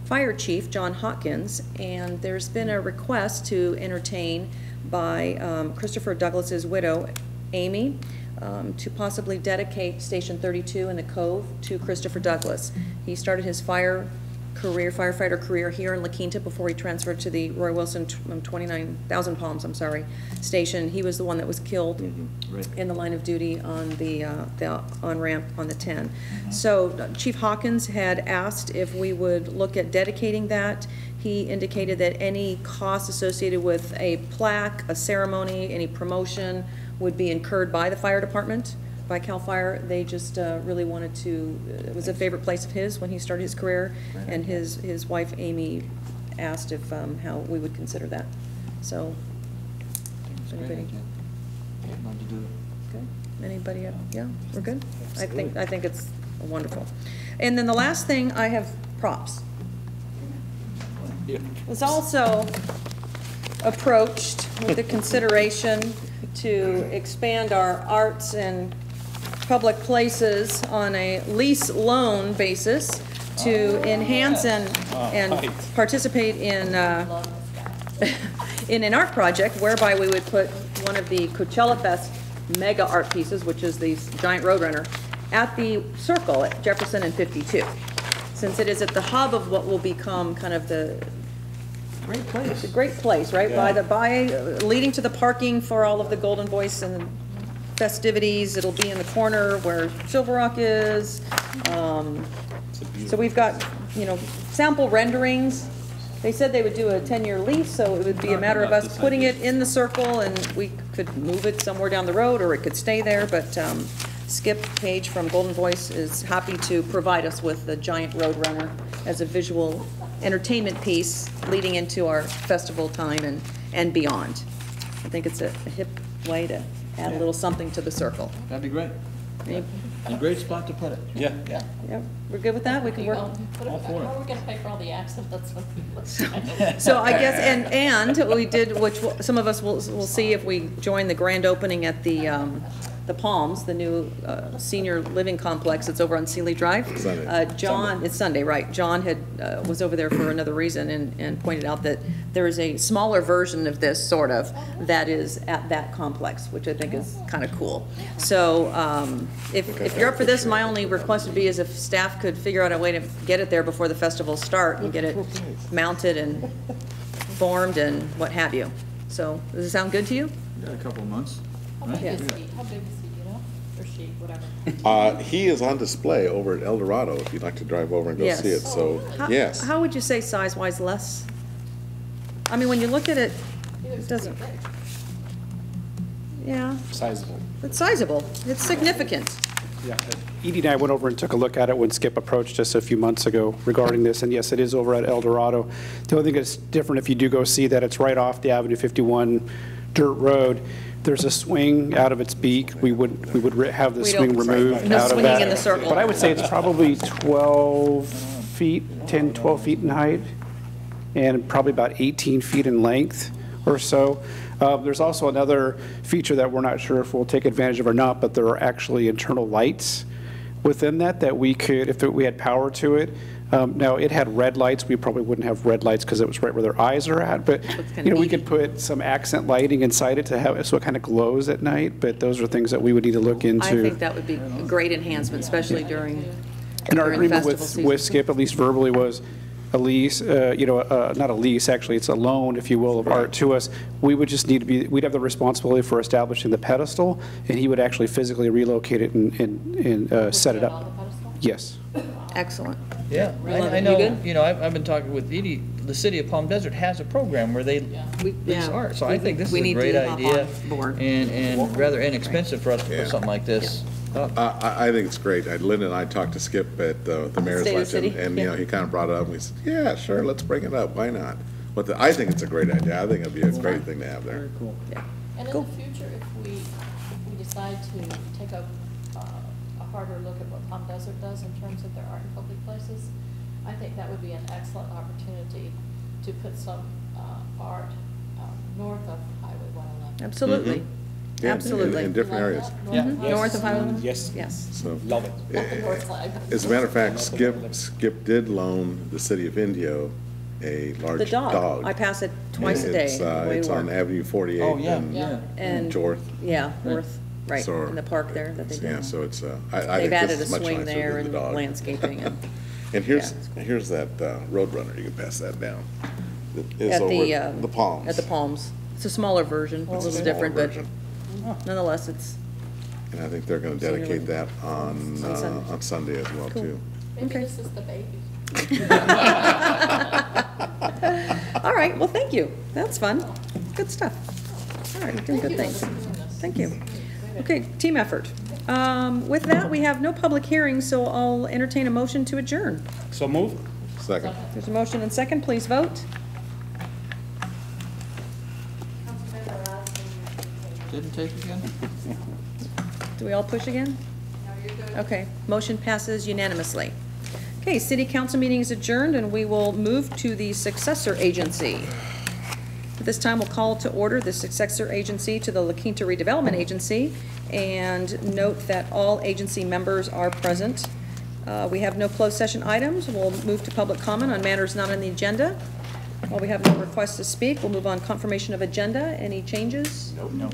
Fire Chief John Hawkins, and there's been a request to entertain by Christopher Douglas's widow, Amy, to possibly dedicate Station 32 in the Cove to Christopher Douglas. He started his firefighter career here in La Quinta before he transferred to the Roy Wilson 29,000 Palms, station. He was the one that was killed in the line of duty on the on-ramp on the 10. So Chief Hawkins had asked if we would look at dedicating that. He indicated that any costs associated with a plaque, a ceremony, any promotion would be incurred by the fire department, by CAL FIRE. They just really wanted to, it was a favorite place of his when he started his career, and his wife Amy asked if how we would consider that. So, anybody? Okay. Anybody? Yeah, we're good. I think it's wonderful. And then the last thing, I have props. Was also approached with the consideration to expand our arts and public places on a lease loan basis to enhance and participate in in an art project whereby we would put one of the Coachella Fest mega art pieces, which is the giant Roadrunner, at the Circle at Jefferson and 52. Since it is at the hub of what will become kind of the great place. It's a great place, right? Yeah. Leading to the parking for all of the Golden Voice and festivities. It'll be in the corner where Silver Rock is. So we've got, sample renderings. They said they would do a 10-year lease, so it would be a matter of us putting it in the Circle, and we could move it somewhere down the road, or it could stay there. But Skip Page from Golden Voice is happy to provide us with the giant Roadrunner as a visual entertainment piece leading into our festival time and beyond. I think it's a hip way to add a little something to the Circle. That'd be great. A great spot to put it. Yeah. We're good with that? We can work. How are we going to pay for all the accidents? So I guess, and we did, which some of us will see if we join the grand opening at the Palms, the new senior living complex that's over on Sealy Drive. Sunday. It's Sunday, right. John was over there for another reason and pointed out that there is a smaller version of this, sort of, that is at that complex, which I think is kind of cool. So if you're up for this, my only request would be is if staff could figure out a way to get it there before the festivals start and get it mounted and formed and what have you. So does it sound good to you? Got a couple of months. How big is he? How big is he, or she? whatever. He is on display over at El Dorado, if you'd like to drive over and go Yes. see it, so, yes. How would you say size-wise less? I mean, when you look at it, it doesn't, yeah, Sizable. it's sizable, it's significant. Yeah. Edie and I went over and took a look at it when Skip approached us a few months ago regarding this, and yes, it is over at El Dorado. The only thing that's different, if you do go see that, it's right off the Avenue 51 dirt road. There's a swing out of its beak. We would have the swing removed No out of swinging that. in the circle. But I would say it's probably 12 feet, 10, 12 feet in height, and probably about 18 feet in length or so. There's also another feature that we're not sure if we'll take advantage of or not, but there are actually internal lights within that we could, if we had power to it. Now, it had red lights. We probably wouldn't have red lights because it was right where their eyes are at. But, you know, we could put some accent lighting inside it to have it so it kind of glows at night. But those are things that we would need to look into. I think that would be a great enhancement, especially during And our agreement festival season. with Skip, at least verbally, was a lease, you know, not a lease, actually, it's a loan, if you will, of art to us. We would just need to be, we'd have the responsibility for establishing the pedestal, and he would actually physically relocate it and set it up. Yes. Excellent. Yeah, I know, you know, I've been talking with Edie, the city of Palm Desert has a program where they lease art, so I think this is a great idea and rather inexpensive for us to put something like this up. I think it's great. Linda and I talked to Skip at the mayor's State of the luncheon, city? and, you know, he kind of brought it up, and we said, yeah, sure, let's bring it up, why not? But I think it's a great idea. I think it'd be a great thing to have there. Very cool. Yeah. And in the future, if we decide to take a harder look at what Palm Desert does in terms of their art in public places, I think that would be an excellent opportunity to put some art north of Highway 111. Absolutely. Yeah, Absolutely. in different areas. North of Highway 111? Yes. Yes. So, love it. As a matter of fact, Skip did loan the city of Indio a large The dog. I pass it twice a day. It's on Avenue 48 and Jorth. Yeah, North, right, So, in the park there that they did. Yeah, so it's, I They've think added this a is much swing nicer there than and the dog. landscaping and. And here's that Roadrunner, you can pass that down. It's At over the Palms. At the Palms. It's a smaller version, it's a little different, but nonetheless, it's. And I think they're gonna dedicate that on Sunday as well, Cool. too. Maybe this is the baby. All right, well, thank you. That's fun. Good stuff. All right, doing good things. Thank you. Okay, team effort. With that, we have no public hearings, so I'll entertain a motion to adjourn. So move. Second. There's a motion and second, please vote. Didn't take again? Do we all push again? Okay, motion passes unanimously. Okay, city council meeting is adjourned, and we will move to the successor agency. At this time, we'll call to order the successor agency to the La Quinta Redevelopment Agency, and note that all agency members are present. We have no closed session items. We'll move to public comment on matters not on the agenda. While we have no requests to speak, we'll move on confirmation of agenda. Any changes? No.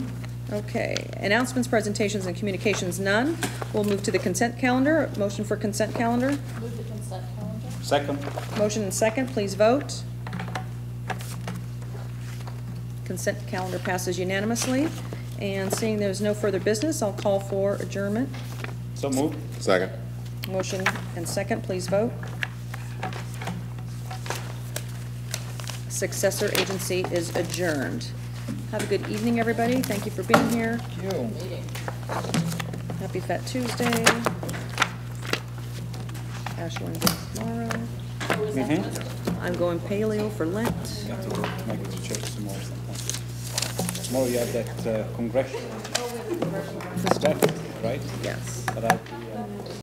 Okay, announcements, presentations, and communications, none. We'll move to the consent calendar. Motion for consent calendar. Move the consent calendar. Second. Motion and second, please vote. Consent calendar passes unanimously. And seeing there's no further business, I'll call for adjournment. So move. Second. Motion and second, please vote. Successor agency is adjourned. Have a good evening, everybody. Thank you for being here. Thank you. Happy Fat Tuesday. Ashland goes tomorrow. I'm going paleo for Lent. Might go to church tomorrow. Tomorrow you have that congressional stuff, right? Yes. But